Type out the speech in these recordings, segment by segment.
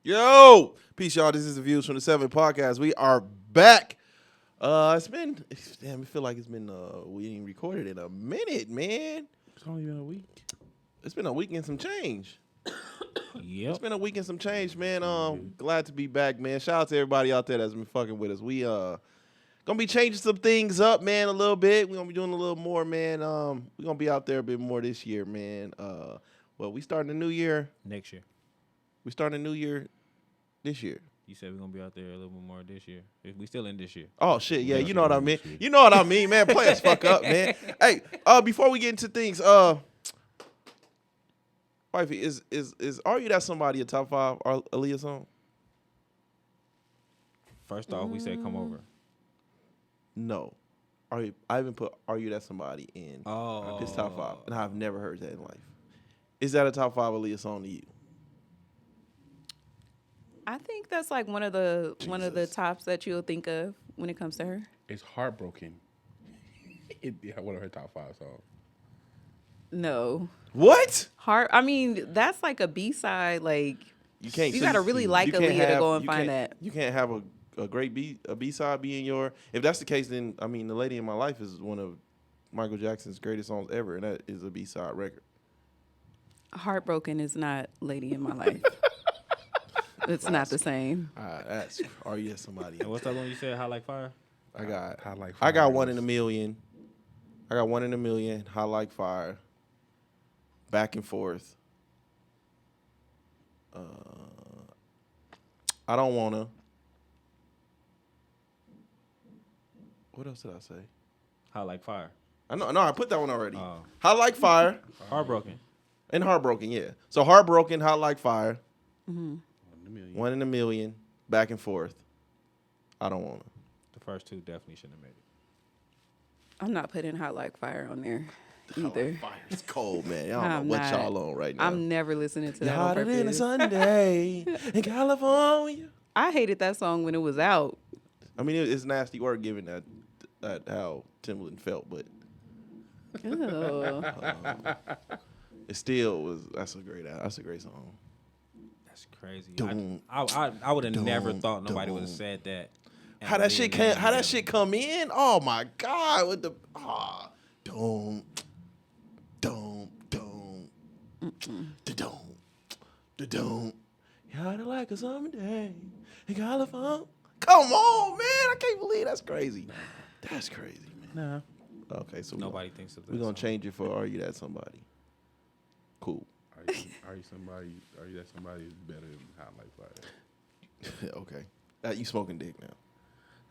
Yo, peace, y'all. This is the Views from the Seven podcast. We are back. I feel like it's been we ain't recorded in a minute, man. It's only been a week. It's been a week and some change. Yep. It's been a week and some change, man. Glad to be back, man. Shout out to everybody out there that's been fucking with us. We gonna be changing some things up, man, a little bit. We're gonna be doing a little more, man. We're gonna be out there a bit more this year, man. We starting a new year. Next year. We starting a new year this year. You said we're going to be out there a little bit more this year. We still in this year. Oh, shit. Yeah, you know what I mean. You know what I mean, man. Play us fuck up, man. Hey, before we get into things, wifey, is Are You That Somebody a top 5 Aaliyah song? First off, we said come over. No. I haven't put Are You That Somebody in this top 5, and I've never heard that in life. Is that a top 5 Aaliyah song to you? I think that's like one of the tops that you'll think of when it comes to her. It's Heartbroken. One of her top 5 songs. No. What? I mean, that's like a B-side. Like you gotta really like Aaliyah to go and find that. You can't have a great B-side be in your. If that's the case, then I mean, The Lady in My Life is one of Michael Jackson's greatest songs ever, and that is a B-side record. Heartbroken is not Lady in My Life. It's not the same. That's Are You That Somebody? And what's that one you said, Hot Like Fire? I got Hot Like Fire. I got One in a Million. I got One in a Million. Hot Like Fire. Back and Forth. I Don't Wanna. What else did I say? Hot Like Fire. No, I put that one already. Oh. Hot Like Fire. Heartbroken. And Heartbroken, yeah. So Heartbroken, Hot Like Fire. Mm-hmm. One in a Million. Back and Forth. I Don't Wanna. The first two definitely shouldn't have made it. I'm not putting Hot Like Fire on there Hot either. Like Fire. It's cold, man. I don't know what y'all on right now. I'm never listening to that. You're on hotter than a purpose. Sunday in California. I hated that song when it was out. I mean, it's nasty work given that how Timbaland felt, but Ew. it still was. That's a great song. That's crazy. Dun, I would have never dun, thought nobody would have dun. said that. How that shit come in? Oh my God! With the dum, da-dum. You hotter like a summer day in California. Come on, man! I can't believe that's crazy. That's crazy, man. Nah. Okay, so Nobody thinks of that. we're gonna song. change it for Are You That Somebody? Cool. Are you that somebody is better than Hot Like Fire? Okay. You smoking dick now.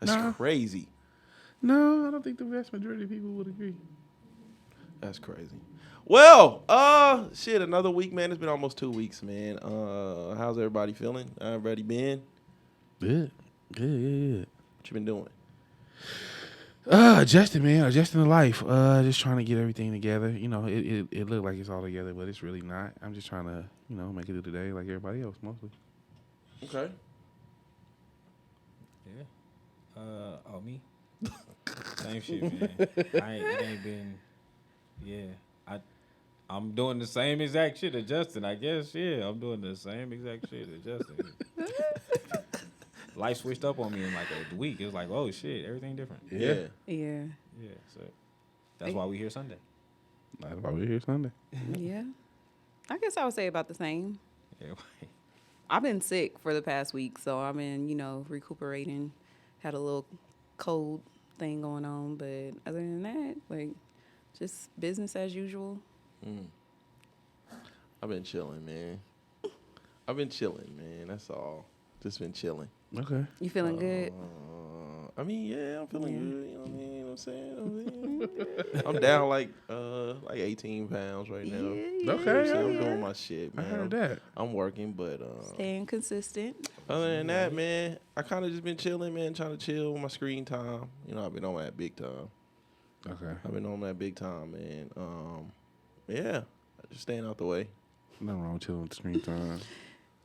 That's Nah. crazy. No, I don't think the vast majority of people would agree. That's crazy. Well, shit, another week, man. It's been almost 2 weeks, man. How's everybody feeling? Everybody been? Good. What you been doing? Adjusting to life. Just trying to get everything together. You know, it looked like it's all together, but it's really not. I'm just trying to, make it through the day like everybody else, mostly. Okay. Yeah. Me? Same shit, man. It ain't been. Yeah. I'm doing the same exact shit as Justin, I guess. Yeah, I'm doing the same exact shit as Justin. Life switched up on me in like a week. It was like, oh shit, everything different. Yeah. Yeah. Yeah, so that's why we here Sunday. That's why we're here Sunday. Yeah. I guess I would say about the same. Yeah. I've been sick for the past week, so I've been, recuperating. Had a little cold thing going on, but other than that, like, just business as usual. I've been chilling, man. That's all. Just been chilling. Okay. You feeling good? I mean, yeah, I'm feeling good. You know what I'm saying? I'm down like 18 pounds right now. Yeah. Okay. So I'm doing my shit, man. I heard that. I'm working, but Staying consistent. other than that, man, I kind of just been chilling, man, trying to chill with my screen time. I've been on that big time. Okay. I've been on that big time, man. Yeah, just staying out the way. Nothing wrong with chilling with the screen time.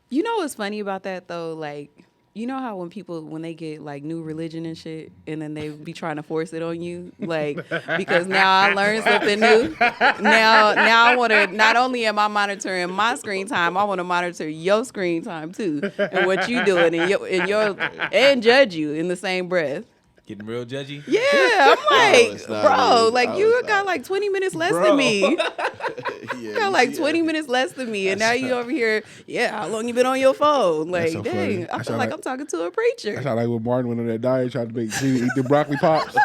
You know what's funny about that, though? Like, You know how when they get like new religion and shit, and then they be trying to force it on you, like because now I learned something new. Now I want to. Not only am I monitoring my screen time, I want to monitor your screen time too, and what you doing, and judge you in the same breath. Getting real judgy. Yeah, I'm like, it's not, bro, man. like No, you it's got not. like 20 minutes less Bro. than me. Yeah, You got like 20 minutes less than me, and now you over here. Yeah, how long you been on your phone? Like, so dang, funny. I I feel sound like like- I'm talking to a preacher. That's how like when Martin went on that diet, tried to make Stevie eat the broccoli pops.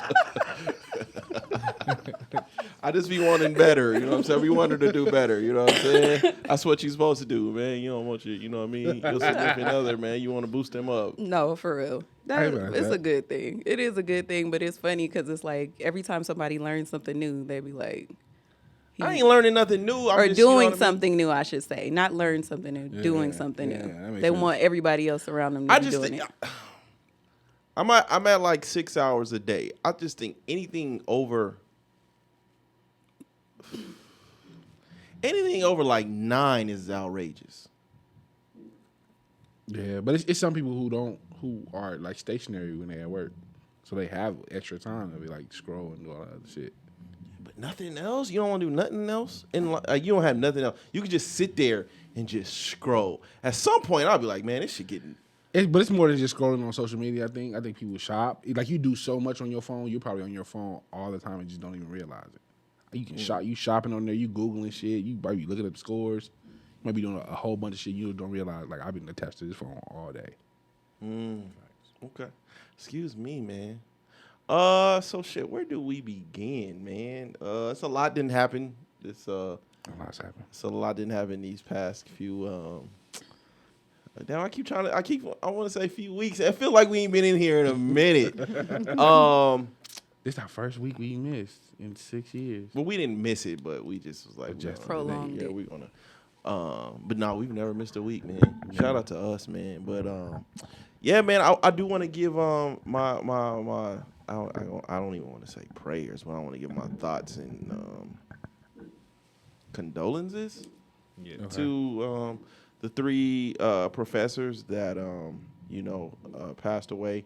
I just be wanting better, you know what I'm saying? We want her to do better, you know what I'm saying? That's what you're supposed to do, man. You don't want you know what I mean? Your significant other, man, you want to boost them up. No, for real. I ain't mad at It's that. a good thing. It is a good thing, but it's funny because it's like every time somebody learns something new, they be like, I ain't learning nothing new. I'm or just, you know doing what I mean? something new, I should say. Not learn something new, doing something yeah, that new. makes They sense. want everybody else around them to I be just doing think it. I'm at like 6 hours a day. I just think anything over like 9 is outrageous. Yeah, but it's some people who are like stationary when they at work, so they have extra time to be like scroll and do all that other shit. But nothing else? You don't want to do nothing else? And you don't have nothing else. You can just sit there and just scroll. At some point, I'll be like, man, this shit getting... But it's more than just scrolling on social media. I think people shop. Like you do so much on your phone, you're probably on your phone all the time and just don't even realize it. You can shop. You shopping on there. You googling shit. You might be looking up scores. You might be doing a whole bunch of shit you don't realize. Like I've been attached to this phone all day. Okay. Excuse me, man. So shit, where do we begin, man? It's a lot didn't happen. It's A lot's happened. a lot didn't happen these past few damn, I want to say few weeks. I feel like we ain't been in here in a minute. This our first week we missed in 6 years. Well, we didn't miss it, but we just was like, Adjusted. Prolonged yeah, it. we're gonna. But no, we've never missed a week, man. Shout out to us, man. But yeah, man, I do want to give my I don't even want to say prayers, but I want to give my thoughts and condolences Yeah. to the 3 professors that passed away,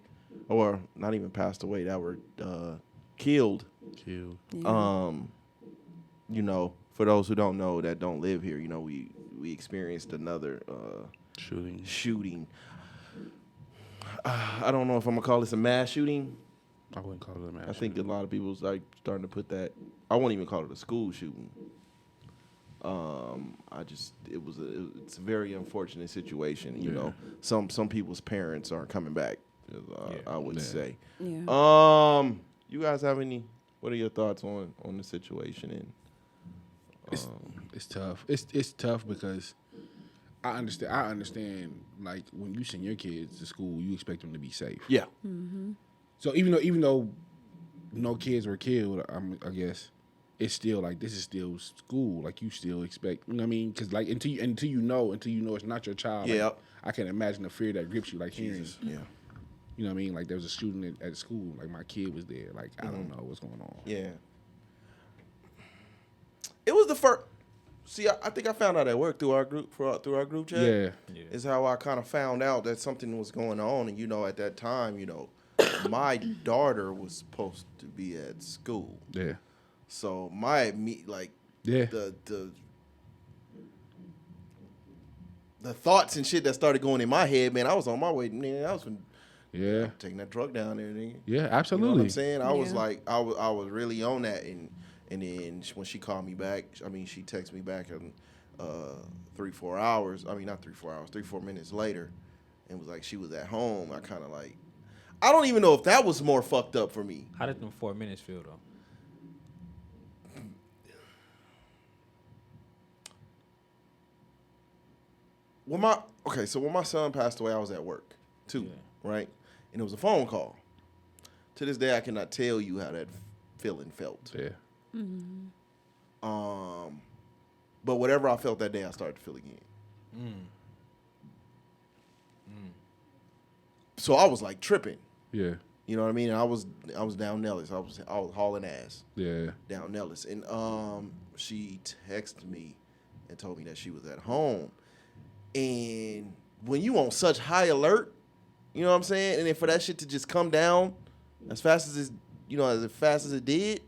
or not even passed away, that were killed. Killed. Yeah. For those who don't know, that don't live here, we experienced another shooting. I don't know if I'm gonna call this a mass shooting. I wouldn't call it a mass. I think a lot of people's like starting to put that. I won't even call it a school shooting. It's a very unfortunate situation. You know, some people's parents aren't coming back. I would say. Yeah. You guys have any? What are your thoughts on the situation? And It's tough. It's tough because I understand. Like when you send your kids to school, you expect them to be safe. yeah, So even though no kids were killed, I guess it's still like this is still school. Like you still expect, you know what I mean? Because like until you know it's not your child. Yeah. Like, I can't imagine the fear that grips you. Like hearing, yeah, you know what I mean? Like there was a shooting at school. Like my kid was there. Like I don't know what's going on. yeah. It was the first. See, I think I found out at work through our group chat. Yeah. Is how I kind of found out that something was going on, and at that time, my daughter was supposed to be at school, Yeah. so Yeah. the thoughts and shit that started going in my head, man, I was on my way, man. I was Yeah. taking that drug down there, nigga. Yeah. You know Absolutely. what I'm saying? I was Yeah. like, I was really on that, and then when she called me back, she texted me back in 3-4 hours. I mean, not 3-4 hours, 3-4 minutes later, and was like she was at home. I kind of like, I don't even know if that was more fucked up for me. How did them 4 minutes feel though? When my son passed away, I was at work too, right? And it was a phone call. To this day, I cannot tell you how that feeling felt. Yeah. But whatever I felt that day, I started to feel again. So I was like tripping. Yeah. You know what I mean? And I was down Nellis. I was hauling ass Yeah. down Nellis, and she texted me and told me that she was at home. And when you on such high alert, You know what I'm saying? And then for that shit to just come down as fast as it did,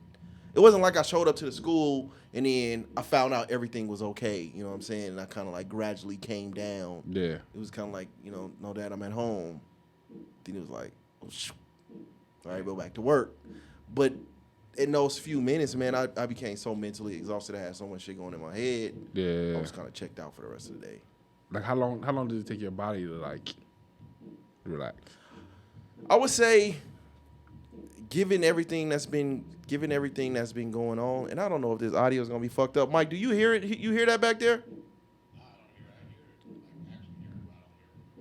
it wasn't like I showed up to the school and then I found out everything was okay. You know what I'm saying? And I kind of like gradually came down. Yeah. It was kind of like, no, Dad, I'm at home. Then it was like, oh, all right, go back to work. But in those few minutes, man, I became so mentally exhausted. I had so much shit going in my head. Yeah. I was kind of checked out for the rest of the day. Like how long does it take your body to like relax? I would say, given everything that's been going on, and I don't know if this audio is gonna be fucked up. Mike, do you hear it? You hear that back there?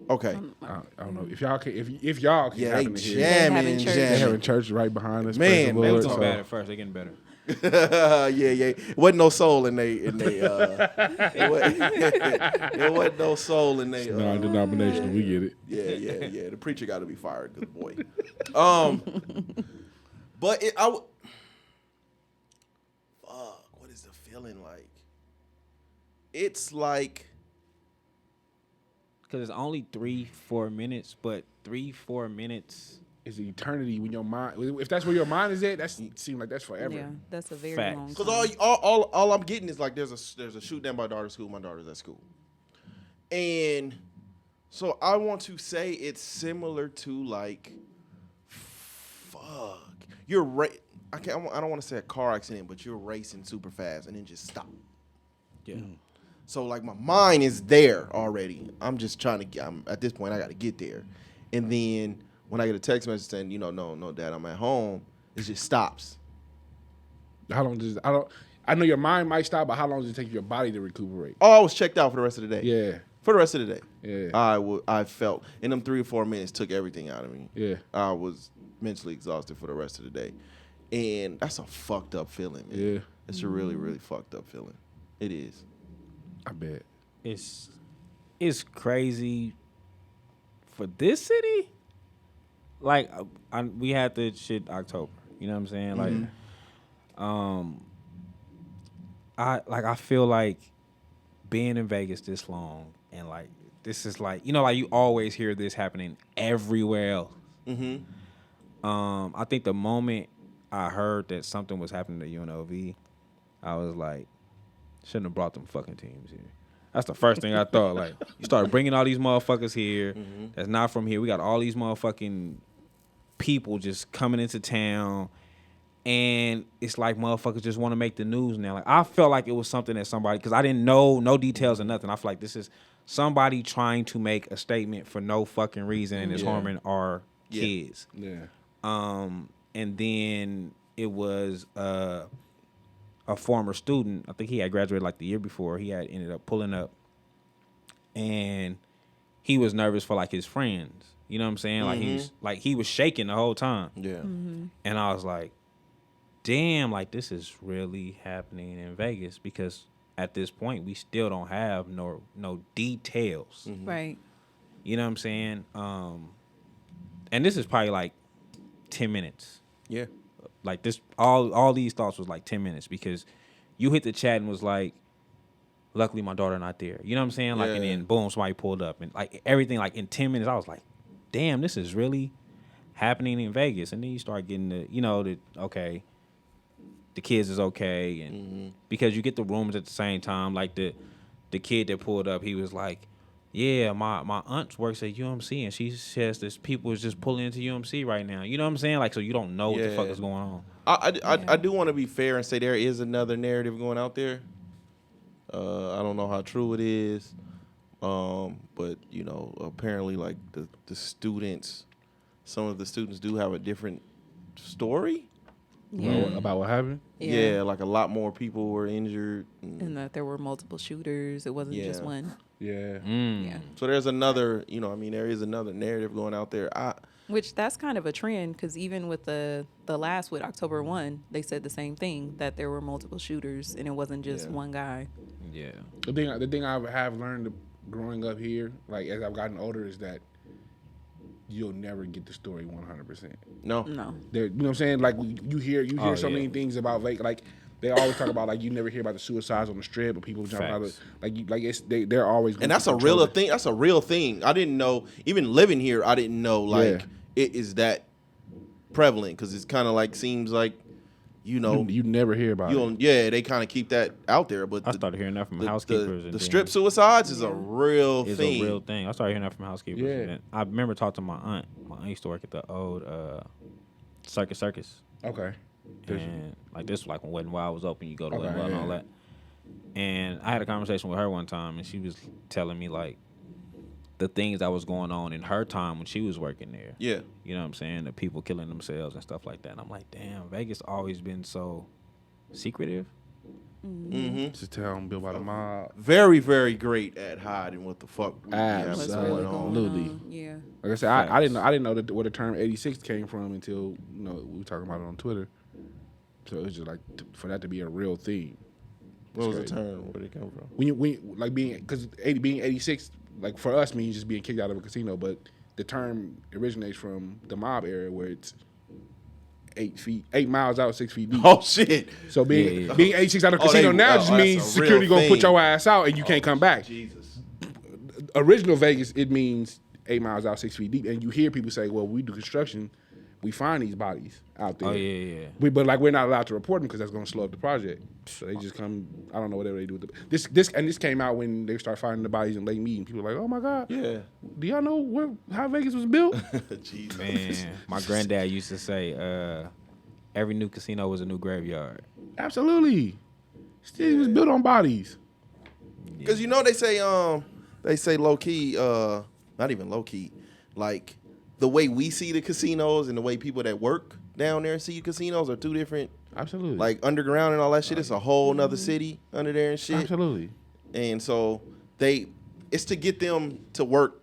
Okay. I don't know if y'all can. If y'all can, Yeah, happen they to hear. jamming jamming, church. They having jamming. church right behind us. Man, praise the They Lord, was doing so- bad at first. They getting better. Yeah. Wasn't no soul in they. It wasn't no soul in they. Non-denominational, we get it. Yeah. The preacher got to be fired, good boy. But what is the feeling like? It's like, Because it's only 3-4 minutes, but 3-4 minutes. It's eternity when your mind. If that's where your mind is at, that seems like that's forever. Yeah, that's a very Facts. long time. because all I'm getting is like there's a shoot down by daughter's school. My daughter's at school, and so I want to say it's similar to like, fuck, I don't want to say a car accident, but you're racing super fast and then just stop. Yeah. So like my mind is there already. I'm just trying to at this point I got to get there, and then when I get a text message saying no, Dad, I'm at home, it just stops. How long does I know your mind might stop, but how long does it take your body to recuperate? Oh, I was checked out for the rest of the day. Yeah. For the rest of the day. Yeah. I felt in them 3 or 4 minutes took everything out of me. Yeah. I was mentally exhausted for the rest of the day, and that's a fucked up feeling, man. Yeah. It's a really really fucked up feeling. It is. I bet. It's crazy for this city. Like we had the shit October. You know what I'm saying? Like, I feel like being in Vegas this long and like this is like like you always hear this happening everywhere else. I think the moment I heard that something was happening to UNLV, I was like, shouldn't have brought them fucking teams here. That's the first thing I thought. Like, you start bringing all these motherfuckers here that's not from here. We got all these motherfucking people just coming into town, and it's like motherfuckers just want to make the news now. Like, I felt like it was something that somebody, because I didn't know no details or nothing. I feel like this is somebody trying to make a statement for no fucking reason, and it's harming our kids. Yeah. And then it was a former student. I think he had graduated like the year before. He had ended up pulling up, and he was nervous for like his friends. You know what I'm saying? Like he was shaking the whole time. Yeah. And I was like, damn, like this is really happening in Vegas, because at this point we still don't have no details. Right. You know what I'm saying? And this is probably like 10 minutes. Yeah. Like this, all these thoughts was like 10 minutes, because you hit the chat and was like, luckily my daughter not there. You know what I'm saying? Like, and then boom, somebody pulled up, and like everything, like in 10 minutes, I was like, damn, this is really happening in Vegas. And then you start getting the kids is okay. And because you get the rumors at the same time, like the kid that pulled up, he was like, yeah, my aunt works at UMC, and she says this people is just pulling into UMC right now. You know what I'm saying? Like, so you don't know what the fuck is going on. I do want to be fair and say there is another narrative going out there. I don't know how true it is, but apparently, like the students, some of the students do have a different story. About what happened? Yeah, like a lot more people were injured. And that there were multiple shooters. It wasn't just one. Yeah. Yeah. So there's another, there is another narrative going out there. Which that's kind of a trend, because even with the last, with October 1, they said the same thing, that there were multiple shooters and it wasn't just one guy. Yeah. The thing I have learned growing up here, like as I've gotten older, is that you'll never get the story 100%. No. No. You know what I'm saying? Like you hear so many things about Vegas. Like they always talk about like you never hear about the suicides on the strip or people jumping out of they're always And that's a real thing. That's a real thing. I didn't know. Even living here, I didn't know like it is that prevalent because it's kind of like seems like you never hear about it. Yeah, they kind of keep that out there. But I started hearing that from housekeepers. The strip suicides is a real thing. It's a real thing. I started hearing that from housekeepers. Yeah. And I remember talking to my aunt. My aunt used to work at the old Circus. Okay. And like this, like when Wet n Wild was open, you go to Wet n Wild and all that. And I had a conversation with her one time, and she was telling me like the things that was going on in her time when she was working there. Yeah. You know what I'm saying? The people killing themselves and stuff like that. And I'm like, damn, Vegas always been so secretive. Mm-hmm. Just tell them built by the mob. Very, very great at hiding what the fuck. Absolutely. Yeah. Like I said, I didn't know that where the term 86 came from until we were talking about it on Twitter. So it was just like for that to be a real thing. What was the term? Where did it come from? When like being 86, like for us means just being kicked out of a casino, but the term originates from the mob era where it's 8 miles out, 6 feet deep. Oh shit! So being 86 out of a casino now just means security gonna put your ass out and you can't come back. Jesus. Original Vegas, it means 8 miles out, 6 feet deep, and you hear people say, "Well, we do construction, we find these bodies out there." Oh yeah. But like we're not allowed to report them because that's gonna slow up the project. So they just come. I don't know whatever they do with this came out when they start finding the bodies in Lake Mead, and people are like, "Oh my god, yeah, do y'all know how Vegas was built?" Jesus. Man, my granddad used to say, every new casino was a new graveyard. Absolutely, still was built on bodies. Because they say low key, not even low key, like the way we see the casinos and the way people that work down there see casinos are two different. Absolutely. Like underground and all that shit. It's a whole nother city under there and shit. Absolutely. And so it's to get them to work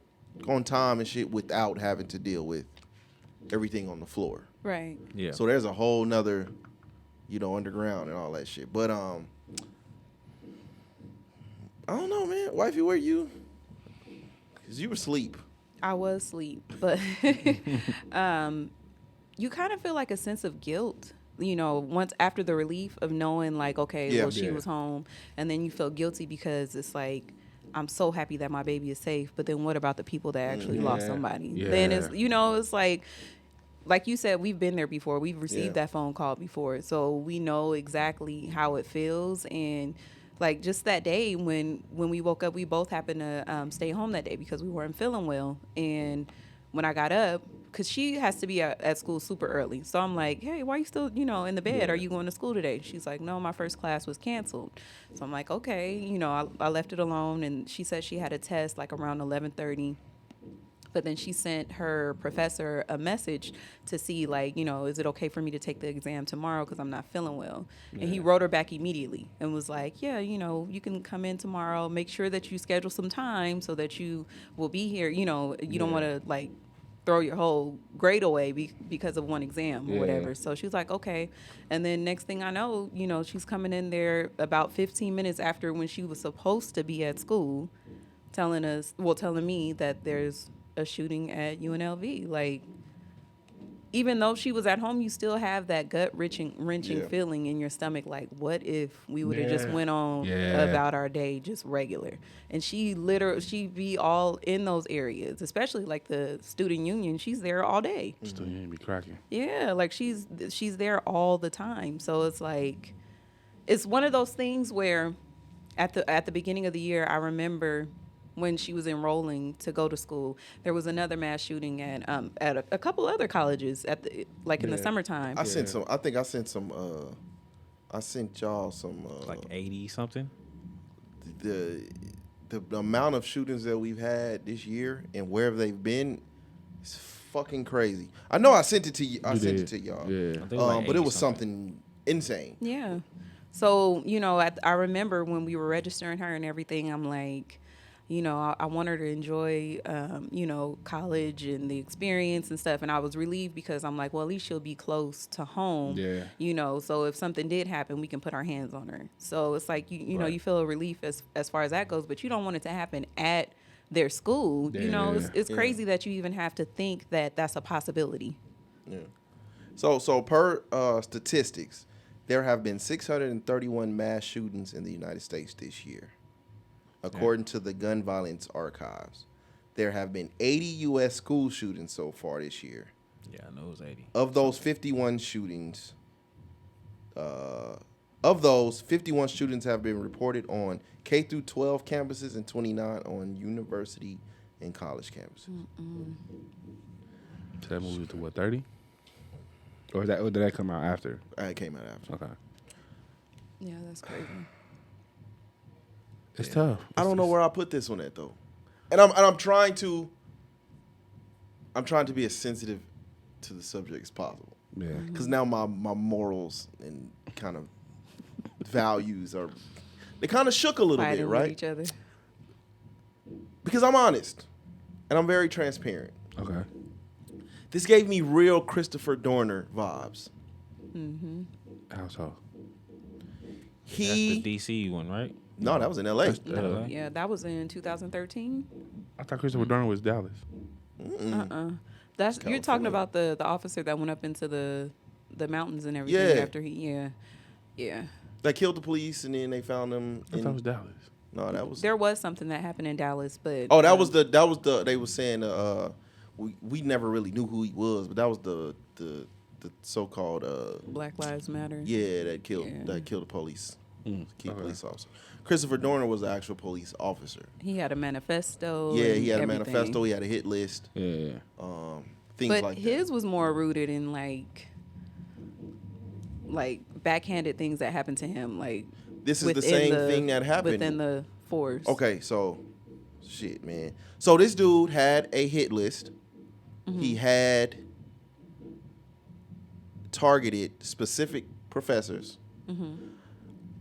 on time and shit without having to deal with everything on the floor. Right. Yeah. So there's a whole nother, underground and all that shit. But I don't know, man. Wifey, where you? Because you were asleep. I was asleep, but you kind of feel like a sense of guilt, once after the relief of knowing like, okay, she was home, and then you feel guilty because it's like, I'm so happy that my baby is safe, but then what about the people that actually lost somebody? Yeah. Then it's, it's like you said, we've been there before. We've received that phone call before, so we know exactly how it feels. And like just that day when we woke up, we both happened to stay home that day because we weren't feeling well. And when I got up, because she has to be at school super early, so I'm like, hey, why are you still in the bed? Are you going to school today? She's like, no, my first class was canceled. So I'm like, okay, I left it alone. And she said she had a test like around 11:30. But then she sent her professor a message to see, like, is it okay for me to take the exam tomorrow because I'm not feeling well? Yeah. And he wrote her back immediately and was like, yeah, you can come in tomorrow. Make sure that you schedule some time so that you will be here. You don't want to, like, throw your whole grade away because of one exam or whatever. So she was like, okay. And then next thing I know, she's coming in there about 15 minutes after when she was supposed to be at school telling me that there's a shooting at UNLV. Like, even though she was at home, you still have that gut-wrenching feeling in your stomach. Like, what if we would have just went on about our day just regular? And she be all in those areas, especially like the student union. She's there all day. Student union be cracking. Yeah, like she's there all the time. So it's like, it's one of those things where at the beginning of the year, I remember when she was enrolling to go to school, there was another mass shooting at a couple other colleges in the summertime. I sent some. I think I sent some. I sent y'all some. Like 80 something. The amount of shootings that we've had this year and where they've been is fucking crazy. I know I sent it to you. I sent it to y'all. Yeah. But it was something insane. Yeah. So I remember when we were registering her and everything. I'm like, I want her to enjoy, college and the experience and stuff. And I was relieved because I'm like, well, at least she'll be close to home. Yeah. So if something did happen, we can put our hands on her. So it's like, you feel a relief as far as that goes, but you don't want it to happen at their school. Yeah. It's crazy that you even have to think that that's a possibility. Yeah. So per statistics, There have been 631 mass shootings in the United States this year, according to the Gun Violence Archives. There have been 80 U.S. school shootings so far this year. Yeah, I know it was 80. Of those 51 shootings, 51 shootings have been reported on K through 12 campuses and 29 on university and college campuses. So that movie was to what, 30? Or did that come out after? It came out after. Okay. Yeah, that's crazy. It's tough. I don't know where I put this one at though, and I'm trying to be as sensitive to the subject as possible. Yeah. Because now my morals and kind of values they kind of shook a little Fighting bit, with right? each other. Because I'm honest and I'm very transparent. Okay. This gave me real Christopher Dorner vibes. How so? That's the DC one, right? No, that was in L.A. LA? Yeah, that was in 2013. I thought Christopher Dorner was Dallas. That's you're talking California. about the officer that went up into the mountains and everything Yeah. after he yeah. They killed the police and then they found them. I thought it was Dallas. No, that was. There was something that happened in Dallas, but Oh, that was the. They were saying we never really knew who he was, but that was the so-called Black Lives Matter. that killed Yeah. the police. Key Okay. police officer. Christopher Dorner was the actual police officer. He had a manifesto. Yeah, and he had a everything. manifesto. He had a hit list. Yeah. Things But like his that. was more rooted in like backhanded things that happened to him. Like This is the within same thing that happened. within the force. Okay, so shit, man. So this dude had a hit list. He had targeted specific professors.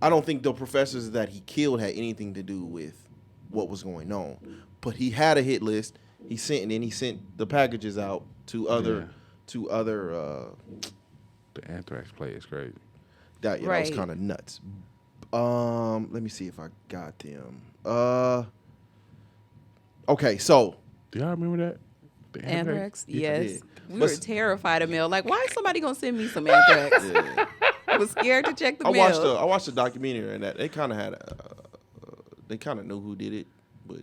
I don't think the professors that he killed had anything to do with what was going on, but he had a hit list. He sent the packages out to other The anthrax play is crazy. that was Right. kind of nuts. Let me see if I got them. Okay, so Do y'all remember that? The Anthrax? Yes. Yeah. We But- were terrified of mail. Like, why is somebody gonna send me some anthrax? yeah. I was scared to check the I mail. watched the documentary and that they kind of had they kind of knew who did it, but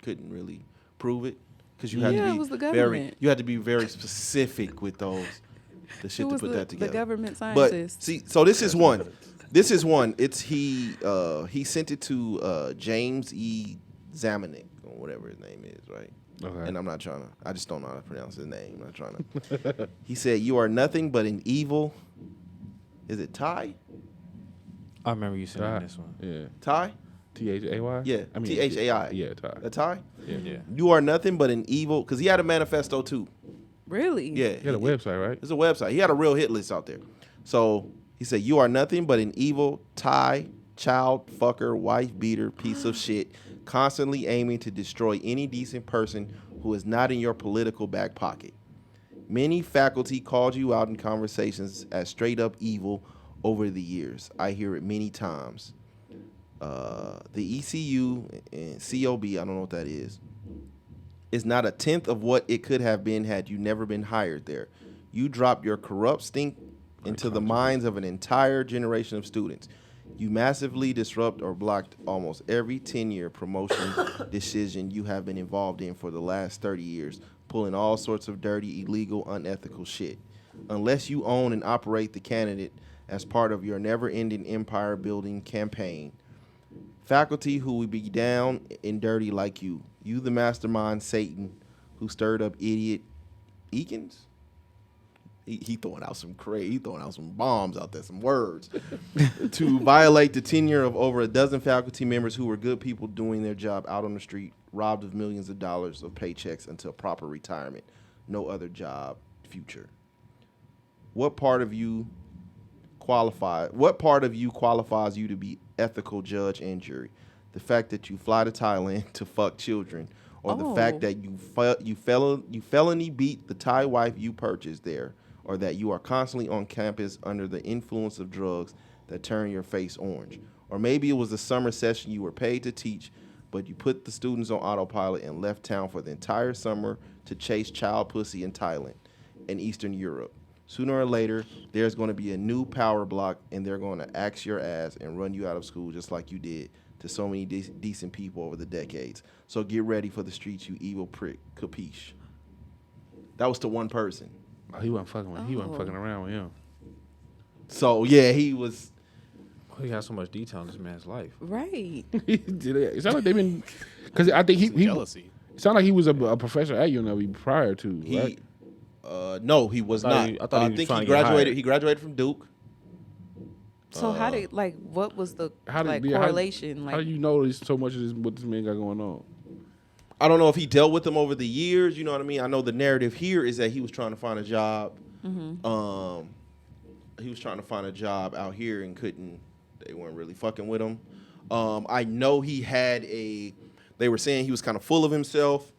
couldn't really prove it because you had Yeah, to it be was the very government. specific with the shit It to was put that the together. government But scientists. see, so this is one. This is one. It's he sent it to James E. Zamanek or whatever his name is, right? Okay. And I just don't know how to pronounce his name. I'm not trying to. He said, "You are nothing but an evil." Is it Ty? I remember you saying Ty. this one. Yeah. Ty? Thai? Yeah. Thai. Yeah, Ty. That Ty? Yeah. You are nothing but an evil. Because he had a manifesto too. Really? Yeah. He had a website, right? It's a website. He had a real hit list out there. So he said, "You are nothing but an evil Thai child fucker, wife beater, piece of shit, constantly aiming to destroy any decent person who is not in your political back pocket. Many faculty called you out in conversations as straight up evil over the years. I hear it many times. The ECU and COB, I don't know what that is not a tenth of what it could have been had you never been hired there. You dropped your corrupt stink into the minds of an entire generation of students. You massively disrupt or blocked almost every 10-year promotion decision you have been involved in for the last 30 years, pulling all sorts of dirty, illegal, unethical shit. Unless you own and operate the candidate as part of your never-ending empire-building campaign. Faculty who will be down and dirty like you. You the mastermind, Satan, who stirred up idiot Eakins? He throwing out some crazy, he throwing out some bombs out there, some words. To violate the tenure of over a dozen faculty members who were good people doing their job out on the street, robbed of millions of dollars of paychecks until proper retirement. No other job future. What part of you qualifies you to be ethical judge and jury? The fact that you fly to Thailand to fuck children, or the fact that you felony beat the Thai wife you purchased there, or that you are constantly on campus under the influence of drugs that turn your face orange. Or maybe it was the summer session you were paid to teach, but you put the students on autopilot and left town for the entire summer to chase child pussy in Thailand and Eastern Europe. sooner or later, there's going to be a new power block, and they're going to axe your ass and run you out of school just like you did to so many decent people over the decades. So get ready for the streets, you evil prick. Capiche? That was to one person. Oh, he wasn't fucking around with him. So, yeah, he was... He got so much detail in this man's life. Right. It sounded like they've been... Because I think he jealousy. It sounded like he was a professor at UNLV prior to, right? No, he was not. I thought he was think trying he to get graduated. hired. He graduated from Duke. So how did what was the correlation? How do you know so much of this what this man got going on? I don't know if he dealt with them over the years. You know what I mean? I know the narrative here is that he was trying to find a job. Mm-hmm. He was trying to find a job out here and couldn't. They weren't really fucking with him. I know he had They were saying he was kind of full of himself.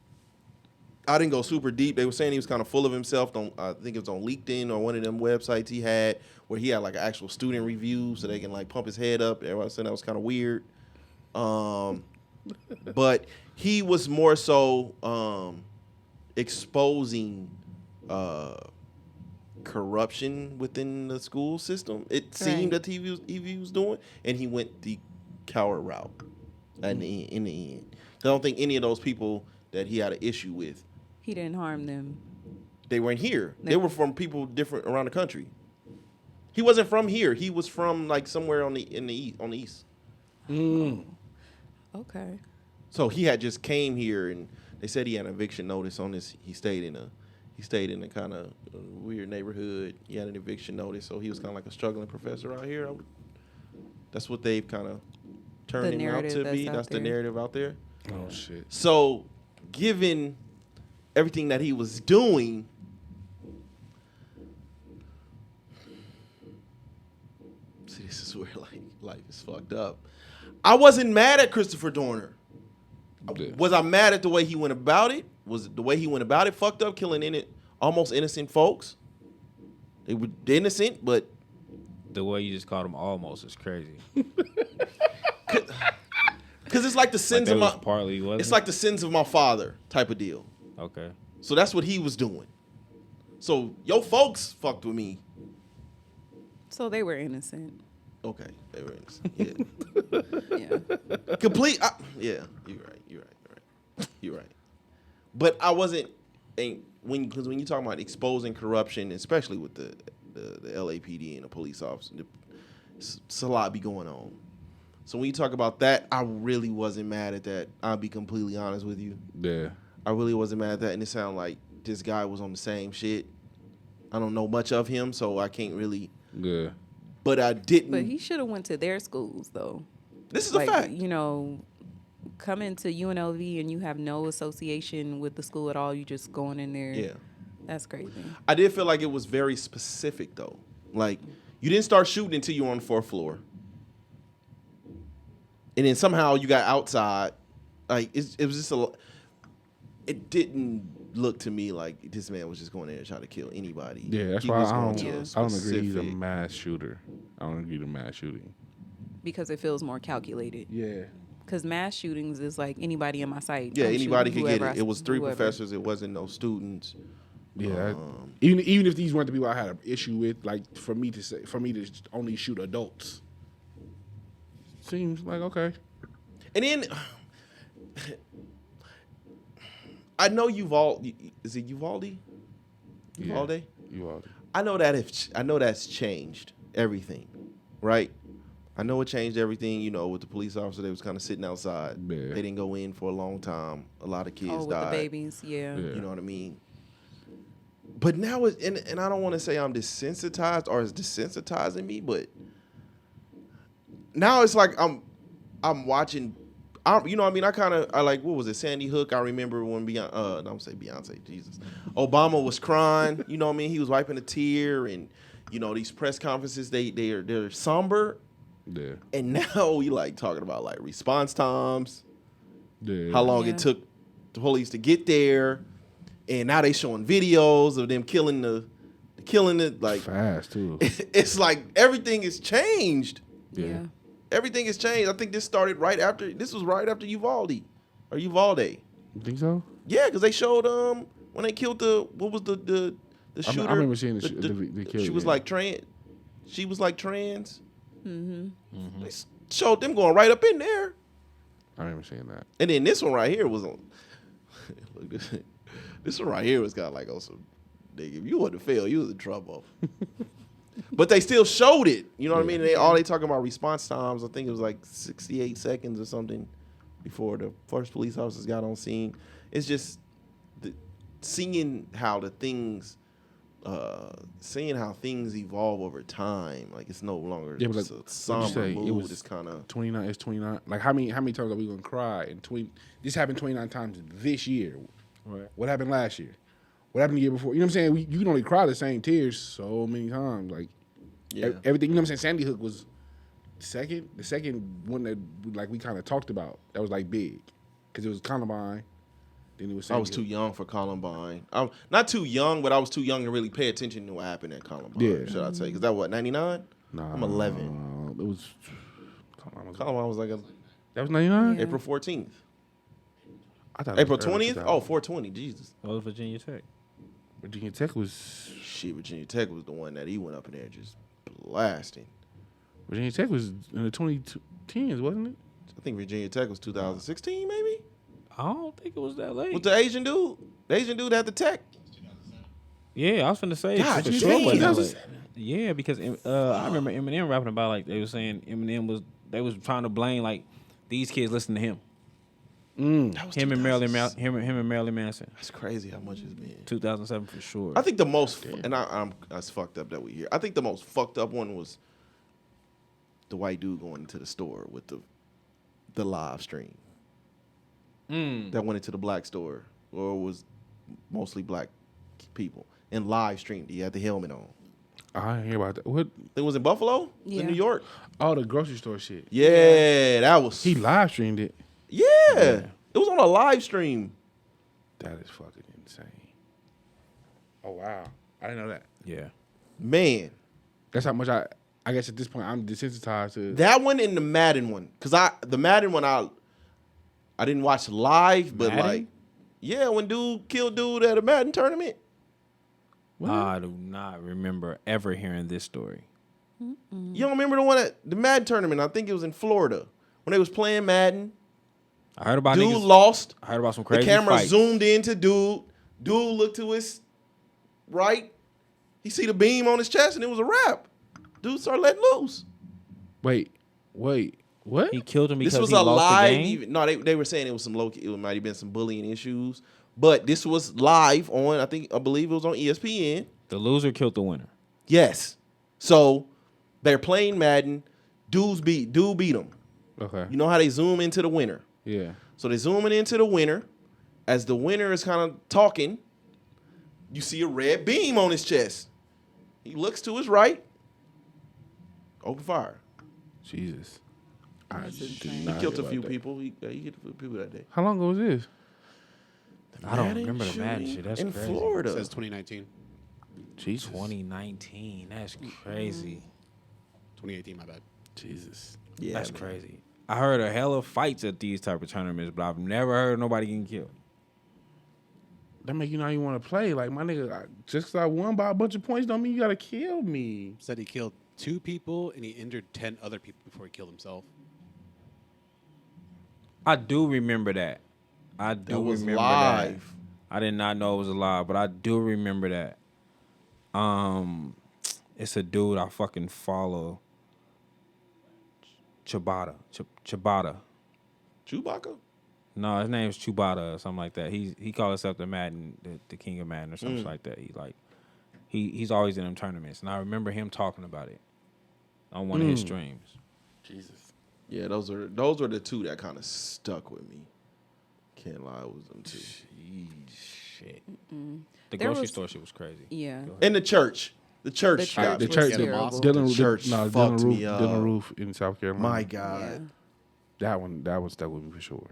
I didn't go super deep. They were saying he was kind of full of himself. I think it was on LinkedIn or one of them websites he had where he had like an actual student review so they can like pump his head up. Everybody said that was kind of weird. But he was more so exposing corruption within the school system. It seemed that he was doing, and he went the coward route in the end. I don't think any of those people that he had an issue with, He didn't harm them. they weren't here. They were from people different around the country. He wasn't from here. He was from like somewhere on the east. Okay. So he had just came here, and they said he had an eviction notice on this. He stayed in a kind of weird neighborhood. He had an eviction notice, so he was kind of like a struggling professor out here. That's what they've kind of turned him out to be. That's the narrative out there. Oh shit. So, given everything that he was doing, see, this is where like life is fucked up. I wasn't mad at Christopher Dorner. Yeah. Was I mad at the way he went about it? Was the way he went about it fucked up, killing almost innocent folks? They were innocent, but The way you just called him almost is crazy. because it's like the sins of my partly wasn't it's like the sins of my father type of deal. okay. So that's what he was doing. So your folks fucked with me. So they were innocent. Okay, they were innocent. Yeah, Yeah. yeah, you're right. But I wasn't. Because when you talk about exposing corruption, especially with the LAPD and the police officer, it's a lot be going on. So when you talk about that, I really wasn't mad at that. I'll be completely honest with you. Yeah. I really wasn't mad at that, and it sounded like this guy was on the same shit. I don't know much of him, so I can't really. Yeah. But I didn't. But he should have went to their schools though. This is a fact. You know, coming to UNLV and you have no association with the school at all. You just going in there. Yeah. That's crazy. I did feel like it was very specific though. Like you didn't start shooting until you were on the 4th floor, and then somehow you got outside. Like it was just it didn't look to me like this man was just going there and trying to kill anybody. Yeah, that's He why was I going don't to a agree he's a specific- mass shooter. I don't agree to mass shooting. Because it feels more calculated. Yeah. Because mass shootings is like anybody in my sight. Yeah, I'm shooting anybody could get whoever it. It was 3 whoever. professors. It wasn't no students. Yeah. Even if these weren't the people I had an issue with, like for me to only shoot adults, seems like okay. And then I know Uvalde. Is it Uvalde? Uvalde? Uvalde. I know that's changed everything, right? I know it changed everything. You know, with the police officer, they was kind of sitting outside. Yeah. They didn't go in for a long time. A lot of kids Oh, with died. the babies, yeah. You know what I mean? But now, and I don't want to say I'm desensitized or it's desensitizing me, but now it's like I'm watching. You know what I mean? I like, what was it, Sandy Hook? I remember when don't say Beyonce, Jesus. Obama was crying. You know what I mean? He was wiping a tear, and you know these press conferences they're somber. Yeah. And now we like talking about like response times, Yeah. how long it took the police to get there, and now they showing videos of them killing it like Fast too. it's like everything has changed. Yeah. Everything has changed. I think this was right after Uvalde. You think so? Yeah, because they showed when they killed the The I shooter. remember seeing the kid. She was yeah. like trans. She was like trans. They showed them going right up in there. I remember seeing that. And then this one right here was on. Look, this one right here was got like on some. Nigga, if you wouldn't have failed, you was in trouble. But they still showed it. You know what I mean? They talking about response times. I think it was like 68 seconds or something before the first police officers got on scene. It's just seeing how things evolve over time. Like it's no longer Yeah, but just like, a somber mood. it was It's kind of 29. It's 29. Like how many times are we gonna cry? And this happened 29 times this year. Right. What happened last year? What happened the year before? You know what I'm saying? You can only cry the same tears so many times. Like everything. You know what I'm saying? Sandy Hook was the second one that like we kind of talked about. That was like big because it was Columbine. Then it was. I was too young for Columbine. I'm not too young, but I was too young to really pay attention to what happened at Columbine. Yeah. Should I say? Because that what 99? Nah, I'm 11. It was. Columbine was like That was 99. Yeah. April 14th. I thought it April was early 20th? 2000. Oh, 420. Jesus. That was Virginia Tech. Virginia Tech was. Shit, Virginia Tech was the one that he went up in there just blasting. Virginia Tech was in the 2010s, wasn't it? I think Virginia Tech was 2016, maybe? I don't think it was that late. With the Asian dude? The Asian dude had the tech? Yeah, I was finna say God for damn. sure. Wasn't that 2007. late. Yeah, because I remember Eminem rapping about like they were saying they was trying to blame like these kids listen to him. That was Him and 2000. Him and Marilyn Manson. That's crazy how much it's been. 2007 for sure. I think the most, and I'm that's fucked up that we hear. I think the most fucked up one was the white dude going into the store with the live stream that went into the black store, or was mostly black people, and live streamed. He had the helmet on. I didn't hear about that. What? It was in Buffalo, Yeah. in New York. Oh, the grocery store shit. Yeah, that was. He live streamed it. Yeah, it was on a live stream. That is fucking insane. Oh wow, I didn't know that. yeah. Man, That's how much I guess at this point I'm desensitized to. that one and the Madden one, cause the Madden one I didn't watch live, but Madden? like, yeah, when dude killed dude at a Madden tournament. What? I do not remember ever hearing this story. You don't remember the one at the Madden tournament? I think it was in Florida when they was playing Madden. I heard about Dude niggas. lost. I heard about some The crazy camera fights. zoomed into dude. Dude looked to his right. He see the beam on his chest, and it was a wrap. Dude started letting loose. Wait, what? He killed him because This was he a lost live. the game. Even, no, they were saying it was some low. It might have been some bullying issues, but this was live on. I believe it was on ESPN. The loser killed the winner. Yes. So they're playing Madden. Dude beat him. Okay. You know how they zoom into the winner. Yeah. So they zooming into the winner. As the winner is kind of talking, you see a red beam on his chest. He looks to his right. Open fire. Jesus. I That's did insane. He not killed hear a about few that. people. He killed a few people that day. How long ago was this? I don't Madden remember the Madden shooting shit. That's in crazy. Florida. It says 2019. Jesus. 2019. That's crazy. 2018, my bad. Jesus. Yeah, That's man. crazy. I heard a hell of fights at these type of tournaments, but I've never heard nobody getting killed. That make you not even want to play. Like my nigga, just because I won by a bunch of points don't mean you gotta kill me. Said he killed 2 people and he injured 10 other people before he killed himself. I do remember that. I That do was remember live. that. I did not know it was live, but I do remember that. It's a dude I fucking follow. Chibata. Chibata. Chewbacca? No, his name's Chubata or something like that. He called himself the Madden, the King of Madden or something like that. He's always in them tournaments, and I remember him talking about it on one of his streams. Jesus. Yeah, those are the two that kind of stuck with me. Can't lie, it was them two. Shit. The There grocery was- store shit was crazy. Yeah. Go ahead. And the church. The church. The got church me. was church, terrible. Dylan- church Dylan fucked Roof, me up. Dylan Roof in South Carolina. My Yeah. God. that one stuck with me for sure.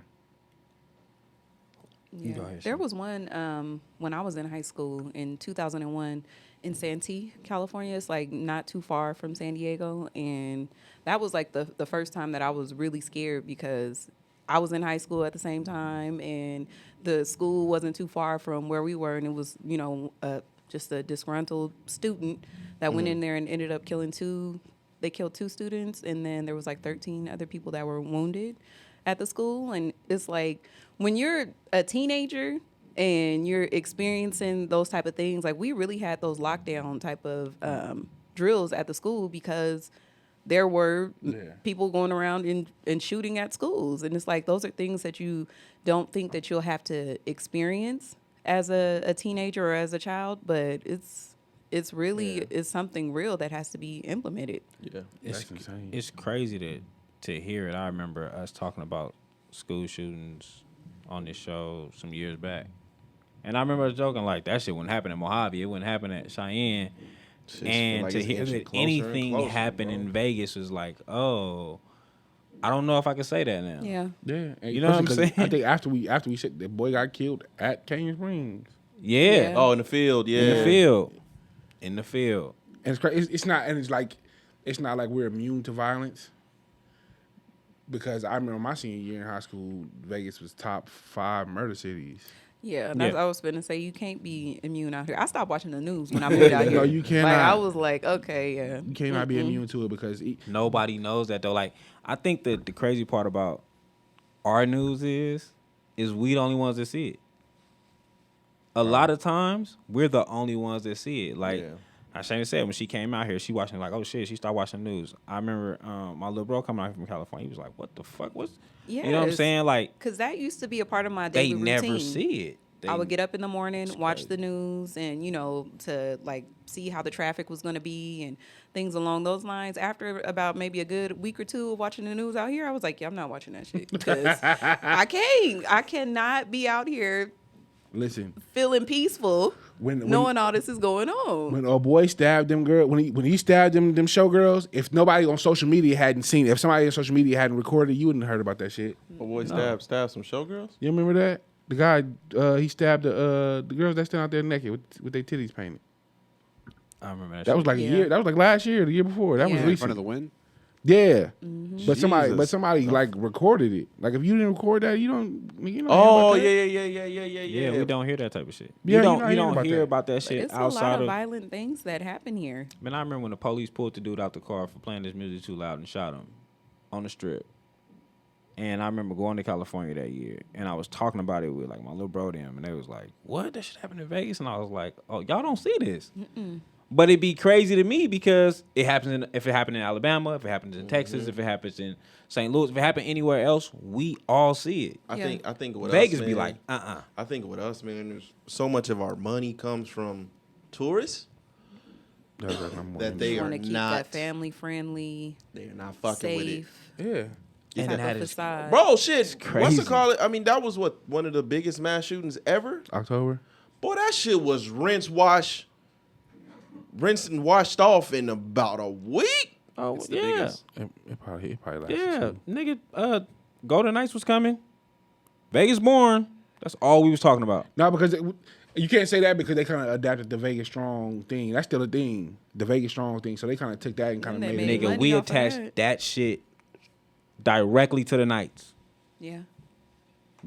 Yeah. go ahead, There Shay. was one when I was in high school in 2001 in Santee, California. It's like not too far from San Diego. And that was like the first time that I was really scared because I was in high school at the same time and the school wasn't too far from where we were. And it was, just a disgruntled student that went in there and ended up killing two. They killed 2 students, and then there was like 13 other people that were wounded at the school. And it's like when you're a teenager and you're experiencing those type of things, like we really had those lockdown type of drills at the school because there were people going around and shooting at schools. And it's like those are things that you don't think that you'll have to experience as a teenager or as a child, but it's really it's something real that has to be implemented. Yeah. That's insane. It's crazy to hear it. I remember us talking about school shootings on this show some years back. And I remember us joking like that shit wouldn't happen in Mojave. It wouldn't happen at Cheyenne. And to hear that anything happen in Vegas was like, oh, I don't know if I can say that now. Yeah. Yeah, and You know what I'm especially 'cause saying? I think after we said the boy got killed at Canyon Springs, Yeah. Oh, in the field, yeah. In the field. In the field. and it's crazy. It's not, and it's not like we're immune to violence. Because I remember my senior year in high school, Vegas was top 5 murder cities. Yeah, that's Yeah. I was going to say. You can't be immune out here. I stopped watching the news when I moved out here. No, you cannot. Like, I was like, okay, yeah. You cannot be immune to it because Nobody knows that though. Like, I think that the crazy part about our news is we the only ones that see it. A lot of times, we're the only ones that see it. Like, I Shana said, when she came out here, she watching like, oh shit, she started watching the news. I remember my little bro coming out here from California. He was like, what the fuck? What's you know what I'm Yes. saying? Like, Because that used to be a part of my they daily never routine. see it. I would get up in the morning, watch crazy. the news, and to like see how the traffic was going to be and things along those lines. After about maybe a good week or 2 of watching the news out here, I was like, yeah, I'm not watching that shit because I cannot be out here listen, feeling peaceful, when knowing all this is going on. when a boy stabbed them girl, when he stabbed them showgirls, if nobody on social media hadn't seen it, if somebody on social media hadn't recorded it, you wouldn't have heard about that shit. My boy stabbed some showgirls. You remember that? The guy, he stabbed the girls that stand out there naked with their titties painted. I remember that. That shit. was like Yeah. a year. That was like last year, the year before. That was Yeah. In recent. front of the wind. Yeah, but Jesus. somebody like recorded it. Like if you didn't record that, you don't. Oh, hear about Yeah, we don't hear that type of shit. Yeah, you you're don't not you hearing don't about hear that. about that shit It's a outside lot of of. violent things that happen here. Man, I remember when the police pulled the dude out the car for playing this music too loud and shot him on the strip. And I remember going to California that year, and I was talking about it with like my little bro them, and they was like, "What? That shit happened in Vegas?" And I was like, "Oh, y'all don't see this." But it'd be crazy to me because it happens if it happened in Alabama, if it happens in Texas, if it happens in St. Louis, if it happened anywhere else, we all see it. I Yeah. think with Vegas us, be man, like, I think with us, man, there's so much of our money comes from tourists that they You are want to keep not that family friendly, they are not fucking with it. safe. Yeah. And type that of is facade. Bro, shit. What's crazy. it called? I mean, that was one of the biggest mass shootings ever. October. Boy, that shit was rinsed and washed off in about a week. Oh It's the yeah, biggest. It probably lasted yeah, too. nigga. Golden Knights was coming. Vegas born. That's all we was talking about. No, because you can't say that because they kind of adapted the Vegas Strong thing. That's still a thing, the Vegas Strong thing. So they kind of took that and kind of And they made it. made Nigga, money we off of attached that shit directly to the Knights. Yeah.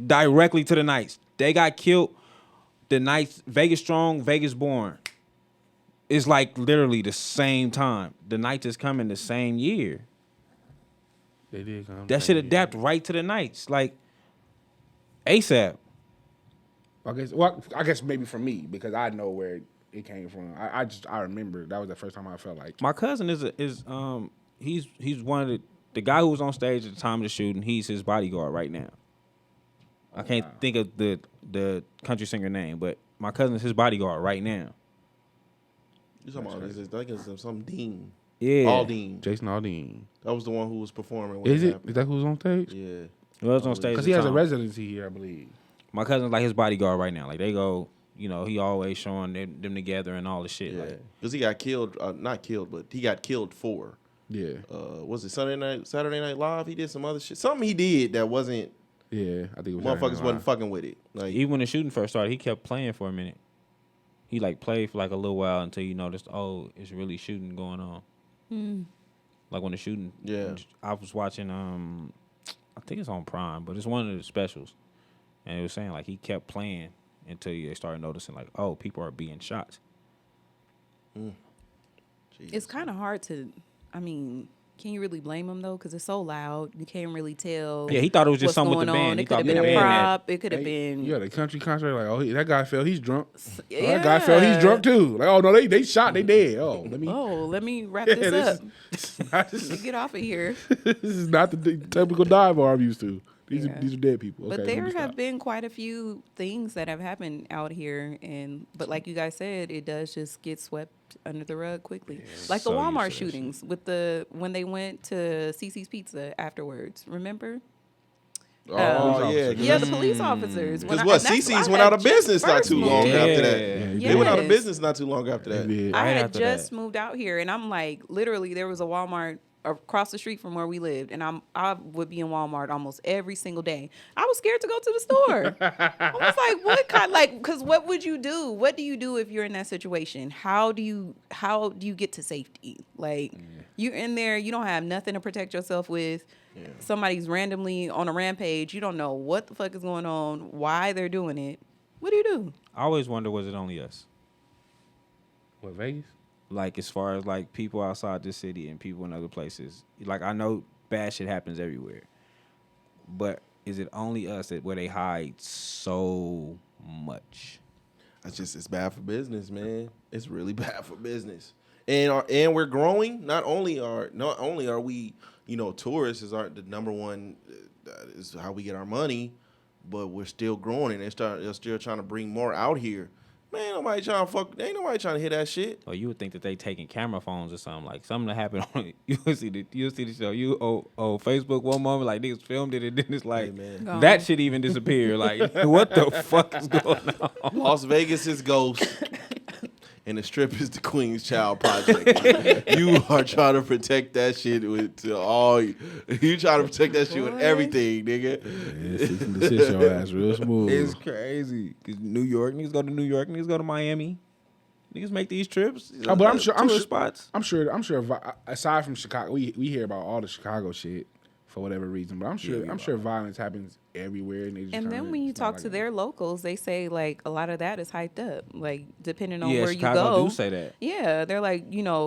Directly to the Knights. They got killed. The Knights, Vegas Strong, Vegas Born. It's like literally the same time. The Knights is coming the same year. They did come. That shit adapt right to the Knights. Like ASAP. I guess maybe for me because I know where it came from. I remember that was the first time I felt like. My cousin he's one of the guy who was on stage at the time of the shooting. He's his bodyguard right now. I can't think of the country singer name, but my cousin is his bodyguard right now. You talking about this? I think it's some Dean. Yeah, Aldean. Jason Aldean. That was the one who was performing. When Is it? happened. Is that who's on stage? Yeah. he was on stage Because at he the has a time. residency here, I believe. My cousin's like his bodyguard right now. Like they go, he always showing them together and all the shit. Yeah. Like, Because he got killed. Not killed, but he got killed for. Yeah. Was it Saturday Night Live? He did some other shit. Something he did that wasn't. Yeah, I think it was. Motherfuckers wasn't fucking with it. Like even when the shooting first started, he kept playing for a minute. He like played for like a little while until you noticed, oh, it's really shooting going on. Like when the shooting, Yeah. I was watching. I think it's on Prime, but it's one of the specials, and it was saying like he kept playing until they started noticing like, oh, people are being shot. It's kind of hard to, I mean, can you really blame him though? Because it's so loud, you can't really tell. Yeah, he thought it was just what's something with the going band. on. He It could thought have the been a band had- prop. It could have been. Yeah, the country concert, like, oh, that guy fell, he's drunk. Oh, Yeah. that guy fell, he's drunk too. Like, oh no, they shot, they dead. Oh, Let me wrap Yeah, this this up. is- Get off of here. this is not the typical dive bar I'm used to. These Yeah. are dead people. But Okay, let there me have stop. been quite a few things that have happened out here, but like you guys said, it does just get swept under the rug quickly. Like the So Walmart used to that shootings when they went to CC's Pizza afterwards. Remember? Oh, yeah. Yeah, the police officers. Because When what? I CC's had went out of just business not first too moved long in. after that. Yeah. They went out of Yes. business not too long after that. Yeah. I Right had after just that. moved out here, and I'm like, literally, there was a Walmart across the street from where we lived, and I would be in Walmart almost every single day. I was scared to go to the store. I was like, what kind? Like, because what would you do? What do you do if you're in that situation? How do you get to safety? Like, you're in there, you don't have nothing to protect yourself with. Somebody's randomly on a rampage. You don't know what the fuck is going on, why they're doing it. What do you do? I always wonder, was it only us? What, Vegas? Like, as far as, like, people outside this city and people in other places. Like, I know bad shit happens everywhere. But is it only us where they hide so much? It's bad for business, man. It's really bad for business. And we're growing. Not only are we, tourists aren't the number one, is how we get our money, but we're still growing and they're still trying to bring more out here. Man, ain't nobody trying to hear that shit. Or you would think that they taking camera phones or something, like something that happened on you'll see the show. Facebook one moment, like niggas filmed it, and then it's like Hey, man. Gone. that shit even disappeared. Like, what the fuck is going on? Las Vegas is ghost. And the Strip is the Queen's Child Project. You are trying to protect that shit you trying to protect that shit with everything, nigga. This is your ass real smooth. It's crazy. 'Cause New York, niggas go to New York, niggas go to Miami. Niggas make these trips. Oh, but I'm sure. Tourist spots. I'm sure. Aside from Chicago, we hear about all the Chicago shit for whatever reason. But I'm sure violence happens everywhere. And, they just And kinda- then when you it's not talk like to a- their locals, they say like a lot of that is hyped up. Like depending on Yeah, where Chicago you go. do say that. Yeah, they're like,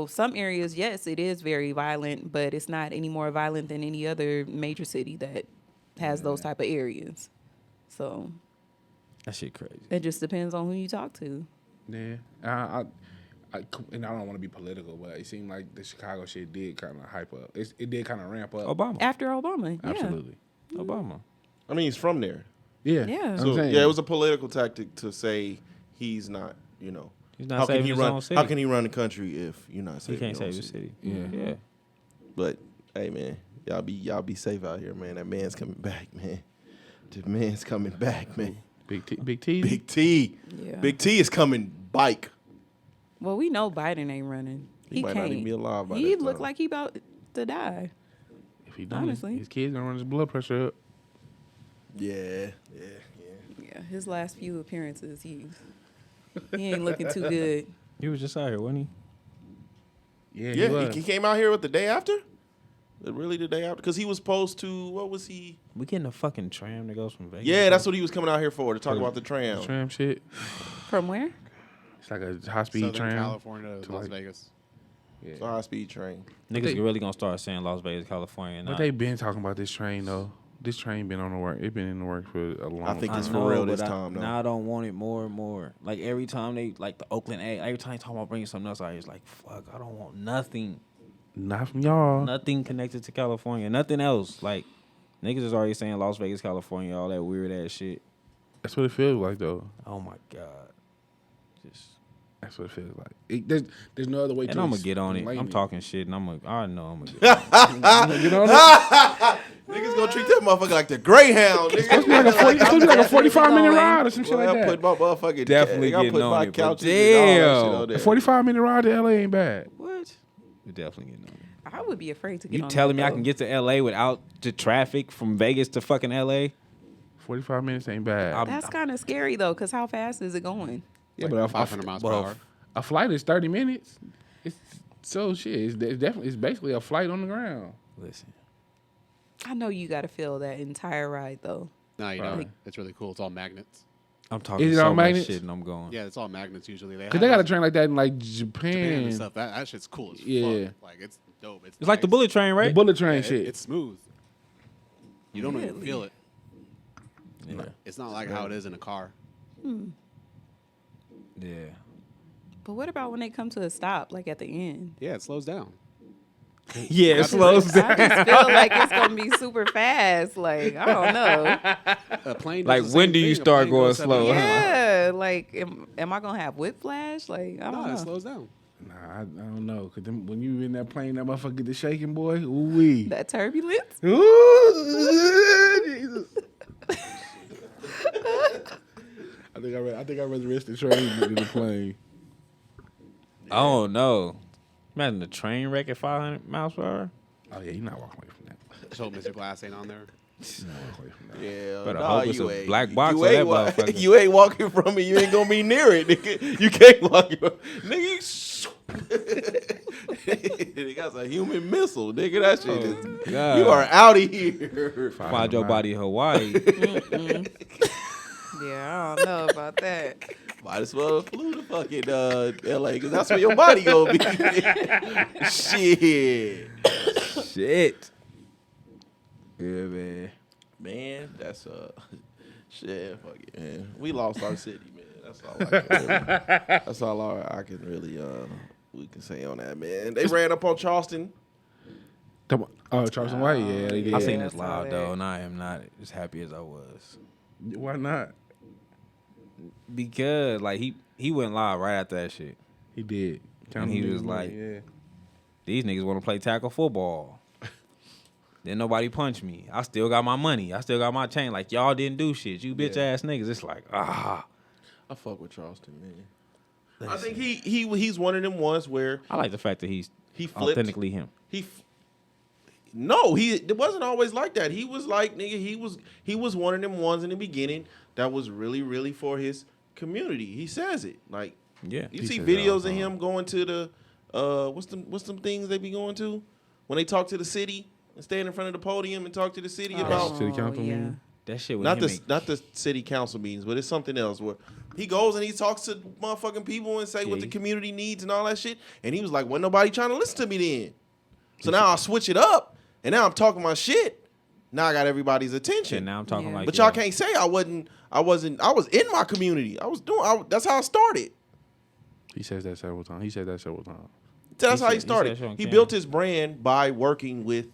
some areas, yes, it is very violent, but it's not any more violent than any other major city that has those type of areas. So That shit crazy. it just depends on who you talk to. Yeah, and I don't want to be political, but it seemed like the Chicago shit did kind of hype up. It did kind of ramp up. Obama. After Obama, yeah. Absolutely. Obama. I mean, he's from there. Yeah. Yeah. I'm So, saying. yeah, it was a political tactic to say he's not, He's not how can saving he his run? own city. How can he run the country if you're not He saving can't your own save his city. Yeah. Yeah. But hey, man, y'all be safe out here, man. That man's coming back, man. The man's coming back, man. Big T. Big T. Big T, Yeah. Big T is coming bike. Well, we know Biden ain't running. He might can't. not even be alive by He that look time. like he about to die. If he done Honestly. his kids gonna run his blood pressure up. Yeah. Yeah, his last few appearances, he ain't looking too good. He was just out here, wasn't he? Yeah. Yeah, he came out here with the day after. Really, the day after? Because he was supposed to. What was he? We getting a fucking tram that goes from Vegas. Yeah, that's what he was coming out here for, to talk about the tram. Tram shit. From where? It's like a high speed Southern tram. California to Las like- Vegas. Yeah. It's a high-speed train. Niggas they- really gonna start saying Las Vegas, California. But they been talking about this train though. This train been on the work. It been in the work for a long I think time. it's for real this time, though. Now I don't want it more and more. Like every time they, like the Oakland A, every time they talk about bringing something else out, it's like, fuck, I don't want nothing. Not from y'all. Nothing connected to California. Nothing else. Like, niggas is already saying Las Vegas, California, all that weird ass shit. That's what it feels like though. Oh my God. Just. That's what it feels like. There's no other way to And I'm gonna get on it. explain I'm talking shit, and I know I'm gonna get on it. You know what? Niggas gonna treat that motherfucker like the Greyhound. Nigga. It's supposed to be like a 45-minute going. ride or some shit Boy, like I put that. my motherfucking Definitely I put getting on my it, but couches and all that shit damn. on there. A 45-minute ride to LA ain't bad. What? We're definitely getting on it. I would be afraid to get You on telling that, me I though. can get to LA without the traffic from Vegas to fucking LA? 45 minutes ain't bad. That's kind of scary though, cause how fast is it going? yeah, Like but 500 miles per hour. a flight is 30 minutes. It's shit. It's basically a flight on the ground. Listen. I know you got to feel that entire ride though. No, you Right. don't. It's really cool. It's all magnets. I'm talking Is it so all much magnets? shit and I'm going. Yeah, it's all magnets usually. Because they got a those train like that in like in Japan. Japan and stuff. That shit's cool as Yeah. fuck. Like it's dope. It's like the nice. bullet train, right? The bullet train Yeah, shit. it's smooth. You don't even Really? feel it. Yeah. It's not like how it is in a car. Yeah. But what about when they come to a stop, like at the end? Yeah, it slows down. Yeah, it slows down. I just feel like it's gonna be super fast. Like I don't know. A plane. Like, does the when same do you thing. A start plane going goes slow? 70 miles. Yeah, like am I gonna have whiplash? Like I No, don't it know. slows down. Nah, I don't know. Because when you in that plane, that motherfucker get the shaking, boy. Ooh wee. That turbulence. Ooh, Jesus. I think I rather rest the train than the plane. I don't know. Imagine the train wreck at 500 miles per hour. Oh yeah, you're not walking away from that. So Mr. Glass ain't on there. You're not walking away from that. Yeah, Better nah, hope it's you a ain't. black box You on ain't that motherfucker. You ain't walking from it. You ain't gonna be near it, nigga. You can't walk. Nigga, you got a human missile, nigga. That shit is. God. You are out of here. Find your body in Hawaii. Yeah, I don't know about that. Might as well flew to fucking LA because that's where your body gonna be. Shit. Shit. Yeah, man. Man, that's shit. Fuck it, man. We lost our city, man. That's all. That's all I can really we can say on that, man. They ran up on Charleston. Come on. Oh, Charleston White? Yeah, they did. I seen Yeah, this I saw live that. though, and I am not as happy as I was Why not? because like he went live right after that shit. He did. And he was like- yeah. These niggas want to play tackle football. Then nobody punched me. I still got my money. I still got my chain. Like y'all didn't do shit. You bitch ass niggas. It's like I fuck with Charleston, man. I think he's one of them ones where I like the fact that he flipped. authentically him. No, it wasn't always like that. He was like, nigga, he was one of them ones in the beginning that was really, really for his community. He says it. Like, Yeah. you He see says it all videos the of time. him going to the what's them things they be going to when they talk to the city and stand in front of the podium and talk to the city about City council yeah. meeting? That shit with not him the city council meetings, but it's something else where he goes and he talks to motherfucking people and say what the community needs and all that shit. And he was like, "Wasn't nobody trying to listen to me then?" So now I switch it up, and now I'm talking my shit. Now I got everybody's attention. And now I'm talking Yeah. like But y'all can't say I was in my community. That's how I started. He says that several times. That's how he said started. that on He camera. built his brand by working with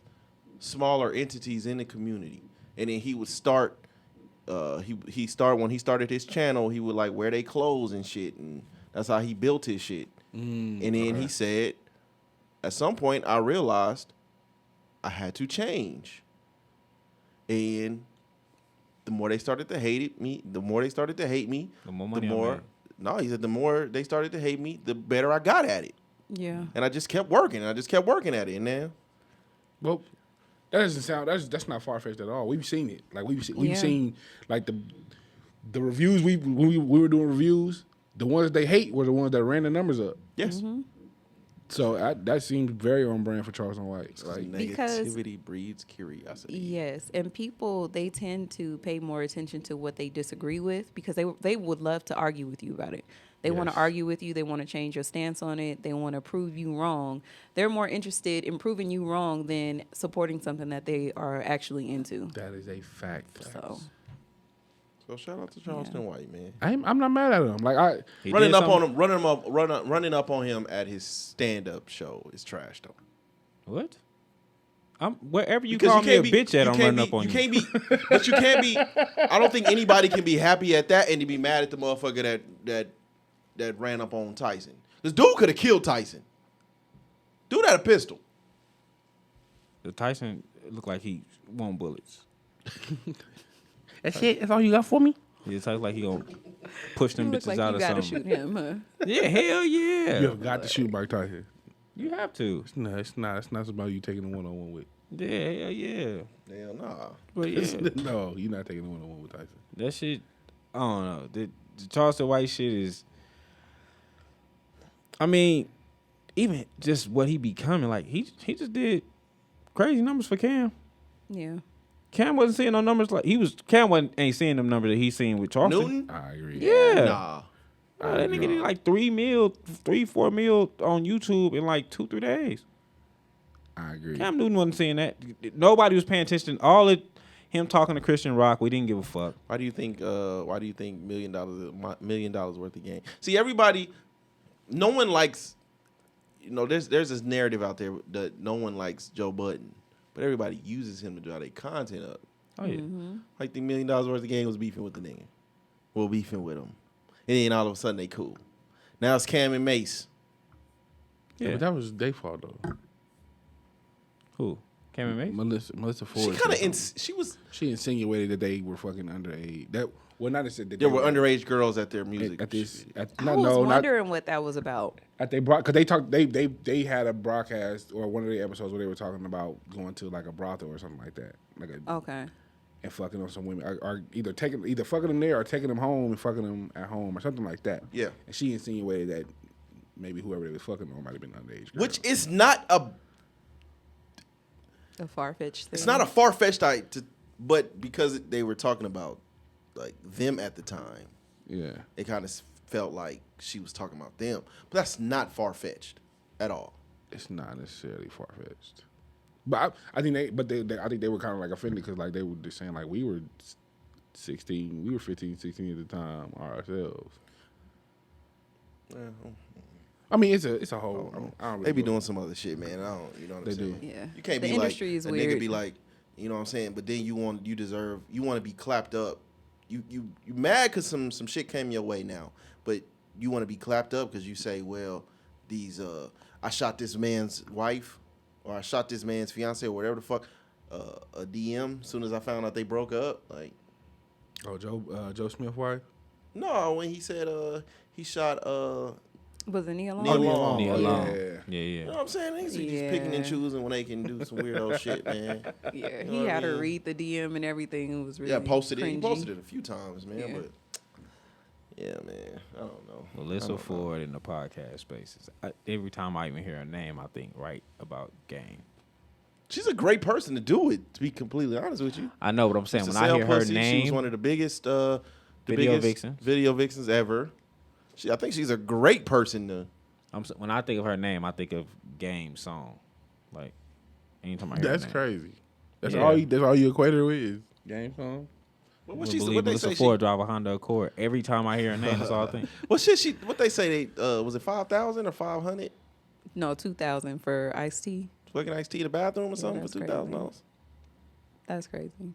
smaller entities in the community, and then he would start. When he started his channel, he would like wear their clothes and shit, and that's how he built his shit. And then he said, at some point, I realized I had to change, and the more they started to hate me, The more money I made. No, he said the more they started to hate me, the better I got at it. Yeah. And I just kept working. I just kept working at it. And now, Well, that doesn't sound. That's not far fetched at all. We've seen it. Like we've Yeah. seen like the reviews. When we were doing reviews, the ones they hate were the ones that ran the numbers up. yes, So that seems very on brand for Charleston White. Like Because- negativity breeds curiosity. Yes, and people, they tend to pay more attention to what they disagree with because they would love to argue with you about it. They want to Yes. argue with you. They want to change your stance on it. They want to prove you wrong. They're more interested in proving you wrong than supporting something that they are actually into. that is a fact. So So shout out to Charleston White, man. I'm not mad at him. Like He Running did up on something- him, running up on him at his stand-up show is trash, though. What? I'm wherever you Because call me a can't bitch at, you I'm can't running be- up on you. You can't be, but you can't be. I don't think anybody can be happy at that and to be mad at the motherfucker that ran up on Tyson. This dude could have killed Tyson. Dude had a pistol. The Tyson looked like he won bullets. that's it. That's all you got for me. He just looked like he gonna push them you look bitches like out you or gotta something. shoot him, huh? Yeah, hell yeah. You have got to shoot Mike Tyson. You have to. No, it's not. It's not about you taking a one-on-one with. Yeah, hell yeah. Hell nah. But yeah, No, you're not taking a one-on-one with Tyson. that shit. I don't know. The Charleston White shit is. I mean, even just what he becoming, like he just did crazy numbers for Cam. Yeah. Cam wasn't seeing no numbers like Cam ain't seeing them numbers that he's seeing with Charleston. Newton? I agree. Yeah. Nah. That nigga did like 4 mil on YouTube in like 2-3 days. I agree. Cam Newton wasn't seeing that. Nobody was paying attention. All it him talking to Christian Rock, we didn't give a fuck. Why do you think $1 million worth of game? See, everybody, no one likes, there's this narrative out there that no one likes Joe Budden, but everybody uses him to draw their content up. Oh yeah. Like the $1 million worth of game was beefing with the nigga. Well, beefing with him. And then all of a sudden they cool. Now it's Cam and Mace. Yeah, but that was their fault though. Who? Cam and Mace? Melissa Ford. She insinuated that they were fucking underage. Not to say that there were underage girls at their music. I was wondering what that was about. Because they had a broadcast or one of the episodes where they were talking about going to like a brothel or something like that. Okay. And fucking on some women, or either fucking them there or taking them home and fucking them at home or something like that. Yeah. And she insinuated that maybe whoever they was fucking on might have been underage. Which is not a far-fetched thing. It's not a far-fetched idea, but because they were talking about like them at the time, yeah, it kind of felt like she was talking about them. But that's not far-fetched at all. It's not necessarily far-fetched. But I think they were kind of like offended because like they were just saying like we were 16, we were 15, 16 at the time ourselves. I mean, it's a whole. I don't really they be doing some other shit, man. I don't, you know what I'm saying? Yeah. You can't The be industry like is a weird. nigga be like, you know what I'm saying? But then you want to be clapped up. You mad because some shit came your way now, but you want to be clapped up because you say, well, I shot this man's wife or I shot this man's fiance or whatever the fuck a DM as soon as I found out they broke up. Like, oh, Joe Smith wife? No, when he said he shot Was it Nia Long? Nia Long. Nia Long. Yeah. You know what I'm saying? Niggas be just picking and choosing when they can do some weirdo shit, man. Yeah, You know he what I had her mean? read the DM and everything. It was really posted it. He cringy. posted it a few times, man. Yeah. But yeah, man, I don't know. Melissa Ford in the podcast spaces. Every time I even hear her name, I think right about game. She's a great person to do it. To be completely honest with you, I know what I'm saying. To When I sell hear her pussy, she was name, one of the biggest Video vixens. video vixens ever. I think she's a great person to. when I think of her name, I think of game song. Like anytime I hear That's her name. crazy. That's Yeah. all you equate her with is game song. What Believe they Melissa say? Ford drive a Honda Accord. Every time I hear her name, that's all I think. What they say? They was it 5,000 or 500? No, 2,000 for iced tea. Fucking iced tea in the bathroom or Yeah, something that's for $2,000. That's crazy.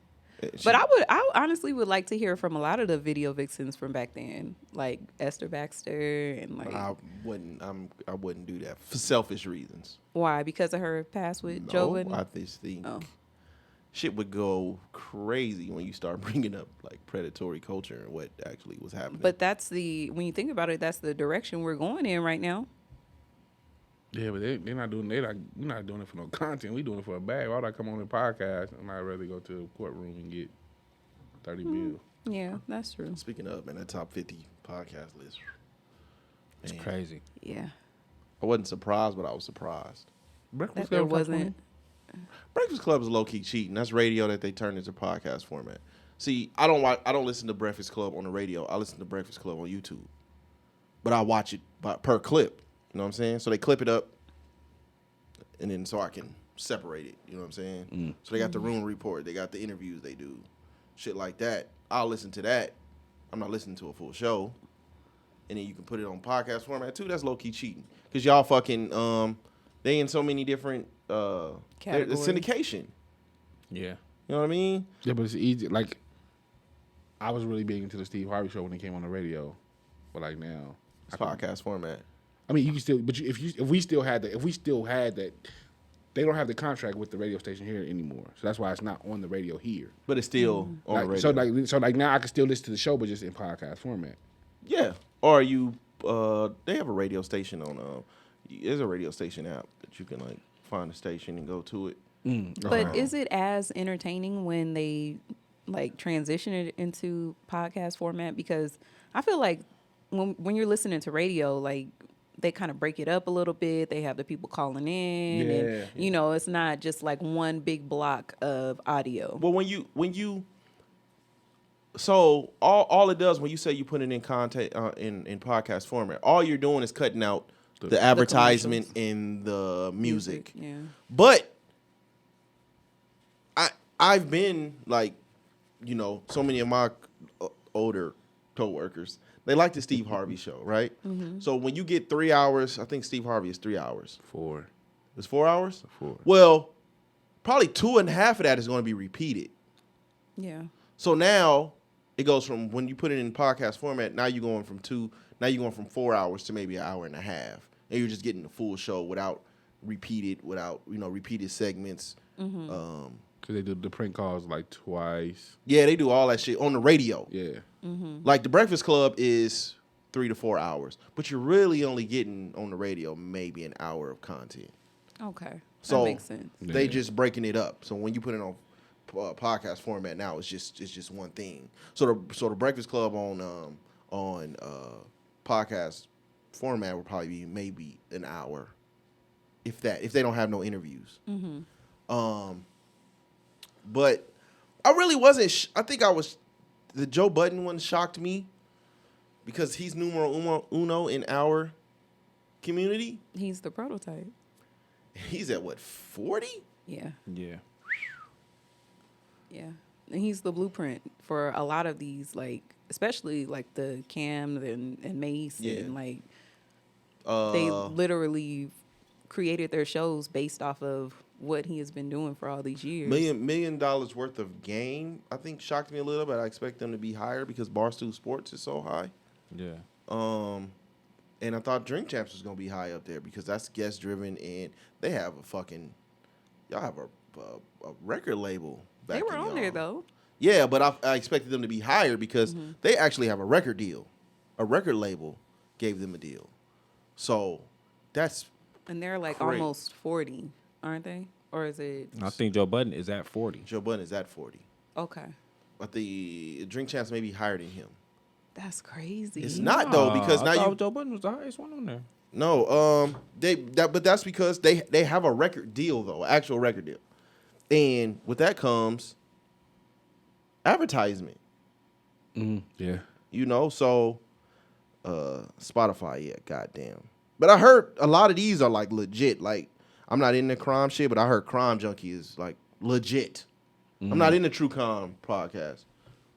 But I honestly would like to hear from a lot of the video vixens from back then, like Esther Baxter and like. I wouldn't do that for selfish reasons. Why? Because of her past with Joe Budden? I just think Oh. shit would go crazy when you start bringing up like predatory culture and what actually was happening. But when you think about it, that's the direction we're going in right now. Yeah, but we're not doing it for no content. We doing it for a bag. Why would I come on the podcast and I'd rather go to a courtroom and get 30 bills? Yeah, that's true. Speaking of, man, that top 50 podcast list. It's Man, crazy. Yeah. I wasn't surprised, but I was surprised. That there wasn't. Breakfast Club is low key cheating. That's radio that they turned into podcast format. See, I don't listen to Breakfast Club on the radio. I listen to Breakfast Club on YouTube. But I watch it per clip. You know what I'm saying? So they clip it up, and then so I can separate it. You know what I'm saying? So they got the room report. They got the interviews they do. Shit like that. I'll listen to that. I'm not listening to a full show. And then you can put it on podcast format too. That's low key cheating. Because y'all fucking, they in so many different, the syndication. Yeah. You know what I mean? Yeah, but it's easy. Like, I was really big into the Steve Harvey show when it came on the radio, but like now, It's podcast format. I mean, you can still, but if we still had that, they don't have the contract with the radio station here anymore. So that's why it's not on the radio here. But it's still on the radio. So now I can still listen to the show, but just in podcast format. Yeah. Or you, they have a radio station on, there's a radio station app that you can like find the station and go to it. But is it as entertaining when they like transition it into podcast format? Because I feel like when you're listening to radio, like they kind of break it up a little bit. They have the people calling in, Yeah. and you know, it's not just like one big block of audio. Well, when you so all it does when you say you put it in content in podcast format, all you're doing is cutting out the advertisement and the music. Yeah. But I've been like, you know, so many of my older coworkers, they like the Steve Harvey show, right? So when you get 3 hours, I think Steve Harvey is 3 hours. 4. It's 4 hours? 4. Well, probably 2.5 of that is going to be repeated. Yeah. So now it goes from when you put it in podcast format, now you're going from 4 hours to maybe an hour and a half. And you're just getting the full show without repeated segments. Because they do the prank calls like twice. Yeah, they do all that shit on the radio. Yeah. Like the Breakfast Club is 3 to 4 hours, but you're really only getting on the radio maybe an hour of content. Okay. So that makes sense. they just breaking it up. So when you put it on podcast format now, it's just one thing. So the Breakfast Club on podcast format will probably be maybe an hour, if they don't have no interviews. But I really wasn't. I think the Joe Budden one shocked me because he's numero uno in our community. He's the prototype. He's at what, 40? Yeah. Yeah. Yeah. And he's the blueprint for a lot of these, like, especially like the Cam and Mace and like they literally created their shows based off of what he has been doing for all these years. $1 million worth of game, I think, shocked me a little bit. I expect them to be higher because Barstool Sports is so high. Yeah. And I thought Drink Champs was gonna be high up there because that's guest driven, and they have y'all have a record label. They were on there though. Yeah, but I expected them to be higher because they actually have a record deal. A record label gave them a deal, so that's And they're like great. almost 40, aren't they? Or is it? I think Joe Budden is at 40. Joe Budden is at 40, Okay. but the Drink Champs may be higher than him. That's crazy. It's not though because I now thought Joe Budden was the highest one on there. No, but that's because they have a record deal though, actual record deal, and with that comes advertisement. Yeah. You know, so Spotify, yeah, goddamn. But I heard a lot of these are like legit. Like I'm not into crime shit, but I heard Crime Junkie is like legit. I'm not into True Crime podcast,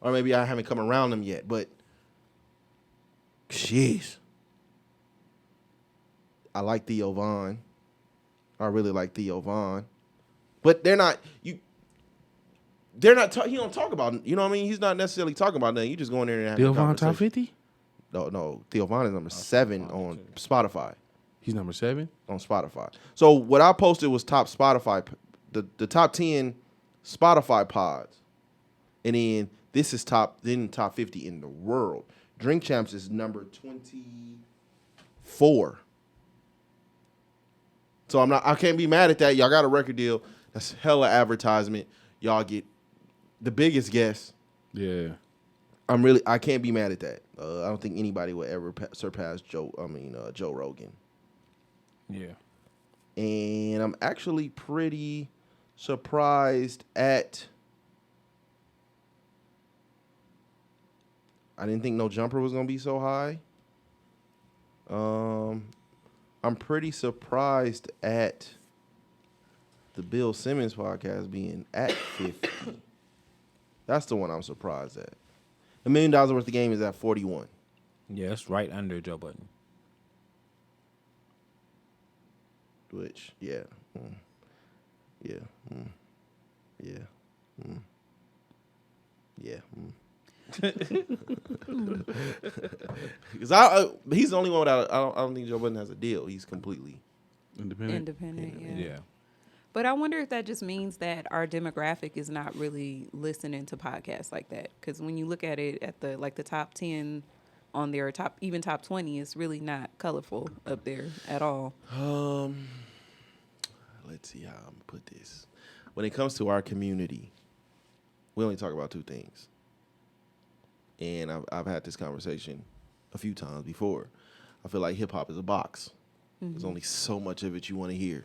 or maybe I haven't come around them yet. But jeez. I like Theo Von. I really like Theo Von. But they're not he don't talk about, you know what I mean? He's not necessarily talking about nothing. You just go in there and have Theo a Von top conversation. 50? No. Theo Von is number 7 on Spotify. He's number 7? On Spotify. So what I posted was top Spotify, the top 10 Spotify pods. And then this is top 50 in the world. Drink Champs is number 24. So I can't be mad at that. Y'all got a record deal. That's hella advertisement. Y'all get the biggest guest. Yeah. I can't be mad at that. I don't think anybody will ever surpass Joe Rogan. Yeah. And I'm actually pretty surprised at. I didn't think No Jumper was gonna be so high. I'm pretty surprised at the Bill Simmons podcast being at 50. That's the one I'm surprised at. $1 million worth of game is at 41. Yeah, it's right under Joe Budden. Which, yeah. Yeah. Yeah. Yeah. Because he's the only one without. I don't think Joe Budden has a deal. He's completely Independent, yeah. Yeah. But I wonder if that just means that our demographic is not really listening to podcasts like that. Because when you look at it at the top 10 on their top 20, it's really not colorful up there at all. Let's see how I'm gonna put this. When it comes to our community, we only talk about 2 things. And I've had this conversation a few times before. I feel like hip hop is a box. There's only so much of it you want to hear.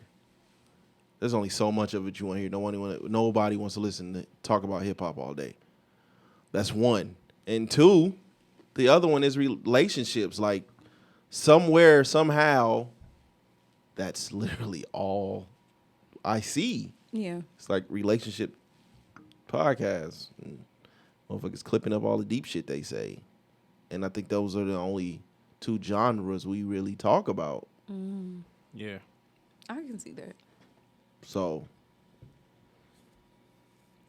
There's only so much of it you want to hear. Nobody wants to listen to talk about hip hop all day. That's one. And two, the other one is relationships. Like somewhere, somehow, that's literally all I see. Yeah. It's like relationship podcasts. And motherfuckers clipping up all the deep shit they say. And I think those are the only two genres we really talk about. Yeah. I can see that. So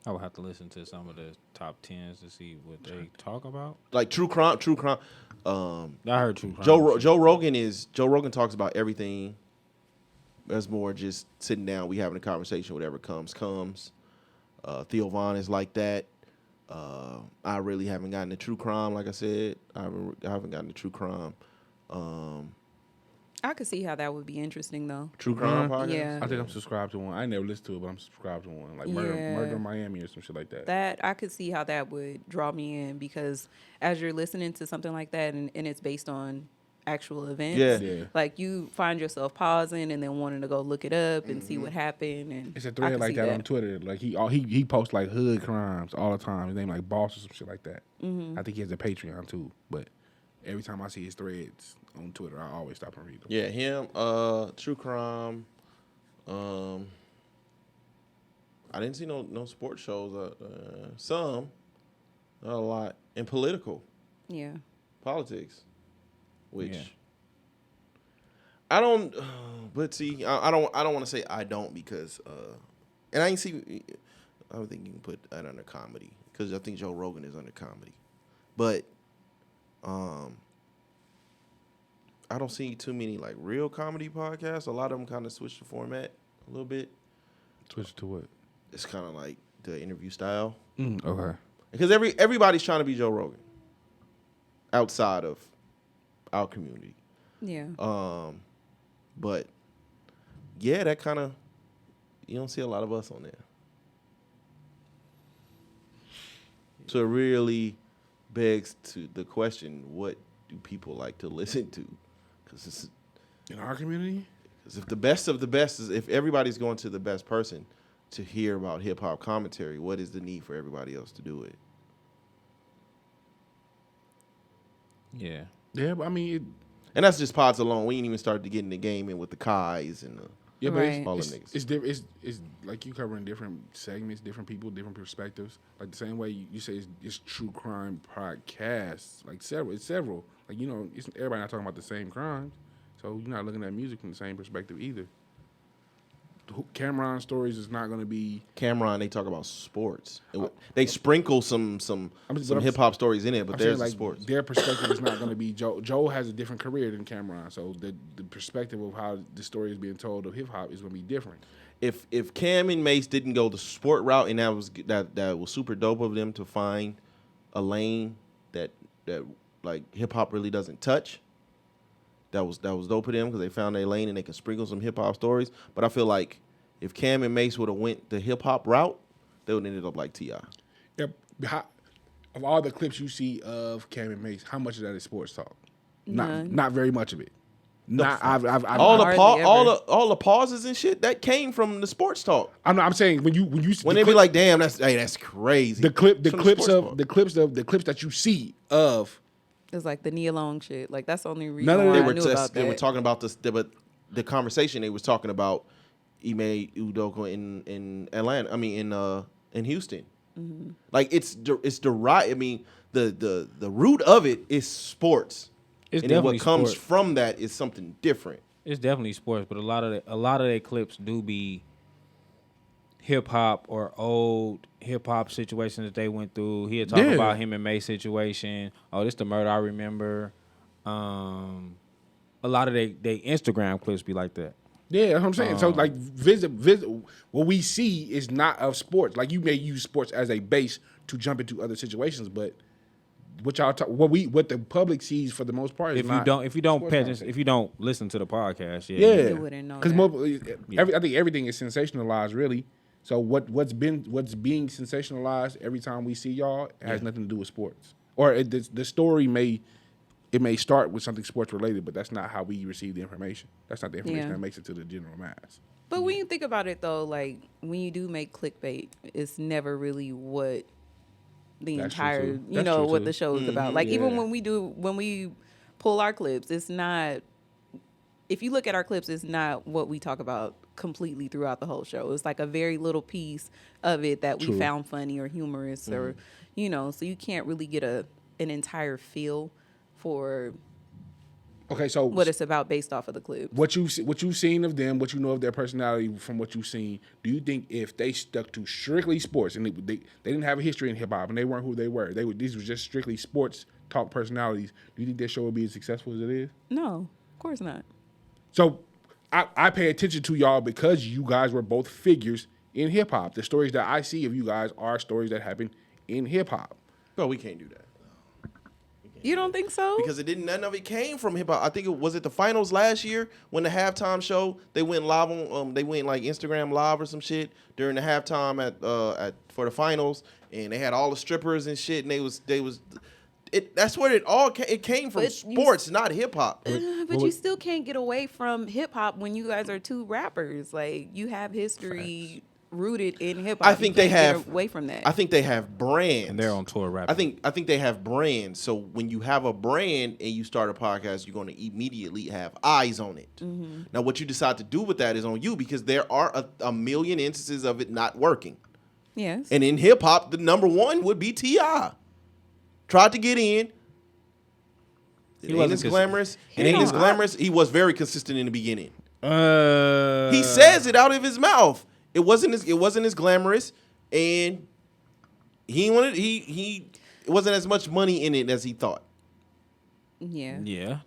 I would have to listen to some of the top 10s to see what they talk about. like true crime. I heard true crime. Joe Rogan talks about everything. That's more just sitting down, we having a conversation, whatever comes. Theo Von is like that. I really haven't gotten to true crime, like I said. I haven't gotten to true crime. I could see how that would be interesting though. True crime podcast? Yeah. I think I'm subscribed to one. I ain't never listened to it, but I'm subscribed to one. Like Murder in Miami or some shit like that. That I could see how that would draw me in because as you're listening to something like that and it's based on actual events, Yeah. like you find yourself pausing and then wanting to go look it up and see what happened. And It's a I thread could like see that on Twitter. Like he posts like hood crimes all the time. His name like Boss or some shit like that. I think he has a Patreon too. But every time I see his threads on Twitter, I always stop and read them. Yeah, him, true crime. I didn't see no sports shows. Some, not a lot. And political, Yeah. politics, which Yeah. I don't. But see, I don't want to say I don't because, and I ain't see. I don't think you can put that under comedy because I think Joe Rogan is under comedy, but I don't see too many like real comedy podcasts. A lot of them kind of switch the format a little bit. Switch to what? It's kind of like the interview style Okay. because everybody's trying to be Joe Rogan outside of our community. Yeah. But yeah, that kind of you don't see a lot of us on there. So it really begs to the question: what do people like to listen to? Because In our community? if the best of the best is if everybody's going to the best person to hear about hip hop commentary, what is the need for everybody else to do it? Yeah. Yeah, but I mean, And that's just pods alone. We ain't even started to get in the game in with the Kais and the yeah, but Right. all the it's, niggas. it's different. It's like you covering different segments, different people, different perspectives. Like the same way you say it's true crime podcasts. Like several. Like it's everybody not talking about the same crimes, so you're not looking at music from the same perspective either. Cameron stories is not going to be. Cameron, they talk about sports. They sprinkle some hip hop stories in it, but I'm there's saying, the sports. Their perspective is not going to be Joe. Joe has a different career than Cameron, so the perspective of how the story is being told of hip hop is going to be different. If Cam and Mace didn't go the sport route, and that was super dope of them to find a lane that like hip hop really doesn't touch. That was dope of them because they found their lane and they can sprinkle some hip hop stories. But I feel like if Cam and Mace would have went the hip hop route, they would have ended up like T.I. Yep. Of all the clips you see of Cam and Mace, how much of that is sports talk? None. Not very much of it. Not. I've All Hardly ever. the pauses and shit that came from the sports talk. I'm saying when They be like, "Damn, that's crazy." the clips talk. that you see of It's like the Nia Long shit. Like that's the only reason None of why them I They knew were about they were that. talking about this, but the conversation they was talking about Ime Udoka in Atlanta. I mean in Houston. Like it's the right. I mean the root of it is sports. It's and then definitely what comes sport. from that is something different. It's definitely sports, but a lot of their clips do be hip hop or old hip hop situations that they went through. He'll talk about him and May's situation. Oh, this the murder I remember. A lot of they Instagram clips be like that. Yeah, that's what I'm saying. So like visit what we see is not of sports. Like you may use sports as a base to jump into other situations, but what the public sees for the most part is If you not don't sports pay attention, content. if you don't listen to the podcast, Yeah, You wouldn't know because that. I think everything is sensationalized, really. So what's being sensationalized every time we see y'all has nothing to do with sports, or the story may it may start with something sports related, but that's not how we receive the information. That's not the information Yeah. that makes it to the general mass. But when you think about it, though, like when you do make clickbait, it's never really what the That's true, entire, too. you That's know, true, what too. the show is about. Like yeah. even when we pull our clips, it's not. If you look at our clips, it's not what we talk about completely throughout the whole show. It's like a very little piece of it that we True. found funny or humorous, or you know, so you can't really get an entire feel for Okay, so what it's about based off of the clip. what you've seen of them, what you know of their personality from what you've seen, do you think if they stuck to strictly sports and they didn't have a history in hip hop and they weren't who they were, these were just strictly sports talk personalities, do you think their show would be as successful as it is? No, of course not. So I pay attention to y'all because you guys were both figures in hip hop. The stories that I see of you guys are stories that happen in hip hop. Bro, we can't do that. You don't think so? Because none of it came from hip hop. I think it was the finals last year when the halftime show they went live on they went like Instagram live or some shit during the halftime at for the finals, and they had all the strippers and shit, and that's where it came from, But sports, not hip hop. But you still can't get away from hip hop when you guys are two rappers. Like you have history rooted in hip hop. I think You they can't have get away from that. I think they have brands. And they're on tour rapping. I think they have brands. So when you have a brand and you start a podcast, you're going to immediately have eyes on it. Mm-hmm. Now, what you decide to do with that is on you, because there are a million instances of it not working. Yes. And in hip hop, the number one would be T.I. Tried to get in. It ain't wasn't as glamorous. It ain't as glamorous. He was very consistent in the beginning. He says it out of his mouth. It wasn't as glamorous, and it wasn't as much money in it as he thought. Yeah. Yeah,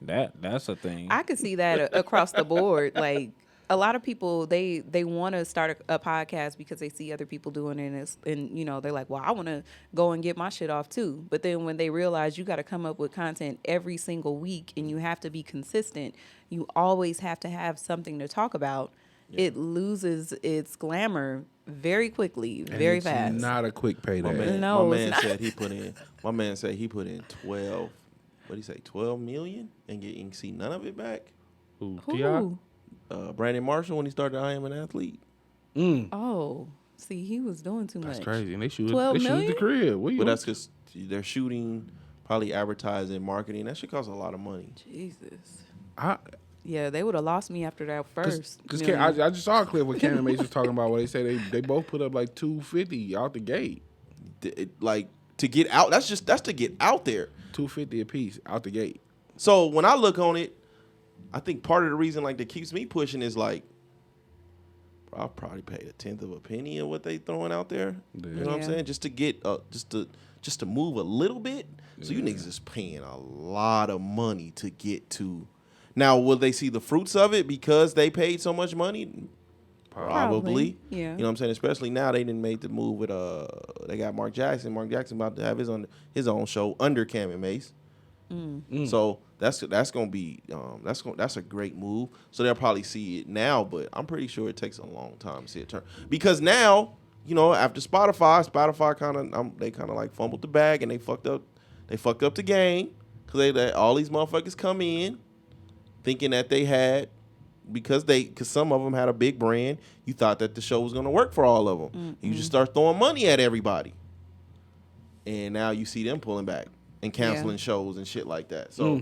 that's a thing. I could see that across the board. Like a lot of people, they want to start a podcast because they see other people doing it, and you know they're like, well, I want to go and get my shit off too. But then when they realize you got to come up with content every single week and you have to be consistent, you always have to have something to talk about. Yeah. It loses its glamour very quickly, very fast. Not a quick payday. No, my it's man not. said he put in 12. What did he say? 12 million and you can see none of it back. Who? Who? Brandon Marshall when he started I Am an Athlete. Oh, see, he was doing too much. That's crazy. And they shoot 12 at the million? crib. But that's because they're shooting, probably advertising, marketing. That shit costs a lot of money. Jesus. I Yeah, they would have lost me after that first. Because million. I just saw a clip where Cam and Mace was talking about where they say they both put up like 250 out the gate. Like to get out, that's to get out there. 250 a piece out the gate. So when I look on it, I think part of the reason like that keeps me pushing is like, I'll probably pay a tenth of a penny of what they throwing out there. Yeah. You know what I'm Yeah. saying? Just to get just to move a little bit. So you niggas is paying a lot of money to get to. Now, will they see the fruits of it because they paid so much money? Probably. Yeah. You know what I'm saying? Especially now they didn't make the move with they got Mark Jackson. Mark Jackson about to have his own show under Cam and Mace. So that's gonna be that's a great move. So they'll probably see it now, but I'm pretty sure it takes a long time to see it turn. Because now, you know, after Spotify kind of like fumbled the bag and they fucked up the game because all these motherfuckers come in thinking that they had. Because some of them had a big brand, you thought that the show was going to work for all of them. Mm-hmm. You just start throwing money at everybody. And now you see them pulling back and canceling shows and shit like that. So,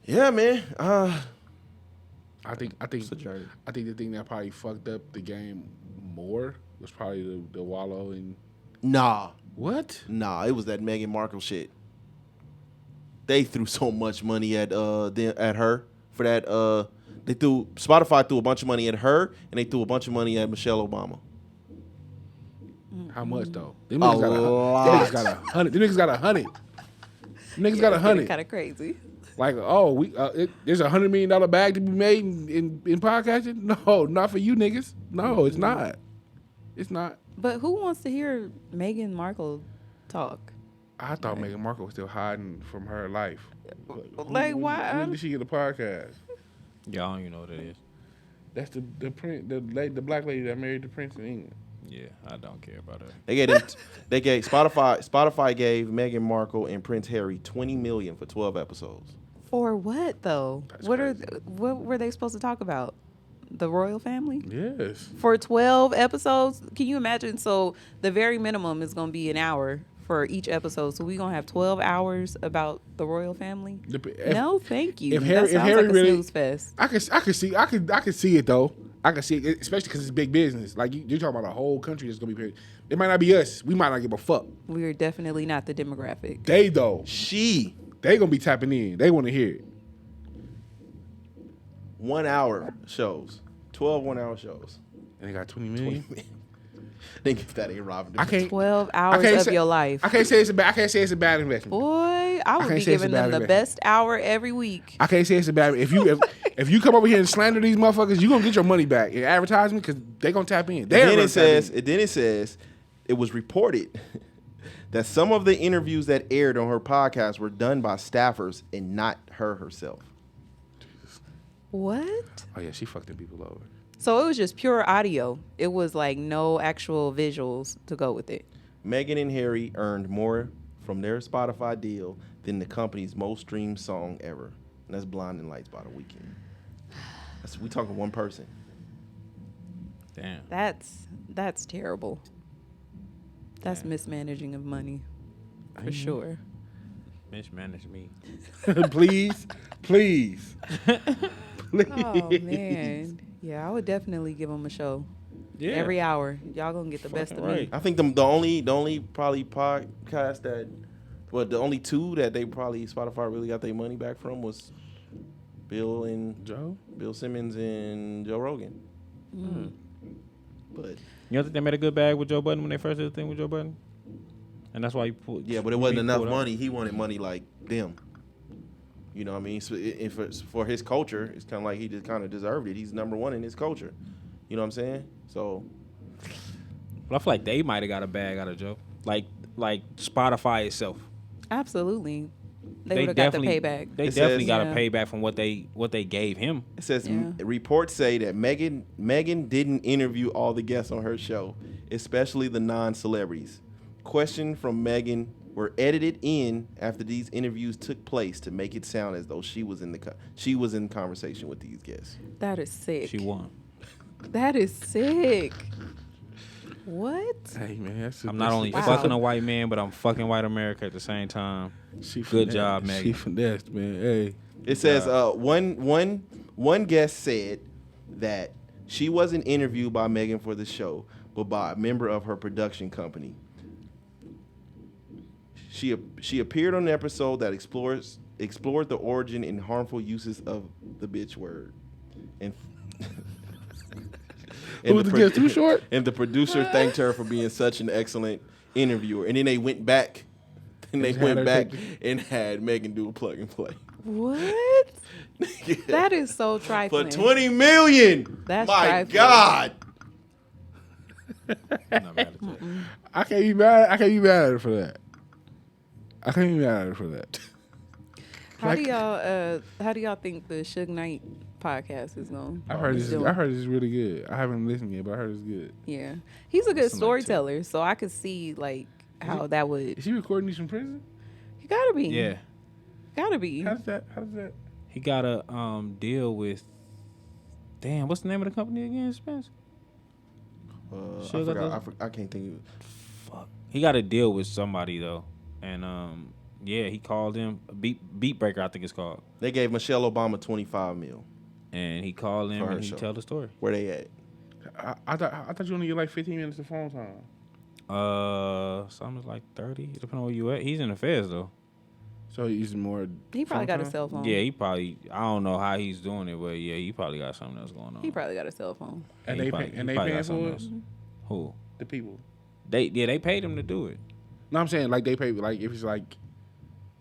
yeah, man. I think the thing that probably fucked up the game more was probably the Wallow and... Nah. What? Nah, it was that Meghan Markle shit. They threw so much money at her for that... Spotify threw a bunch of money at her, and they threw a bunch of money at Michelle Obama. How much though? Them A niggas lot. got 100. Them niggas got 100. Them niggas got 100. Kind of crazy. Like, there's $100 million bag to be made in podcasting. No, not for you niggas. No, it's not. It's not. But who wants to hear Meghan Markle talk? I thought Meghan Markle was still hiding from her life. Like, why? When did she get a podcast? Yeah, I don't even know what it is. That's the black lady that married the Prince of England. Yeah, I don't care about that. They gave Spotify gave Meghan Markle and Prince Harry $20 million for 12 episodes. For what though? That's What crazy. what were they supposed to talk about? The royal family? Yes. For 12 episodes? Can you imagine? So the very minimum is going to be an hour for each episode. So we're going to have 12 hours about the royal family? No, thank you. If Harry, that if sounds Harry like a really, snooze fest. I could see it though. I can see it, especially because it's big business. Like you're talking about a whole country that's gonna be paid. It might not be us. We might not give a fuck. We are definitely not the demographic. They though, they gonna be tapping in. They want to hear it. 1 hour shows. 12 1-hour shows. And they got 20 million. Think if that ain't robbing. I can't. 12 hours of your life. I can't say it's a bad. I can't say it's a bad investment. Boy, I would can't be say it's a giving bad them the investment. best hour every week. I can't say it's a bad. If you come over here and slander these motherfuckers, you gonna get your money back in advertisement because they gonna tap in. Then it says it was reported that some of the interviews that aired on her podcast were done by staffers and not her herself. What? Oh yeah, she fucked them people over. So it was just pure audio. It was like no actual visuals to go with it. Meghan and Harry earned more from their Spotify deal than the company's most streamed song ever. And that's Blinding Lights by The Weeknd. We talking one person. Damn. That's terrible. That's mismanaging of money. For sure. Mismanage me. please. Oh man. Yeah, I would definitely give them a show. Yeah. Every hour. Y'all gonna get the best of me. right. I think the only probably podcast the only two that they probably Spotify really got their money back from was Bill Simmons and Joe Rogan. But You don't think they made a good bag with Joe Budden when they first did the thing with Joe Budden? And that's why you pulled. yeah, but it wasn't enough money. He wanted money like them. You know what I mean? So for his culture, it's kind of like he just kind of deserved it. He's number one in his culture. You know what I'm saying? So. But I feel like they might have got a bag out of Joe. Like Spotify itself. Absolutely. They would have got the payback. They It definitely says- got a Yeah. payback from what they gave him. It says Yeah. reports say that Meghan didn't interview all the guests on her show, especially the non-celebrities. Questions from Meghan were edited in after these interviews took place to make it sound as though she was in conversation with these guests. That is sick. She won. That is sick. What? Hey man, I'm not only fucking a white man, but I'm fucking white America at the same time. Good job, Meghan. She finessed, man. Hey. It says one guest said that she wasn't interviewed by Meghan for the show, but by a member of her production company. She appeared on an episode that explored the origin and harmful uses of the bitch word. And Who was the guest? Too short? And the producer thanked her for being such an excellent interviewer. And then they went back. And they Just had went her back take and had Meghan do a plug and play. What? That is so For trifling. $20 million. That's my trifling. God. I'm not mad at that. I can't be mad at her for that. How do y'all think the Suge Knight podcast is going? I heard this is really good. I haven't listened yet, but I heard it's good. Yeah, he's a good Listen like storyteller, so I could see like how that would. Is he recording these from prison? You gotta be. Yeah. Gotta be. How does that? He got a deal with. Damn, what's the name of the company again, Spence? I Sure got forgot. I can't think of it. Fuck. He got a deal with somebody though, and yeah, he called him Beat Breaker, I think it's called, They gave Michelle Obama $25 million. and he called him For her and he show. tell the story. Where they at? I thought you only get like 15 minutes of phone time. Something's like 30, depending on where you at. He's in the feds though. So he's using more. He probably phone got a time? cell phone. Yeah, he probably. I don't know how he's doing it, but yeah, he probably got something else going on. He probably got a cell phone. And He they probably- pay, he and they probably paying got something for it. else. Who? The people. They paid him to do it. No, I'm saying like they pay. Like if it's like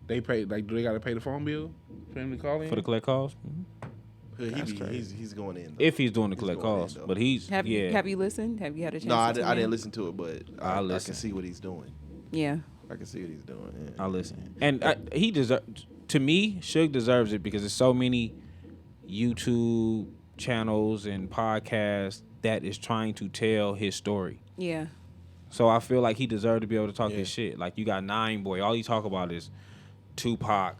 they pay. Like do they got to pay the phone bill for him to call in? For the collect calls? He's going in. Though. If he's doing the He's collect going in, calls. though. But he's, Have yeah. you listened? Have you had a chance? No, I to tune didn't in? listen to it, but I'll I can listen. see what he's doing. Yeah. I can see what he's doing. Yeah. I'll listen. And he deserves, to me, Suge deserves it because there's so many YouTube channels and podcasts that is trying to tell his story. Yeah. So I feel like he deserved to be able to talk Yeah. his shit. Like you got 9 Boy, all he talk about is Tupac,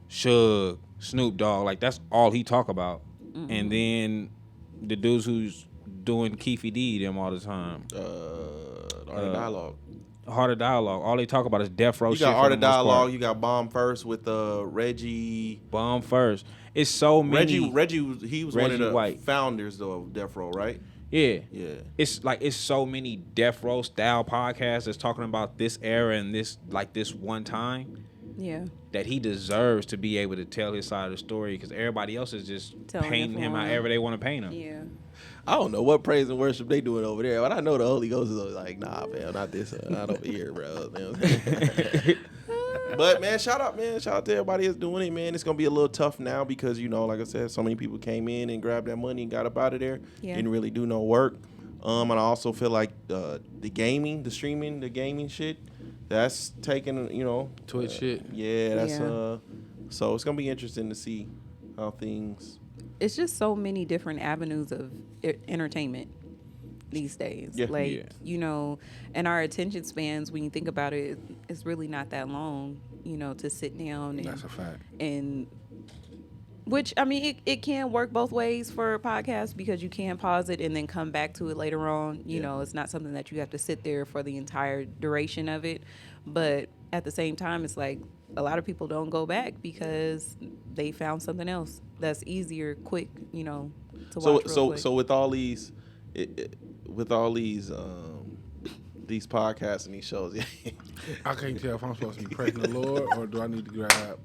Suge, Snoop Dogg. Like that's all he talk about. And then the dudes who's doing Keefy D them all the time. Art of Dialogue. Heart of Dialogue. All they talk about is death row You shit. got for Art the of most Dialogue. part. You got Bomb First with Reggie. Bomb First. It's so many. Reggie, he was one of Reggie the White. founders though of Death Row, right? Yeah. Yeah. It's so many death row style podcasts that's talking about this era and this one time Yeah. that he deserves to be able to tell his side of the story because everybody else is just Telling it painting for him him. however they want to paint him. Yeah. I don't know what praise and worship they doing over there, but I know the Holy Ghost is like, nah, man, not this, not over here, bro. You know what I'm saying? But man, shout out to everybody that's doing it, man. It's gonna be a little tough now because like I said, so many people came in and grabbed that money and got up out of there. Yeah. Didn't really do no work. And I also feel like the streaming, the gaming shit, that's taking, Twitch shit. Yeah, that's Yeah. So it's gonna be interesting to see how things. It's just so many different avenues of entertainment these days. Yeah. Like, and our attention spans, when you think about it, it's really not that long, to sit down and That's a fact. and which, I mean, it can work both ways for a podcast because you can pause it and then come back to it later on. You know, it's not something that you have to sit there for the entire duration of it. But at the same time, it's like a lot of people don't go back because they found something else that's easier, quick, to watch real quick. So with all these, these podcasts and these shows, I can't tell if I'm supposed to be praising the Lord or do I need to grab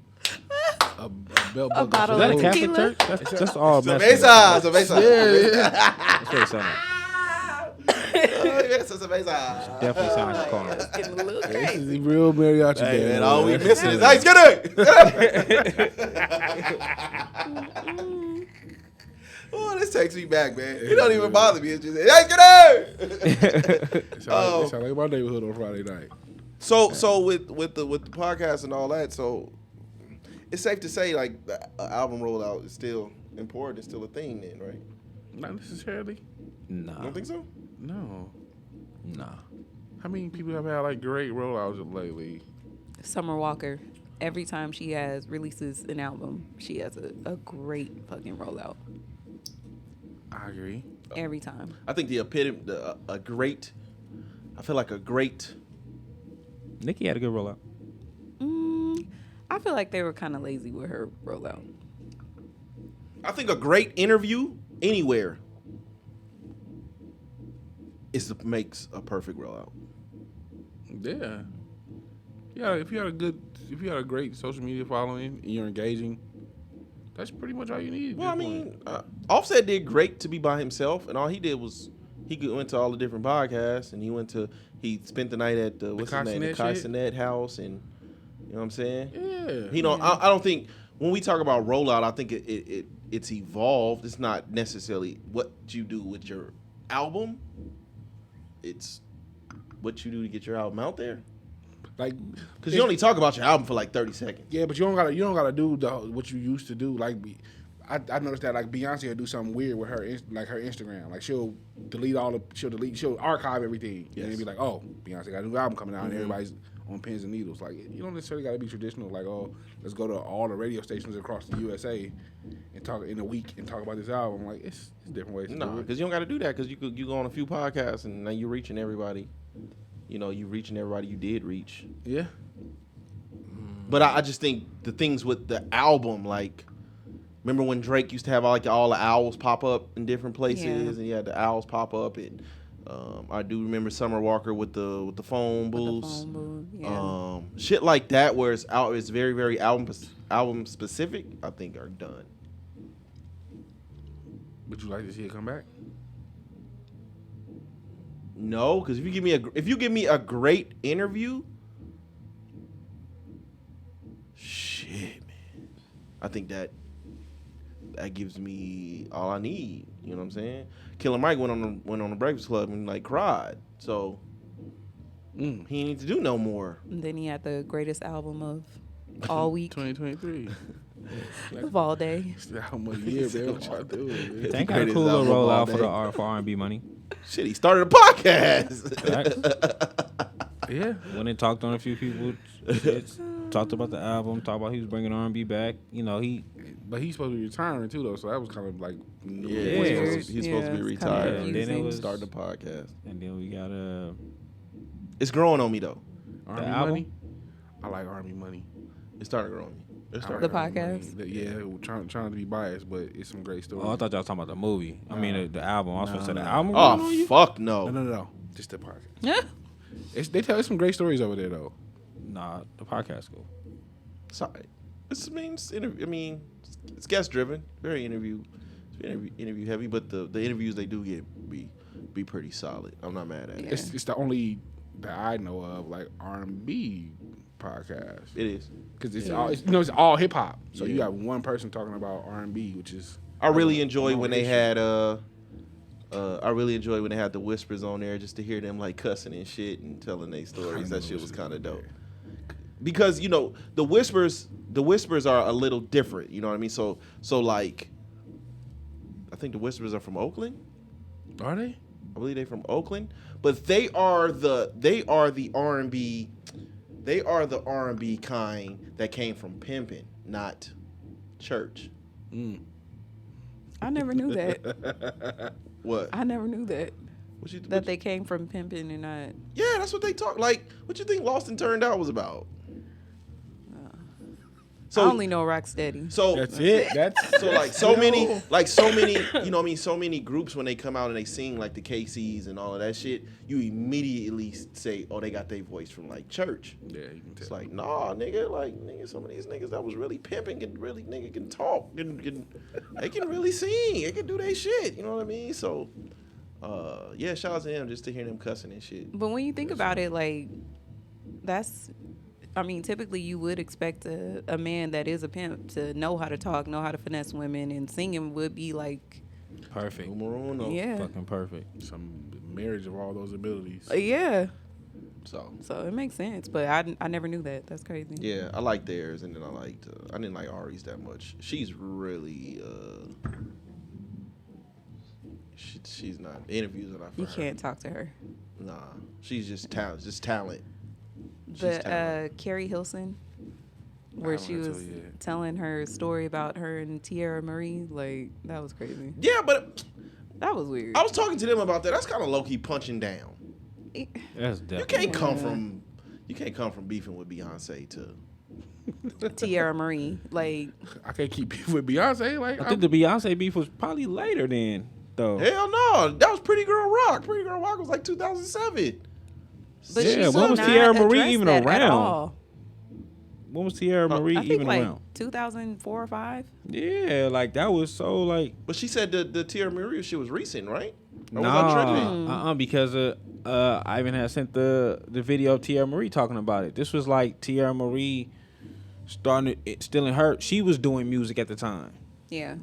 a belt A buckle. bottle Is that a of Catholic tequila? church? That's all. Cerveza. That's what it sound like. Cerveza. Definitely sound like a car. Getting a little This crazy. is the real mariachi Hey band. man, all we man. missing is ice. Get Oh, this takes me back, man. It don't even bother me. It's just, hey, get It sound like my neighborhood on Friday night. So with the podcast and all that, so it's safe to say like the album rollout is still important. It's still a thing, then, right? Not necessarily. You Nah. don't think so? No. Nah. How many people have had like great rollouts lately? Summer Walker, every time she releases an album, she has a great fucking rollout. I agree. Every time. I think the epitome, I feel like a great. Nicki had a good rollout. I feel like they were kind of lazy with her rollout. I think a great interview anywhere makes a perfect rollout. Yeah. Yeah, if you had a great social media following and you're engaging, that's pretty much all you need. Well, I mean, Offset did great to be by himself, and all he did was he went to all the different podcasts, and he spent the night at the Kai Cenat house, and you know what I'm saying? Yeah. I don't think when we talk about rollout, I think it's evolved. It's not necessarily what you do with your album. It's what you do to get your album out there. Like, Because you only talk about your album for like 30 seconds. yeah, but you don't gotta do what you used to do. Like, I noticed that like Beyonce will do something weird with her her Instagram. Like she'll archive everything, Yes. and it'll be like, oh, Beyonce got a new album coming out, and everybody's on pins and needles. Like, you don't necessarily gotta be traditional. Like, oh, let's go to all the radio stations across the USA and talk in a week and talk about this album. Like, it's different ways to No, do it. because you don't got to do that because you go on a few podcasts and now you're reaching everybody. You reaching everybody you did reach. Yeah. But I just think the things with the album, like, remember when Drake used to have all the owls pop up in different places, Yeah. and he had the owls pop up, and I do remember Summer Walker with the phone booths, The phone booth, yeah. shit like that, where it's very very album specific. I think are done. Would you like to see it come back? No, because if you give me a great interview, shit, man, I think that gives me all I need. You know what I'm saying? Killer Mike went on the Breakfast Club and like cried, so he didn't need to do no more. And then he had the greatest album of all week. 2023. Of all day. How much year, man? What y'all doing, man? Tank got a cool little rollout for R&B money. Shit, he started a podcast. Yeah. When they talked on a few people, talked about the album, talked about he was bringing R&B back. You know, But he's supposed to be retiring too, though. So that was kind of like, Yeah, he's supposed to be it's kinda retired. And then it was Start the podcast. And then we got It's growing on me though. Army album? Money. I like Army Money. It's starting to grow on me. It's I starting. The like Army podcast? Money. Yeah, trying to be biased, but it's some great stories. I thought y'all was talking about the movie. I mean the album. I was supposed to say the album. Oh fuck no. No. Just the podcast. Yeah. They tell us some great stories over there, though. Nah, the podcast cool. Sorry. It's guest driven. Very interview heavy, but the interviews they do get be pretty solid. I'm not mad at it. Yeah. It's the only that I know of like R&B podcast. It is. Because it's all hip hop. So you Yeah. got one person talking about R&B, which is. I really enjoy when they issue. had I really enjoy when they had the whispers on there just to hear them like cussing and shit and telling their stories. That shit was kind of dope. Because the whispers are a little different. You know what I mean? So like, I think the whispers are from Oakland. Are they? I believe they're from Oakland, but they are the R&B. They are the R&B kind that came from pimping, not church. I never knew that. What? I never knew that. What They came from pimping and not. Yeah, that's what they talk. Like, what you think Lost and Turned Out was about? I only know Rocksteady. So That's it. That's so like so many, you know what I mean, so many groups when they come out and they sing like the KCs and all of that shit, you immediately say, oh, they got their voice from like church. Yeah, you can tell. It's like, nah, nigga, some of these niggas that was really pimping can really can talk, they can really sing, they can do their shit. You know what I mean? So, yeah, shout out to them just to hear them cussing and shit. But when you think about it, like, typically you would expect a man that is a pimp to know how to talk, know how to finesse women, and singing would be like, Perfect. yeah. Fucking perfect. Some marriage of all those abilities. Yeah. So So it makes sense, but I never knew that. That's crazy. yeah, I liked theirs, and then I didn't like Ari's that much. She's really she's not. The interviews are not for You her. can't talk to her. Nah, she's just talent. She's But talented. Carrie Hilson, I where don't she wanna was tell you that. telling her story about her and Tierra Marie, like, that was crazy. Yeah, but That was weird. I was talking to them about that. That's kind of low key punching down. That's You definitely. can't come from beefing with Beyonce to. Tierra Marie, like, I can't keep beef with Beyonce. Like, I think the Beyonce beef was probably later then, though. Hell no, that was Pretty Girl Rock. Pretty Girl Rock was like 2007. but Yeah, she when did was not Tierra Marie address even that at around? all. When was Tierra Marie I think even like around? 2004 or 5. Yeah, like that was so like. But she said the Tierra Maria shit was recent, right? Or was I tripping? Nah, because Ivan had sent the video of Tierra Marie talking about it. This was like Tierra Marie stealing her. She was doing music at the time. Yeah.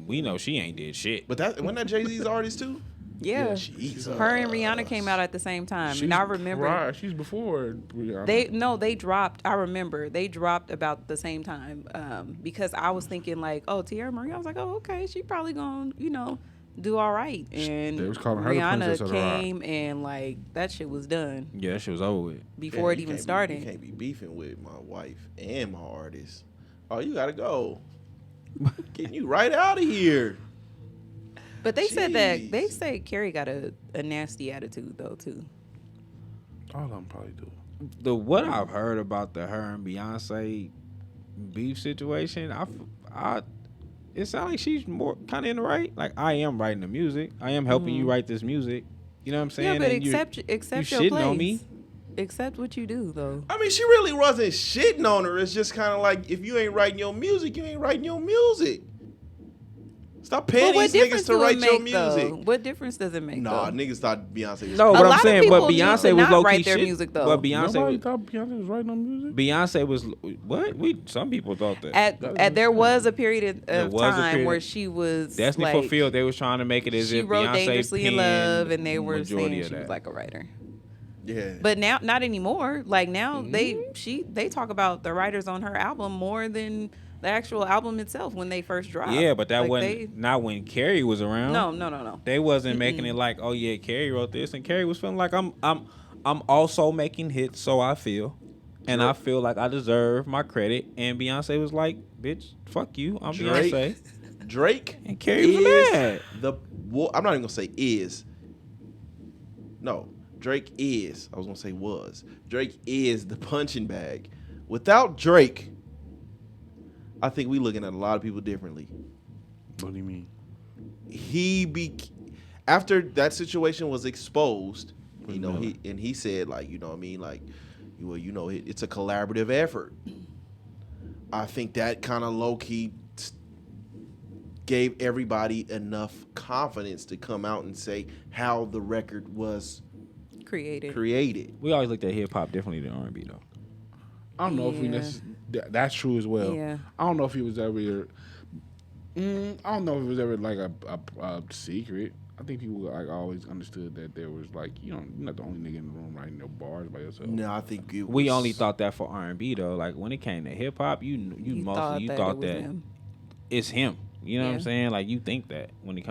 We know she ain't did shit. But wasn't that Jay-Z's artist too? Yeah. Jesus. Her and Rihanna came out at the same time. And I remember Right, she's before Rihanna. they dropped. I remember they dropped about the same time because I was thinking like, oh, Tierra Marie. I was like, oh, okay, she probably gonna do all right. And They was calling her the Princess Rihanna of the Rock. came and like that shit was done Yeah, that shit was over with. before it You even can't started. you can't be beefing with my wife and my artist. Oh, you gotta go. Getting you right out of here. But they said Jeez. they say Carrie got a nasty attitude though too. All of them probably do. What I've heard about the her and Beyonce beef situation, it sounds like she's more kind of in the right. Like, I am writing the music. I am helping you write this music. You know what I'm saying? Yeah, but And accept you your shitting place. on me. Accept what you do though. I mean, she really wasn't shitting on her. It's just kind of like, if you ain't writing your music, you ain't writing your music. Stop paying But what these difference niggas to do it wait your make, music. though? What difference does it make? Nah, though? niggas thought Beyonce was No, A but I'm lot of saying, but people choose Beyonce to was not low key write their shit. music, though. But Beyonce, Nobody thought Beyonce was writing on music. Beyonce was what? Some people thought that. There was a period There of was a time period. where she was Destiny like, Fulfilled. They was trying to make it as she if wrote Beyonce Dangerously in penned Love, and they were majority saying of she was that. like a writer. Yeah. But now, not anymore. Like now, Mm-hmm. they talk about the writers on her album more than the actual album itself when they first dropped. Yeah, but that Like, wasn't not when Carrie was around. No. They wasn't making it like, oh yeah, Carrie wrote this, and Carrie was feeling like I'm also making hits, so I feel, and I feel like I deserve my credit. And Beyonce was like, bitch, fuck you, I'm Beyonce. Drake And Carrie was mad. I'm not even gonna say is. No, Drake is. I was gonna say was. Drake is the punching bag. Without Drake, I think we looking at a lot of people differently. What do you mean? After that situation was exposed, he said, like, you know what I mean, like, well, you know, it's a collaborative effort. I think that kind of low key gave everybody enough confidence to come out and say how the record was created. We always looked at hip hop differently than R&B though. I don't know if we that's true as well. Yeah. I don't know if it was ever. I don't know if it was ever like a secret. I think people like always understood that there was like you're not the only nigga in the room writing no bars by yourself. No, I think We only thought that for R&B though. Like when it came to hip hop, you mostly thought that him. it's him. You know what I'm Yeah. saying? Like you think that when it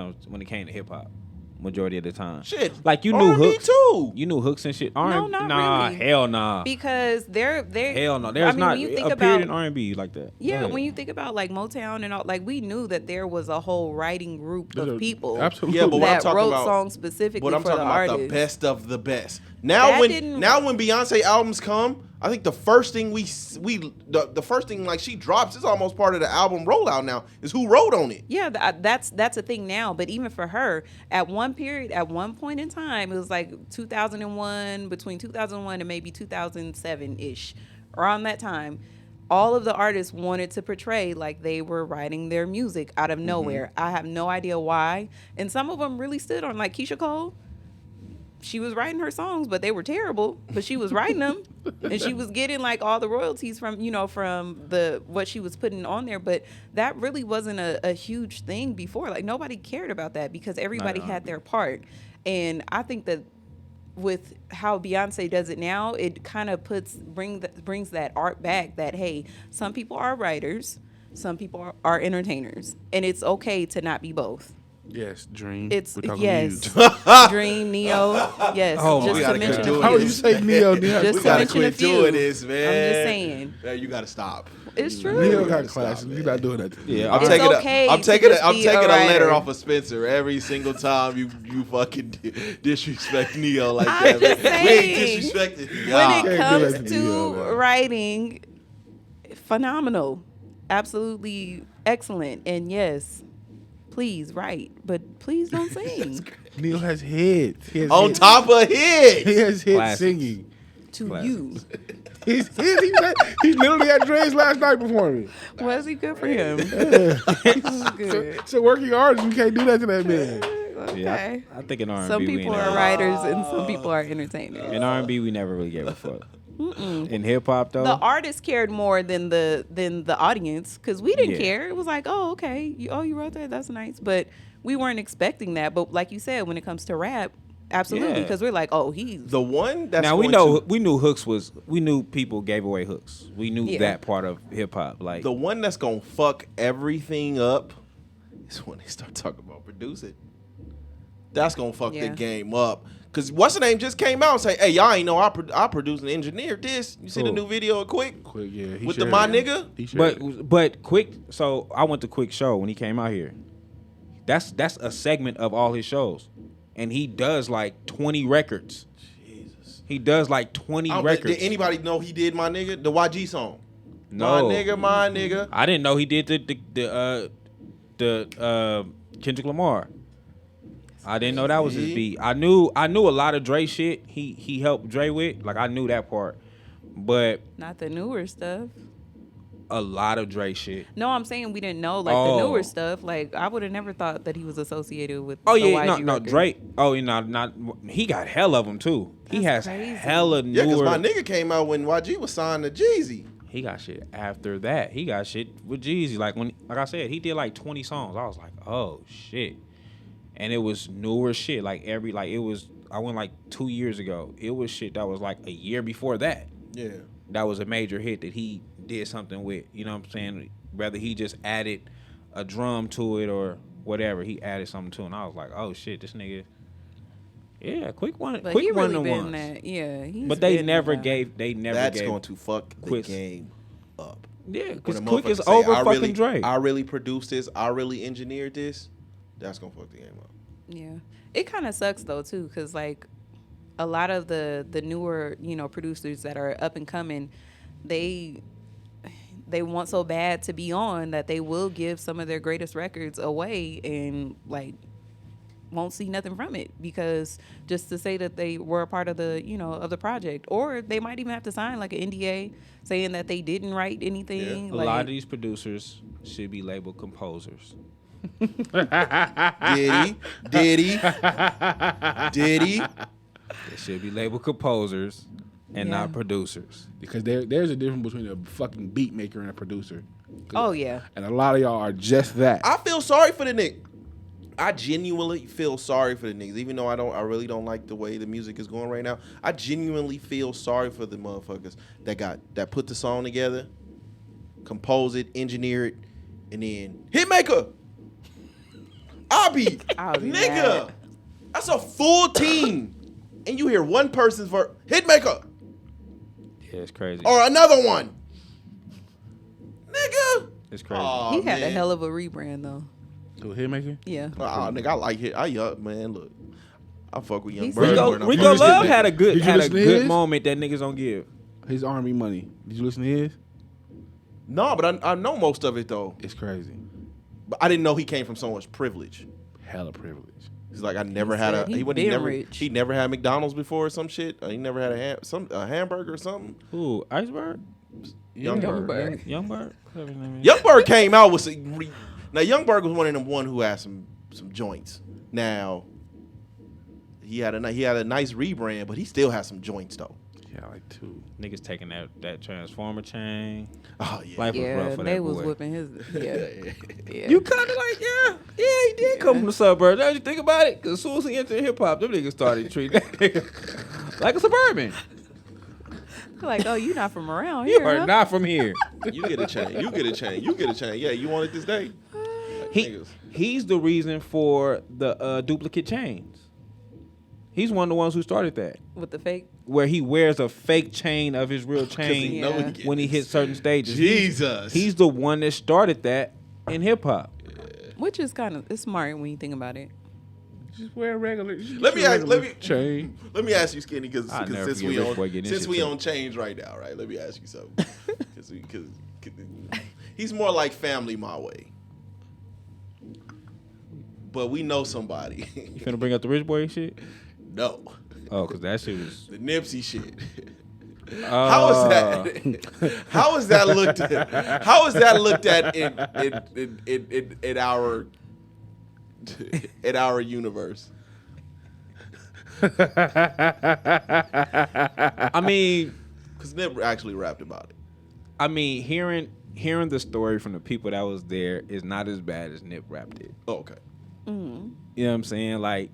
came to hip hop, majority of the time. Shit, like you knew R&B hooks too. You knew hooks and shit. No, not nah, really. hell nah. Because they're Hell no. There's not when you think a period in about R&B like that. yeah, Go ahead. when you think about like Motown and all, like we knew that there was a whole writing group of people Absolutely. Yeah, but what I'm that talking wrote about, songs specifically but I'm for talking the about artists. the best of the best. That When didn't- Beyonce albums come, I think the first thing the first thing like she drops is almost part of the album rollout now is who wrote on it. Yeah, that's a thing now. But even for her, at one point in time, it was like 2001, between 2001 and maybe 2007 ish, around that time. All of the artists wanted to portray like they were writing their music out of nowhere. I have no idea why, and some of them really stood on, like Keisha Cole. She was writing her songs, but they were terrible. But she was writing them, and she was getting like all the royalties from the what she was putting on there. But that really wasn't a huge thing before. Like nobody cared about that because everybody had their part. And I think that with how Beyonce does it now, it kind of brings that art back. That hey, some people are writers, some people are entertainers, and it's okay to not be both. Yes, Dream. It's We're talking yes, to you. Dream, Neo, yes. Oh, just we to gotta mention do a it. How few. would you say Neo? Just We to gotta mention a quit few. doing this, man. I'm just saying, Man, you gotta stop. it's true. Neo got Stop, classes. man. You're not doing that. Yeah, I'm It's taking okay I'm to taking just I'm be taking a a letter writer. off of Spencer every single time you fucking disrespect Neo like I'm that. just Man. We ain't saying, disrespecting When y'all. it Can't do comes that to to Neo, man. writing, phenomenal, absolutely excellent, and yes, please write, but please don't sing Neo has hits. He has On hits. top of hits. He has hits Classics. singing. to Classics. you. He's he literally had Dre's last night performing. Was he good for him? Good. It's a working artist. You can't do that to that man. Okay. Yeah, I think in R&B Some we people ain't are never- writers and some people are entertainers. In R&B we never really gave a fuck. In hip hop though, The artist cared more than the audience because we didn't Yeah. care. It was like, oh, okay, you wrote that, that's nice, but we weren't expecting that. But like you said, when it comes to rap, absolutely, Yeah. because we're like, oh, he's The one that's now we going we knew people gave away hooks. We knew Yeah. that part of hip hop. Like the one that's gonna fuck everything up is when they start talking about producing. That's gonna fuck the Yeah. game up. Cause what's the name just came out and say, "Hey, y'all ain't know I produced and engineered this." You see the Who? new video of Quick Quick, yeah. He with the shared my it. nigga? He shared it. but Quick. So I went to Quick show when he came out here. That's a segment of all his shows, and he does like 20 records. Jesus. He does like 20 records. Did anybody know he did my nigga? The YG song. No. My nigga. I didn't know he did the Kendrick Lamar. I didn't know that was his beat. I knew a lot of Dre shit. He helped Dre with. Like I knew that part, but not the newer stuff. a lot of Dre shit. No, I'm saying we didn't know like Oh. the newer stuff. Like I would have never thought that he was associated with. Oh the yeah, YG no, record. Drake. Oh, you know, not he got hell of them too. He That's has crazy. hella newer. Yeah, because my nigga came out when YG was signed to Jeezy. He got shit after that. He got shit with Jeezy. Like I said, he did like 20 songs. I was like, oh shit. And it was newer shit. I went like 2 years ago. It was shit that was like a year before that. Yeah. That was a major hit that he did something with. You know what I'm saying? whether he just added a drum to it or whatever, he added something to it. And I was like, oh shit, this nigga. Yeah, quick one. But quick he one really to been ones. that. Yeah, he's But they been never that. gave. They never That's gave. going to fuck the Quits. game up. Yeah, When because a Quick is motherfucker say, over I fucking really, Drake. I really produced this. I really engineered this. That's gonna fuck the game up. Yeah, it kind of sucks though too, because like a lot of the newer producers that are up and coming, they want so bad to be on that they will give some of their greatest records away and like won't see nothing from it, because just to say that they were a part of the of the project, or they might even have to sign like an NDA saying that they didn't write anything. A Like, lot of these producers should be labeled composers. Diddy. They They should be labeled composers and Yeah. not producers. Because there's a difference between a fucking beat maker and a producer. oh yeah, And a lot of y'all are just that. I feel sorry for the nigga. I genuinely feel sorry for the niggas, even though I really don't like the way the music is going right now. I genuinely feel sorry for the motherfuckers that put the song together, compose it, engineer it, and then hitmaker. I'll be mad. nigga. That's a full team, and you hear one person's for hitmaker Yeah, it's crazy. or another one, nigga. It's crazy. Aw, he had a man. hell of a rebrand though. To a hitmaker? Yeah. Nigga, I like it. Man, look, I fuck with Young He's Bird. Rico- more than I Rico fuck with Love Hitmaker. had a Did you good listen to his? moment that niggas don't give. His Army Money. Did you listen to his? No, but I know most of it though. It's crazy. But I didn't know he came from so much privilege. Hella privilege. He's like, I never He had said a. he He been never. rich. He never had McDonald's before or some shit. He never had a hamburger or something. Who? Iceberg? Young Bird. Bird. Youngberg? Whatever his name is. Young Bird came out with now Young Bird was one of them who had some joints. Now he had a nice rebrand, but he still has some joints though. Yeah, like two. Niggas taking that transformer chain. Oh yeah. Life was rough Yeah, for they that was boy. whipping his. Yeah. Yeah. You kind of like, yeah, he did come from the suburbs. Now you think about it, because as soon as he entered hip hop, them niggas started treating that nigga like a suburban. Like, oh, you not from around You here, are huh? not from here. You get a chain. You get a chain. You get a chain. Yeah, you want it this day? Niggas. He's the reason for the duplicate chains. He's one of the ones who started that, With the fake. where he wears a fake chain of his real chain he know he gets when he it. hits certain stages. Jesus. He's the one that started that in hip hop. Which is kind of, it's smart when you think about it. Just wear regular. Let me chain. Let me ask you, Skinny, because I'll never since forget we Rich Boy getting this shit too. on change right now, right? Let me ask you something. Because he's more like family my way, but we know somebody. You finna bring up the Rich Boy shit? No, Oh, because that shit was. the Nipsey shit. How is that? How is that looked at? How is that looked at in our universe? I mean, Because Nip actually rapped about it. hearing the story from the people that was there is not as bad as Nip rapped it. Oh, okay. Mm-hmm. You know what I'm saying? Like,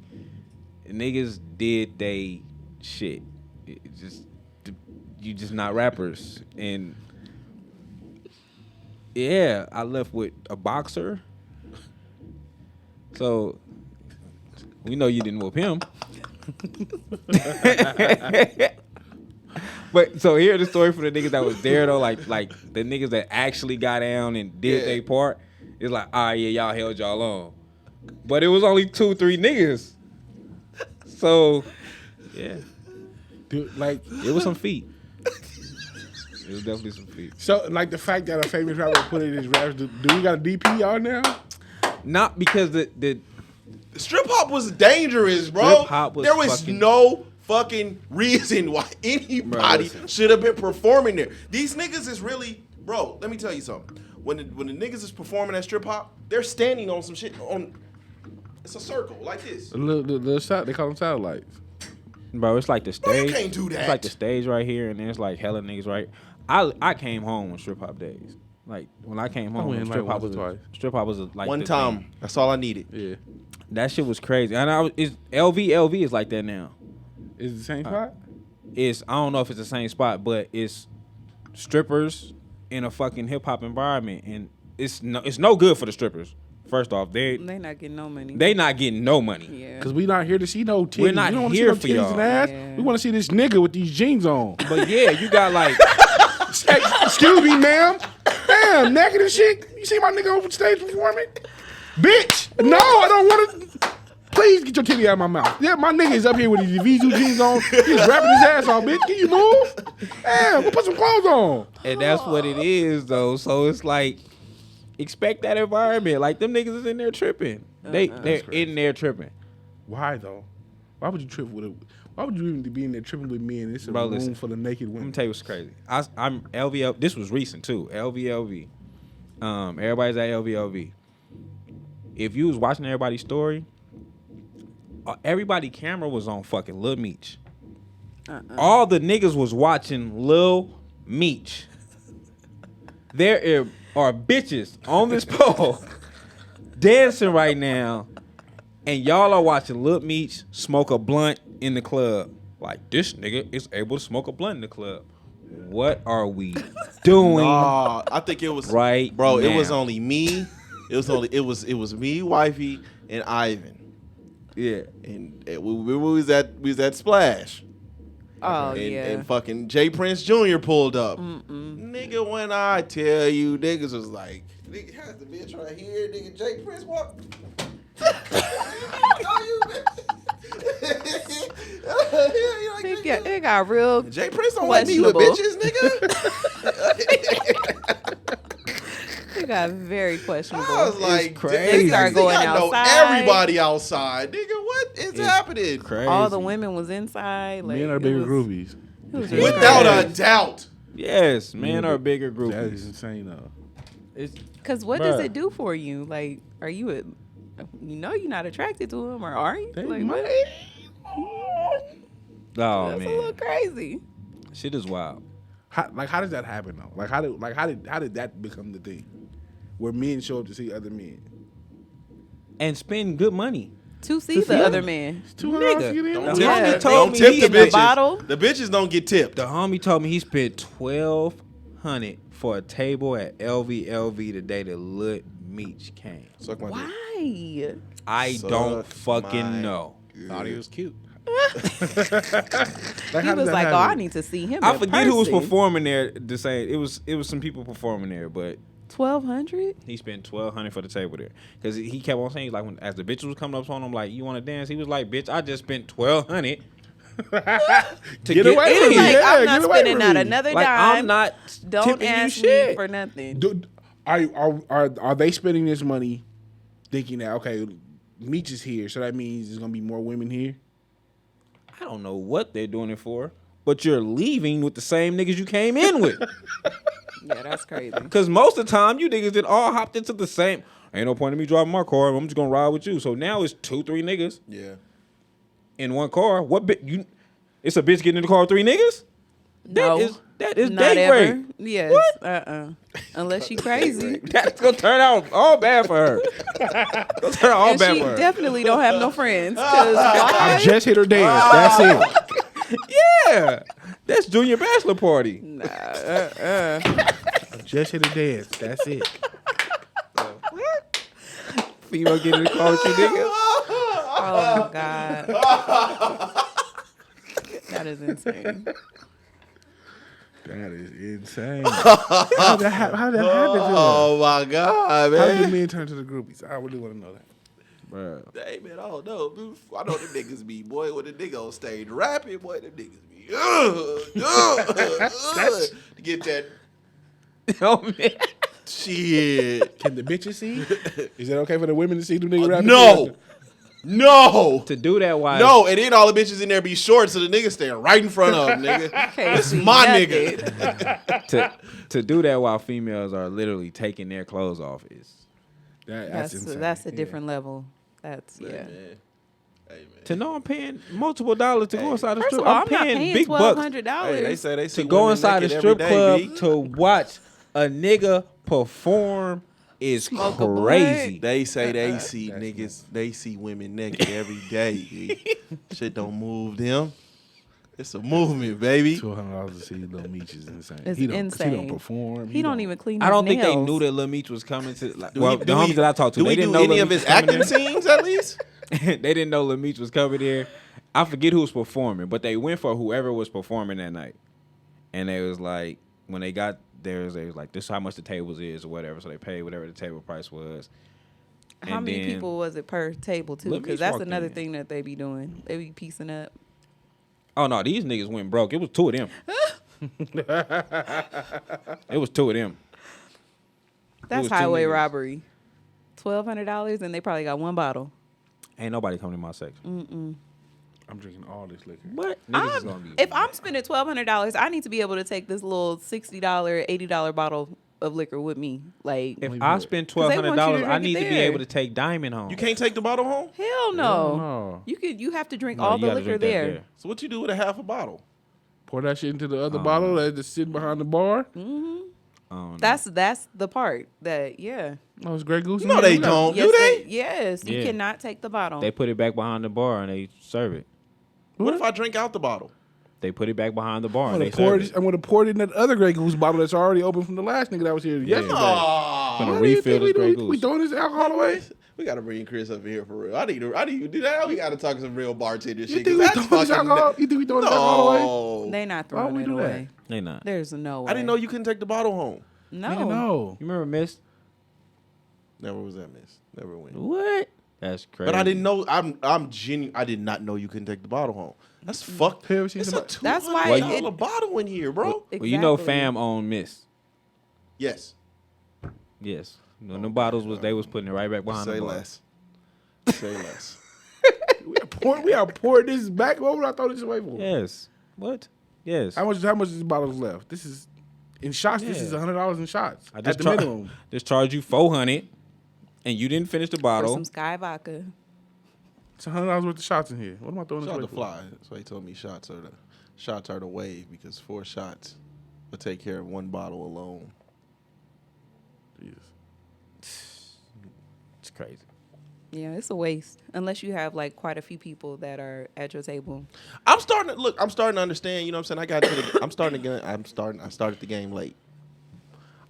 niggas did they shit. You just not rappers. And yeah, I left with a boxer. So we know you didn't whoop him. But so here's the story for the niggas that was there though, like the niggas that actually got down and did their part. It's like, yeah, y'all held y'all on. But it was only 2-3 niggas. So yeah, Dude, like, it was some feet. It was definitely some feet. so, like the fact that a famous rapper put in his raps. Do we got a DP on now? Not because the Strip hop was dangerous, bro. Strip hop was there was fucking- no fucking reason why anybody listen. should have been performing there. These niggas is really, bro. Let me tell you something. When the niggas is performing at strip hop, they're standing on some shit on. It's a circle like this. The they call them satellites. bro, it's like the Bro, you stage. can't do that. It's like the stage right here, and then it's like hella niggas right. I came home on strip hop days. Like when I came home, went strip like hop once was or twice. strip hop was like One the time. thing. That's all I needed. Yeah. That shit was crazy, and it's LV is like that now. Is it the same spot? It's I don't know if it's the same spot, but it's strippers in a fucking hip hop environment, and it's no good for the strippers. First off, They not getting no money. they not getting no money. Yeah. Because we not here to see no titties. We're not we don't wanna here see for no titties y'all. and ass. Yeah. We want to see this nigga with these jeans on. But yeah, you got like Hey, excuse me, ma'am. Damn, naked and shit. You see my nigga on stage performing? Bitch, no, I don't want to. Please get your titty out of my mouth. Yeah, my nigga is up here with his Vizu jeans on. He's rapping his ass off, bitch. Can you move? Damn, go put some clothes on. and that's what it is though. So it's like expect that environment. Like them niggas is in there tripping. They're in there tripping. Why though? Why would you trip with a? Why would you even be in there tripping with me and it's a Bro, room listen. full of naked Let me women? tell you what's crazy. I'm LVL. This was recent too. LVLV. Everybody's at LVLV. If you was watching everybody's story, everybody camera was on fucking Lil Meech. All the niggas was watching Lil Meech. There are bitches on this pole dancing right now, and y'all are watching Lil Meech smoke a blunt in the club. Like, this nigga is able to smoke a blunt in the club. What are we doing? Nah, I think it was Right bro. It was now. only me. It was me, wifey, and Ivan. Yeah. And we was at Splash. Oh and, yeah. and fucking Jay Prince Jr. pulled up. Nigga, when I tell you, niggas was like, nigga has the bitch right here. Nigga, Jay Prince walk. It got real. Jay Prince don't like me with questionable. bitches, nigga. It got very questionable. I was like, crazy. They started going I know outside. everybody outside. Nigga, what is happening? Crazy. All the women was inside. Like, Men are it bigger was- groupies. it was really Without crazy. a doubt. Yes, men are bigger That groupies. is insane though. It's, Cause what does Bruh. it do for you? Like, are you you're not attracted to him, or are you? They Like, might. what? oh That's a little man, crazy. shit is wild. How does that happen though? Like how did that become the thing? Where men show up to see other men. And spend good money. To see the other man. It's $200 to get in. Don't The tip, homie Yeah. told don't me tip he the spent- the bitches. bottle? The bitches don't get tipped. The homie told me he spent $1,200 for a table at LVLV the day that Lil Meech came. Suck my dick. Why? I Suck don't my fucking know. Thought he was cute. Like, He how was does that like, "Oh, I happen? need to see him." I in forget who was person." performing there. The same. It was some people performing there, but 1,200. he spent $1,200 for the table there because he kept on saying, like, when as the bitches was coming up on him, like, you want to dance? He was like, bitch, I just spent $1,200 to Get away in from me. here. Like, Yeah, I'm not get away spending from not me. another Like, dime. I'm not Don't tipping you ask me shit. for nothing. Are they spending this money thinking that okay, Meech is here, so that means there's gonna be more women here? I don't know what they're doing it for, but you're leaving with the same niggas you came in with. Yeah, that's crazy. Because most of the time, you niggas did all hopped into the same. Ain't no point in me driving my car. I'm just gonna ride with you. So now it's 2-3 niggas Yeah. in one car. What bit you? It's a bitch getting in the ar with 3 niggas. No, that is not date ever. rape. Yes. Unless she crazy. That's gonna turn out all bad for her. Gonna turn out all And bad she for her. definitely don't have no friends. 'Cause I why? just hit her dance. That's it. Yeah, that's junior bachelor party. Nah, I just hit her dance. That's it. Female getting in the car with you niggas. Oh my God. That is insane. That is insane. How did that happen to them? Oh my God, How did man. men turn to the groupies? I really want to know that. Bruh. Hey man, I don't know. Dude. I know the niggas be, boy, when the nigga on stage rapping, boy, the niggas be, to get that Oh man. shit. Can the bitches see? Is it okay for the women to see them niggas rapping? No. To do that, why? No, and then all the bitches in there be short, so the niggas stand right in front of them, nigga. Can't This see my nothing. nigga. To do that while females are literally taking their clothes off is That's insane. That's a Yeah. different level. That's Hey, yeah. man. Hey, man. to know I'm paying multiple dollars to go inside the First strip. of all, I'm I'm not paying paying big bucks $1,200. Hey, they say they see to go women inside the naked strip every club day, B. to watch a nigga perform is Smoke a crazy. They say they see niggas, they see women naked every day. B. Shit don't move them. It's a movement, baby. $1,200 to see Lil Meech is insane. It's He don't insane. perform. He don't even clean his I don't nails. think they knew that Lil Meech was coming to. Like, Do well, we- the homies that I talked to, do they we didn't do know any Lil of Meech his was coming acting there. scenes at least? They didn't know Lil Meech was coming there. I forget who was performing, but they went for whoever was performing that night. And they was like, when they got there, they was like, this is how much the tables is or whatever. So they paid whatever the table price was. How And many then people was it per table too? Lil Because Meech that's walked another in. thing that they be doing. They be piecing up. Oh no, these niggas went broke. It was two of them. It was two of them. That's was two highway niggas. robbery. $1,200 and they probably got one bottle. Ain't nobody coming in my section. I'm drinking all this liquor. What? Niggas is gonna be. If I'm spending $1,200, I need to be able to take this little $60, $80 bottle of liquor with me. Like, If I spend they want you to $1,200, I drink it need to be there. able to take Diamond home. You can't take the bottle home? hell no. no. You have to drink No, all you the gotta liquor drink that there. So what you do with a half a bottle? Pour that shit into the other bottle that's just sitting behind the bar. That's the part that Oh, it's Grey Goose. in No, here? they We got- don't. Yes, Do they? yes, you Yeah. cannot take the bottle. They put it back behind the bar and they serve it. What if I drink out the bottle? They put it back behind the bar I'm and they gonna pour serve it. it. I'm gonna pour it in that other Grey Goose bottle that's already open from the last nigga that was here yesterday. Gonna What do you refill think this Grey we Goose. throwing this alcohol away? We gotta bring Chris up here for real. I need to do that. We gotta talk some real bartender You shit. think 'cause we that's throwing this fucking- alcohol? You think we throwing this alcohol away? No. They not Why would throwing we it do that? away. They not. There's no way. I didn't know you couldn't take the bottle home. No. Nigga, no. You remember Miss? Never was that miss. Never went. What? That's crazy. But I didn't know. I'm genuine. I did not know you couldn't take the bottle home. That's fucked. Have you ever seen It's a somebody- That's why $200 it- bottle in here, bro. Well, you know, Exactly. Fam owned Miss. Yes. Yes. When the bottles was, they was putting it right back behind Say the bar. less. Say less. We are pouring this back. What would I throw this away for? Yes. What? Yes. How much is this bottles left? This is in shots. This Yeah. is $100 in shots I at just the minimum. just charged you $400, and you didn't finish the For bottle. some Sky vodka. It's $100 worth of shots in here. What am I throwing this Shot away the for? fly. So he told me shots are the wave because 4 shots will take care of 1 bottle alone. Jesus. It's crazy. Yeah, it's a waste unless you have like quite a few people that are at your table. I'm starting to understand, you know what I'm saying? I started the game late.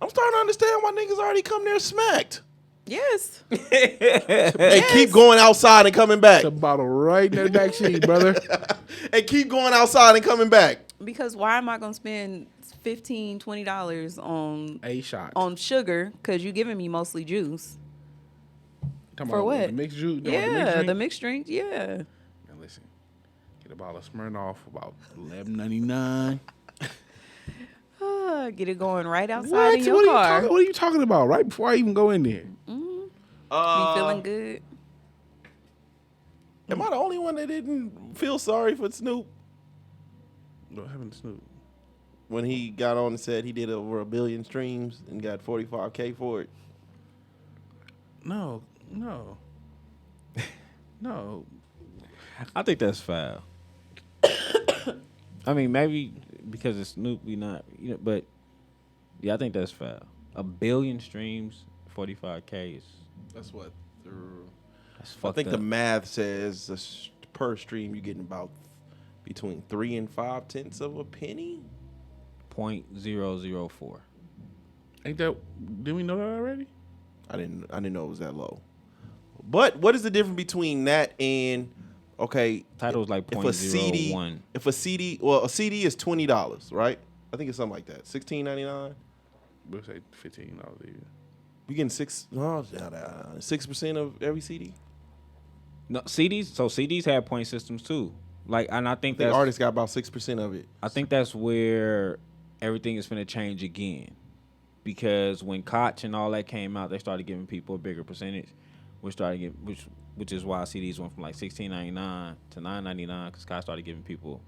I'm starting to understand why niggas already come there smacked. Yes. And keep going outside and coming back. The bottle right in that back seat, brother. And keep going outside and coming back. Because why am I gonna spend $15, $20 A shot. on sugar? Because you giving me mostly juice. Talking for about what? The mixed juice. Yeah, the mixed drink. Yeah. Man, listen. Get a bottle of Smirnoff for about $11.99. Get it going right outside What? in your car. What are you talking about? Right before I even go in there. Be feeling good. Am I the only one that didn't feel sorry for Snoop What happened to Snoop? when he got on and said he did over 1 billion streams and got $45K for it? No. I think that's foul. I mean, maybe because it's Snoop, we not, but yeah, I think that's foul. 1 billion streams, 45K is That's what. that's I fucked think up. the math says per stream you're getting about between 3 and 5 tenths of a penny. 0.004. Ain't that? Didn't we know that already? I didn't know it was that low. But what is the difference between that and Title's like if a CD 0.01. if a CD a CD is $20, right? I think it's something like that. $16.99. We'll say $15 a year. You getting 6% of every CD? No, CDs. So CDs have point systems too. Like, and I think The that's artist got about 6% of it. I think that's where everything is finna change again, because when Koch and all that came out, they started giving people a bigger percentage. Which is why CDs went from like $16.99 to $9.99, because Koch started giving people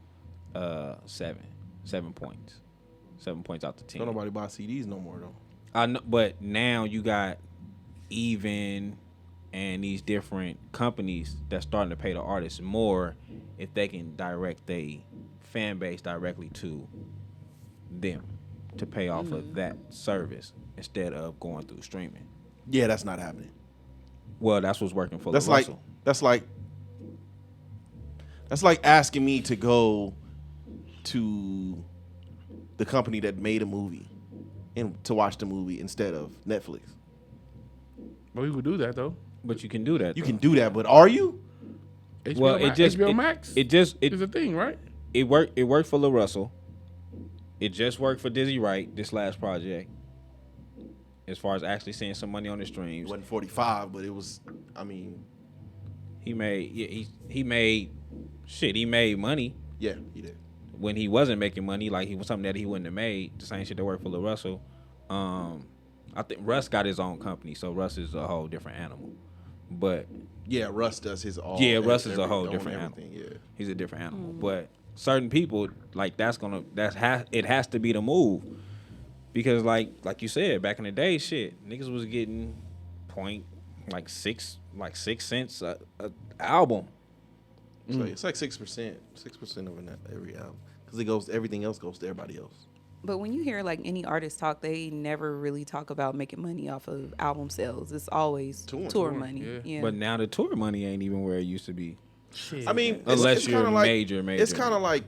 7 points, 7 points out to 10. Don't nobody buy CDs no more though. I know, but now you got Even and these different companies that's starting to pay the artists more if they can direct their fan base directly to them to pay off of that service instead of going through streaming. Yeah, that's not happening. Well, that's what's working for That's the like that's like asking me to go to the company that made a movie and to watch the movie instead of Netflix. But we would do that though. But you can do that. You though. can do that, but are you? HBO Well, Max, it just HBO it, Max It just is a thing, right? it worked. It worked for Lil Russell. It just worked for Dizzy Wright. This last project, as far as actually seeing some money on the It streams, wasn't 45, but it was. I mean, he made. Yeah, he made shit. He made money yeah, he did. when he wasn't making money. Like he was something that he wouldn't have made. The same shit that worked for Lil Russell. I think Russ got his own company, so Russ is a whole different animal. But Yeah, Russ does his all. yeah, Russ is a every- whole on different animal. everything, yeah. He's a different animal. But certain people, like it has to be the move. Because like you said, back in the day, shit, niggas was getting six cents a album. So it's like 6%, 6% of every album, because everything else goes to everybody else. But when you hear like any artist talk, they never really talk about making money off of album sales. It's always tour money. yeah. Yeah. But now the tour money ain't even where it used to be. I mean, Unless it's you're kinda like, major. It's kind of like,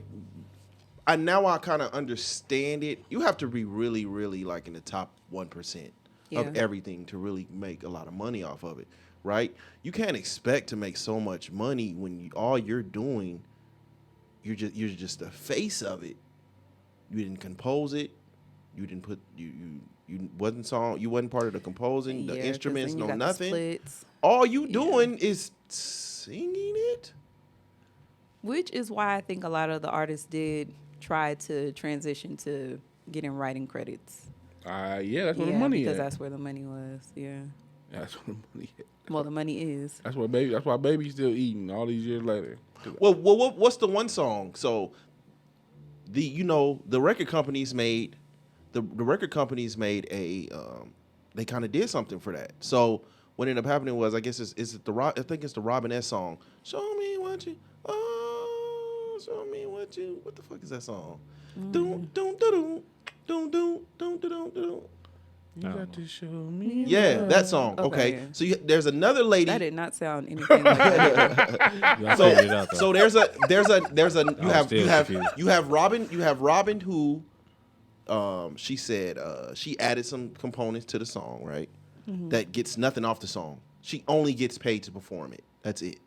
I kind of understand it. You have to be really, really like in the top 1% Yeah. of everything to really make a lot of money off of it, right? You can't expect to make so much money when all you're doing, you're just the face of it. You didn't compose it. You didn't put you wasn't part of the composing, Yeah, the 'cause instruments, then you no got the nothing. splits, All you doing is singing it. which is why I think a lot of the artists did try to transition to getting writing credits. Yeah, that's where the money because is. that's where the money was. Yeah. That's where the money is. Well, the money is. That's why baby's still eating all these years later. Well, what's the one song? So the record companies made the record companies made a they kind of did something for that. So what ended up happening was, I guess I think it's the Robin S song. Show me what you show me what the fuck is that song? Doom doom doom doom doom doom doom doom. You got to show me. Yeah, that song. Okay. Okay. So there's another lady. That did not sound anything like that. You gotta figure it out, though. So there's a you have Robin who she said she added some components to the song, right? That gets nothing off the song. She only gets paid to perform it. That's it.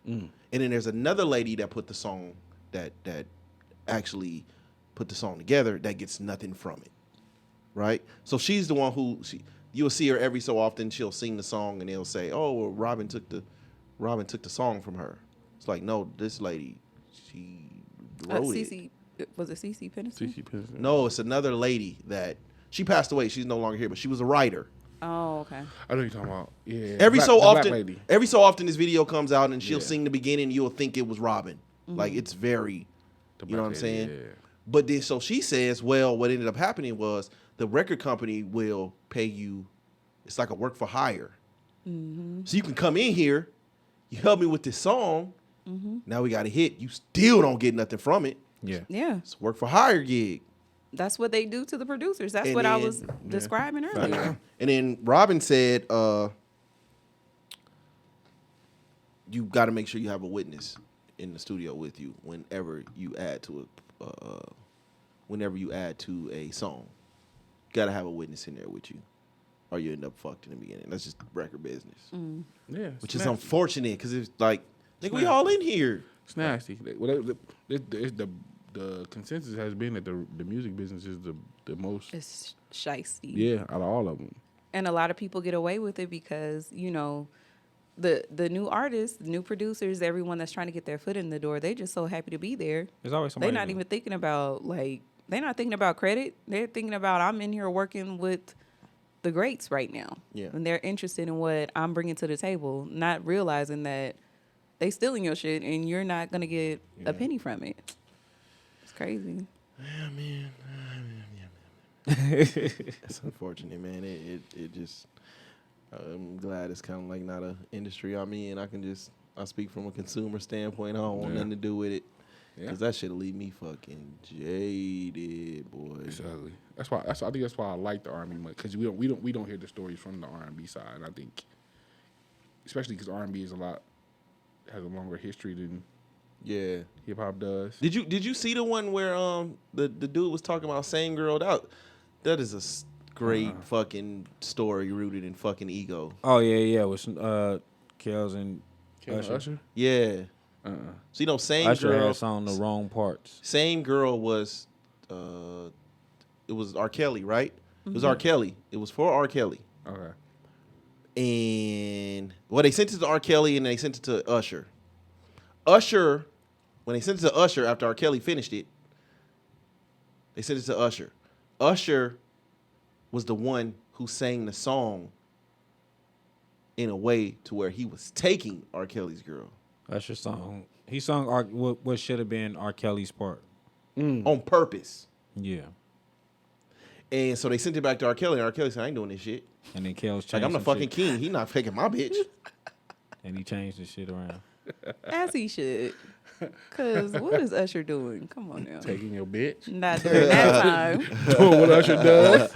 And then there's another lady that put the song that actually put the song together that gets nothing from it. Right? So she's the one you'll see her every so often, she'll sing the song and they'll say, "Oh, well, Robin took the song from her." It's like, no, this lady, she wrote it. Was it CeCe Peniston? No, it's another lady that she passed away. She's no longer here, but she was a writer. Oh, okay. I know what you're talking about. Yeah. Every Black- so the black often, lady. this video comes out and she'll Yeah. sing the beginning. You'll think it was Robin. Like it's very, The you know black what I'm lady, saying? yeah. But then, so she says, well, what ended up happening was the record company will pay you. It's like a work for hire. So you can come in here, you help me with this song. Now we got a hit. You still don't get nothing from it. Yeah. Yeah. It's a work for hire gig. That's what they do to the producers. That's And what I then- was describing earlier. And then Robin said, you got to make sure you have a witness in the studio with you whenever you add to a song. You got to have a witness in there with you, or you end up fucked in the beginning. That's just record business, Yeah. which is unfortunate because it's like, nigga, we all in here. It's nasty. The consensus has been that the music business is the most. It's shiesty. Yeah, out of all of them. And a lot of people get away with it because, the new artists, new producers, everyone that's trying to get their foot in the door, they just so happy to be there. There's always They're somebody. not even thinking about they're not thinking about credit. They're thinking about, I'm in here working with the greats right now. Yeah. And they're interested in what I'm bringing to the table, not realizing that they stealing your shit and you're not going to get a penny from it. It's crazy. It's unfortunate, man. It just. I'm glad it's kind of like not an industry I'm in. I speak from a consumer standpoint. I don't want nothing to do with it. Yeah. Because that shit'll leave me fucking jaded, boy. It's ugly. I think that's why I like the R&B much, because we don't hear the stories from the R&B side. I think, especially because R&B has a longer history than Yeah. Hip hop does. Did you see the one where the dude was talking about same girl? That is a great fucking story rooted in fucking ego. Oh yeah, with some Kels and Usher? Yeah. So you know, same Usher girl. had on the wrong parts. Same girl was it was R. Kelly, right? It was R. Kelly. It was for R. Kelly. Okay. And well, they sent it to R. Kelly and they sent it to Usher. When they sent it to Usher after R. Kelly finished it, they sent it to Usher. Usher was the one who sang the song in a way to where he was taking R. Kelly's girl. Usher song. He sung what should have been R. Kelly's part. On purpose. Yeah. And so they sent it back to R. Kelly, and R. Kelly said, I ain't doing this shit. And then Kels changed Like, I'm the some fucking shit, king. He not taking my bitch. and he changed the shit around. As he should. Cause what is Usher doing? Come on now. Taking your bitch. Not during that time. Doing what Usher does.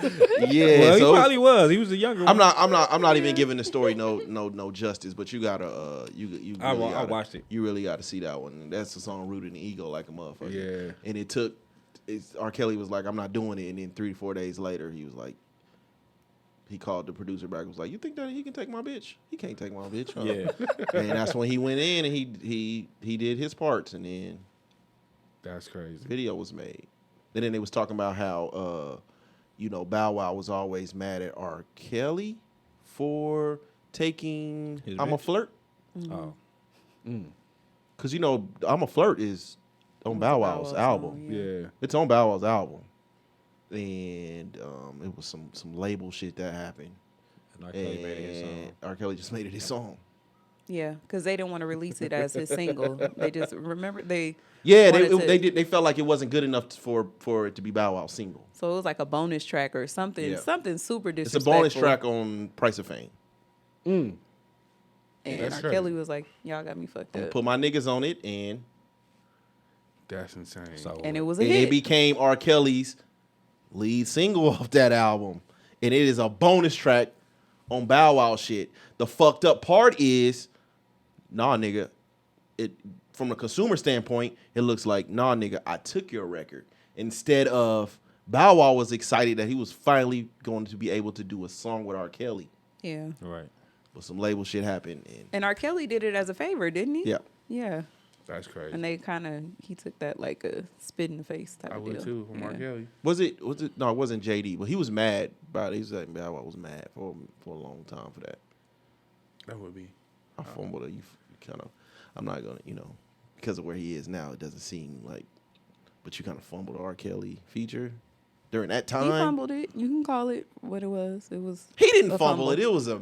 Yeah. Well, so he probably was. He was a younger one. I'm not even giving the story no justice, but you gotta you I really gotta, watched it. You really gotta see that one. That's the song rooted in ego like a motherfucker. Yeah. And R. Kelly was like, I'm not doing it, and then 3 to 4 days later he was like, he called the producer back and was like, you think that he can take my bitch? He can't take my bitch. Huh? Yeah. And that's when he went in and he did his parts, and then That's crazy. video was made. And then they was talking about how Bow Wow was always mad at R. Kelly for taking His I'm a bitch? Flirt. Oh. Cause I'm a Flirt is on Bow Wow's album. Yeah. It's on Bow Wow's album. And it was some label shit that happened. And R. Kelly made it his song. And R. Kelly just made it his song. Yeah, because they didn't want to release it as his single. They just Yeah, wanted to- they felt like it wasn't good enough for it to be Bow Wow's single. So it was like a bonus track or something, Yeah. something super It's a disrespectful. bonus track on Price of Fame. And That's R. crazy. Kelly was like, "Y'all got me fucked I'm gonna up," put my niggas on it, and That's insane. So and it was a it hit. became R. Kelly's lead single off that album. And it is a bonus track on Bow Wow shit. The fucked up part is, nah, nigga, it from a consumer standpoint, it looks like, nah, nigga, I took your record. Instead of Bow Wow was excited that he was finally going to be able to do a song with R. Kelly. Yeah, right. But some label shit happened. and R. Kelly did it as a favor, didn't he? Yeah. Yeah, That's crazy. and he took that like a spit in the face type I of would deal. too from R. Yeah. Kelly. Was it? No, it wasn't JD, but he was mad about it. He was like, Bow Wow was mad for a long time for that. That would be. I fumbled it. You kind of. I'm not gonna, because of where he is now, it doesn't seem like. But you kind of fumbled the R. Kelly feature during that time. He fumbled it. You can call it what it was. It was. He didn't a fumble it. fumble. It was a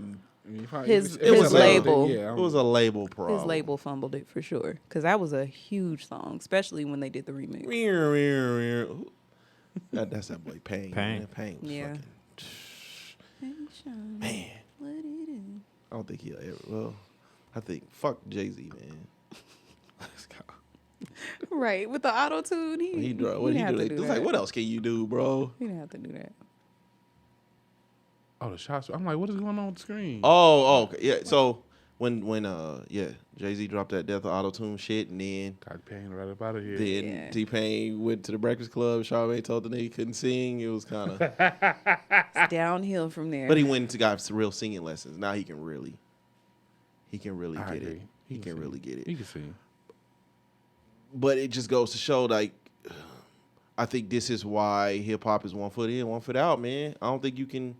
His label. Yeah, it was a label problem. His label fumbled it for sure, because that was a huge song, especially when they did the remix. That's that boy Pain. Pain. Man. Pain was Yeah. fucking. Man, I don't think he'll ever. Well, I think fuck Jay-Z, man. Let's go. Right, with the auto tune, What he didn't do? have to It's do like, that. what else can you do, bro? He didn't have to do that. Oh, the shots. I'm like, what is going on with the screen? Oh, okay. Yeah. So when Jay-Z dropped that Death of Auto-Tune shit, and then Got Pain right up out of here. Then Yeah. T-Pain went to the Breakfast Club. Charlamagne told the nigga he couldn't sing. It was kind of, It's downhill from there. but he went and got some real singing lessons. Now he can really I get agree. it. He can really get it. You can see. But it just goes to show, like, I think this is why hip hop is 1 foot in, 1 foot out, man. I don't think you can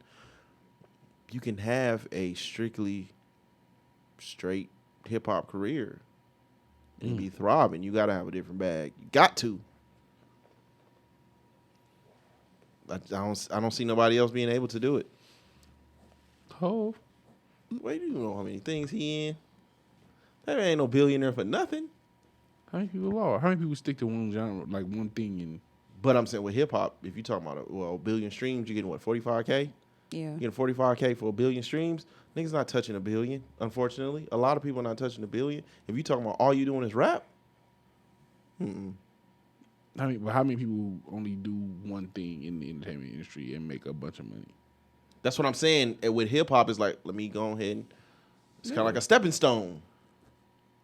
have a strictly straight hip hop career and be thriving. You got to have a different bag. You got to. I don't see nobody else being able to do it. Oh, Wait, you know how many things he in? That ain't no billionaire for nothing. how many people are? How many people stick to one genre, like one thing? And But I'm saying with hip hop, if you talking about a billion streams, you getting what, 45K? yeah. You getting 45K for a billion streams? Niggas not touching a billion, unfortunately. A lot of people are not touching a billion. If you talking about all you doing is rap, how many people only do one thing in the entertainment industry and make a bunch of money? that's what I'm saying. And with hip hop, it's like, let me go ahead and it's kind of like a stepping stone.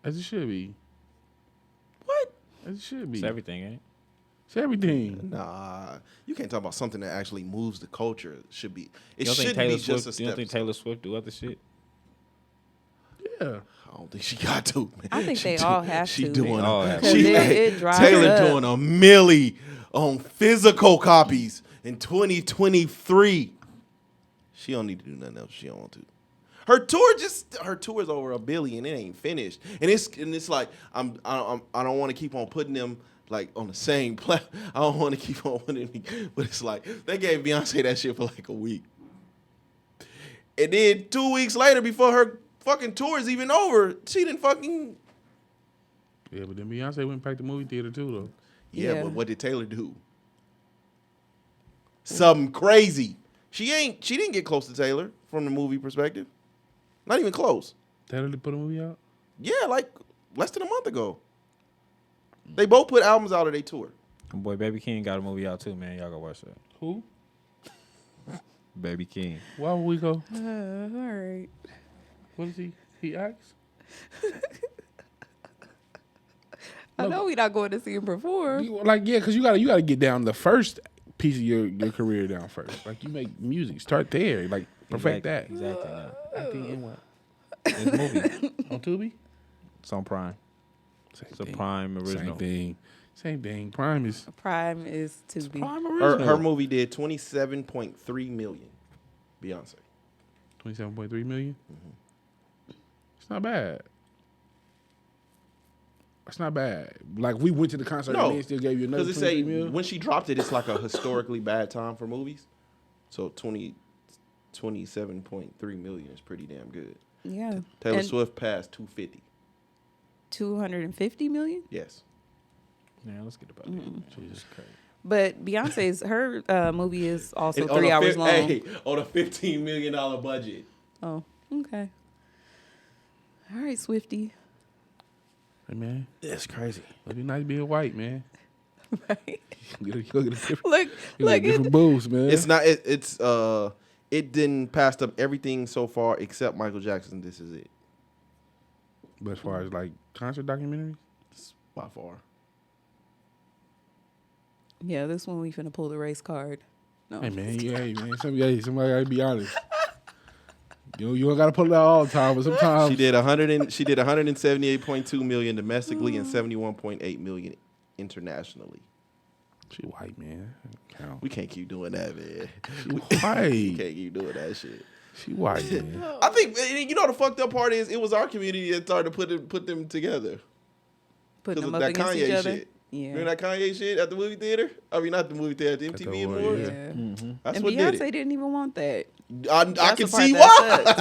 As it should be. What? It should be. It's everything, ain't it? It's everything. Nah, you can't talk about something that actually moves the culture. It should be. It You don't think should Taylor be just a Swift? You don't step. think Taylor Swift do other shit? Yeah. I don't think she got to. Man. I think She they do- all have she to. doing. They all have to. She, Because it drives Taylor up. doing a milli on physical copies in 2023. She don't need to do nothing else. She don't want to. Her tour is over $1 billion. It ain't finished, and it's like I don't want to keep on putting them like on the same platform. I don't want to keep on putting them, but it's like they gave Beyonce that shit for like a week, and then 2 weeks later, before her fucking tour is even over, she didn't fucking. Yeah, but then Beyonce went and packed the movie theater too, though. Yeah, but what did Taylor do? Something crazy. She didn't get close to Taylor from the movie perspective. Not even close. Taylor did put a movie out? Yeah, like less than a month ago. They both put albums out of their tour. Boy, Baby King got a movie out too, man. Y'all go watch that. Who? Baby King. Why would we go? All right. What is he asked? I know we're not going to see him perform. Because you gotta get down the first piece of your career down first. Like, you make music, start there. Like, perfect that. Exactly. No. Acting in what? It's a movie. On Tubi? It's on Prime. Same It's a thing. Prime original. Same thing. Prime is Prime is to be. Prime original. Her movie did 27.3 million. Beyonce. 27.3 million. It's not bad. It's not bad. Like, we went to the concert No, and they still gave you another Because it 23 say million. when she dropped it, it's like a historically bad time for movies. So 27.3 million is pretty damn good. Yeah. Taylor And Swift passed 250. 250 million? Yes. Yeah, let's get about that. Jesus Christ. But Beyonce's, her movie is also And on 3 a hours long. Hey, on a $15 million budget. Oh, okay. All right, Swifty. Hey, man. It's crazy. It'd be nice being white, man. Right. Get a different, Look, different booze, man. It's not. It didn't pass up everything so far except Michael Jackson. This is it. But as far as, like, concert documentaries? It's by far. Yeah, this one we finna pull the race card. No. Hey, man. Somebody gotta be honest. You don't gotta pull it out all the time, but sometimes She did 178.2 million domestically and 71.8 million internationally. she white, man. Count. We can't keep doing that, man. She We white. can't keep doing that shit. She white, man. I think you know the fucked up part is it was our community that started to put them together. Putting them up that against Kanye each other. shit. Yeah. Remember that Kanye shit at the movie theater? I mean, not the movie theater, at the MTV the award, Awards. Yeah. That's And what Beyonce did it. didn't even want that. I That's can the part see that why. sucks.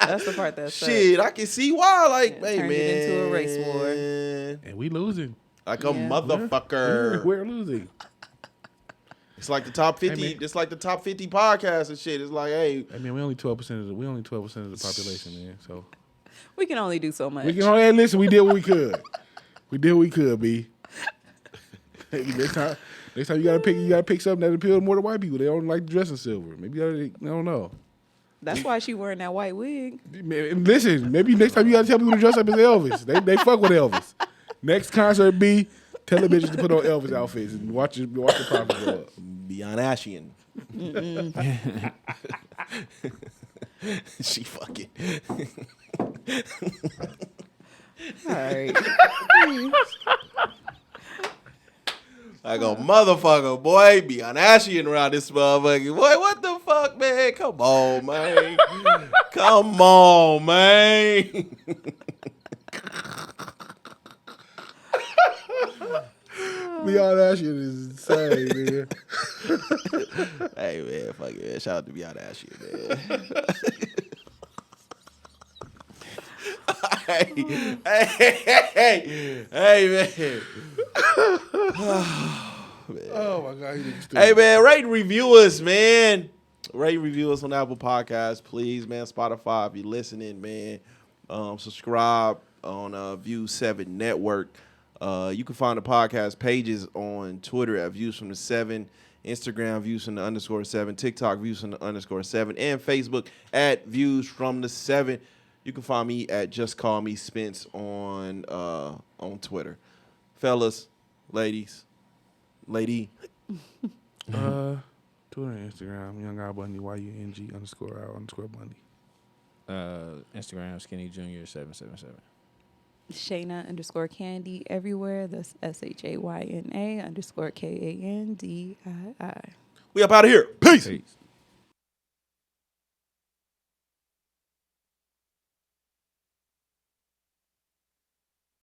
That's the part that sucks. Shit, I can see why. Like, Yeah, hey, turned man. it into a race war. And we losing. Like a Yeah. motherfucker. We're losing. It's like the top 50. Hey, man. It's like the top 50 podcasts and shit. It's like, hey, I mean, we only 12% of the population, man. So We can only do so much. we can only listen. We did what we could. We did what we could, B. next time you gotta pick something that appeals more to white people. They don't like dressing silver. Maybe I don't know. That's why she wearing that white wig. Listen, maybe next time you gotta tell people to dress up as Elvis. They fuck with Elvis. Next concert, B, tell the bitches to put on Elvis outfits and watch the profits go up. Beyond Ashian. She fucking. All right. Like a motherfucker, boy. Beyond Ashian around this motherfucker. Boy, what the fuck, man? Come on, man. Come on, man. Beyond that shit is insane, man. Hey, man, fuck it, man. Shout out to Beyond Ashian, man. Hey, man. Oh my god, you niggas stupid. Hey, man, rate and review us, man. Rate and review us on Apple Podcasts, please, man. Spotify, if you're listening, man. Subscribe on View 7 Network. You can find the podcast pages on Twitter at Views from the 7, Instagram Views from the _7, TikTok Views from the _7, and Facebook at Views from the 7. You can find me at Just Call Me Spence on Twitter. fellas, ladies, lady. Twitter and Instagram, Young Al Bundy, YUNG_Al_Bundy. Instagram Skinny Junior 777. Shayna_Candy everywhere. That's SHAYNA_KANDII. We up out of here. Peace. Peace.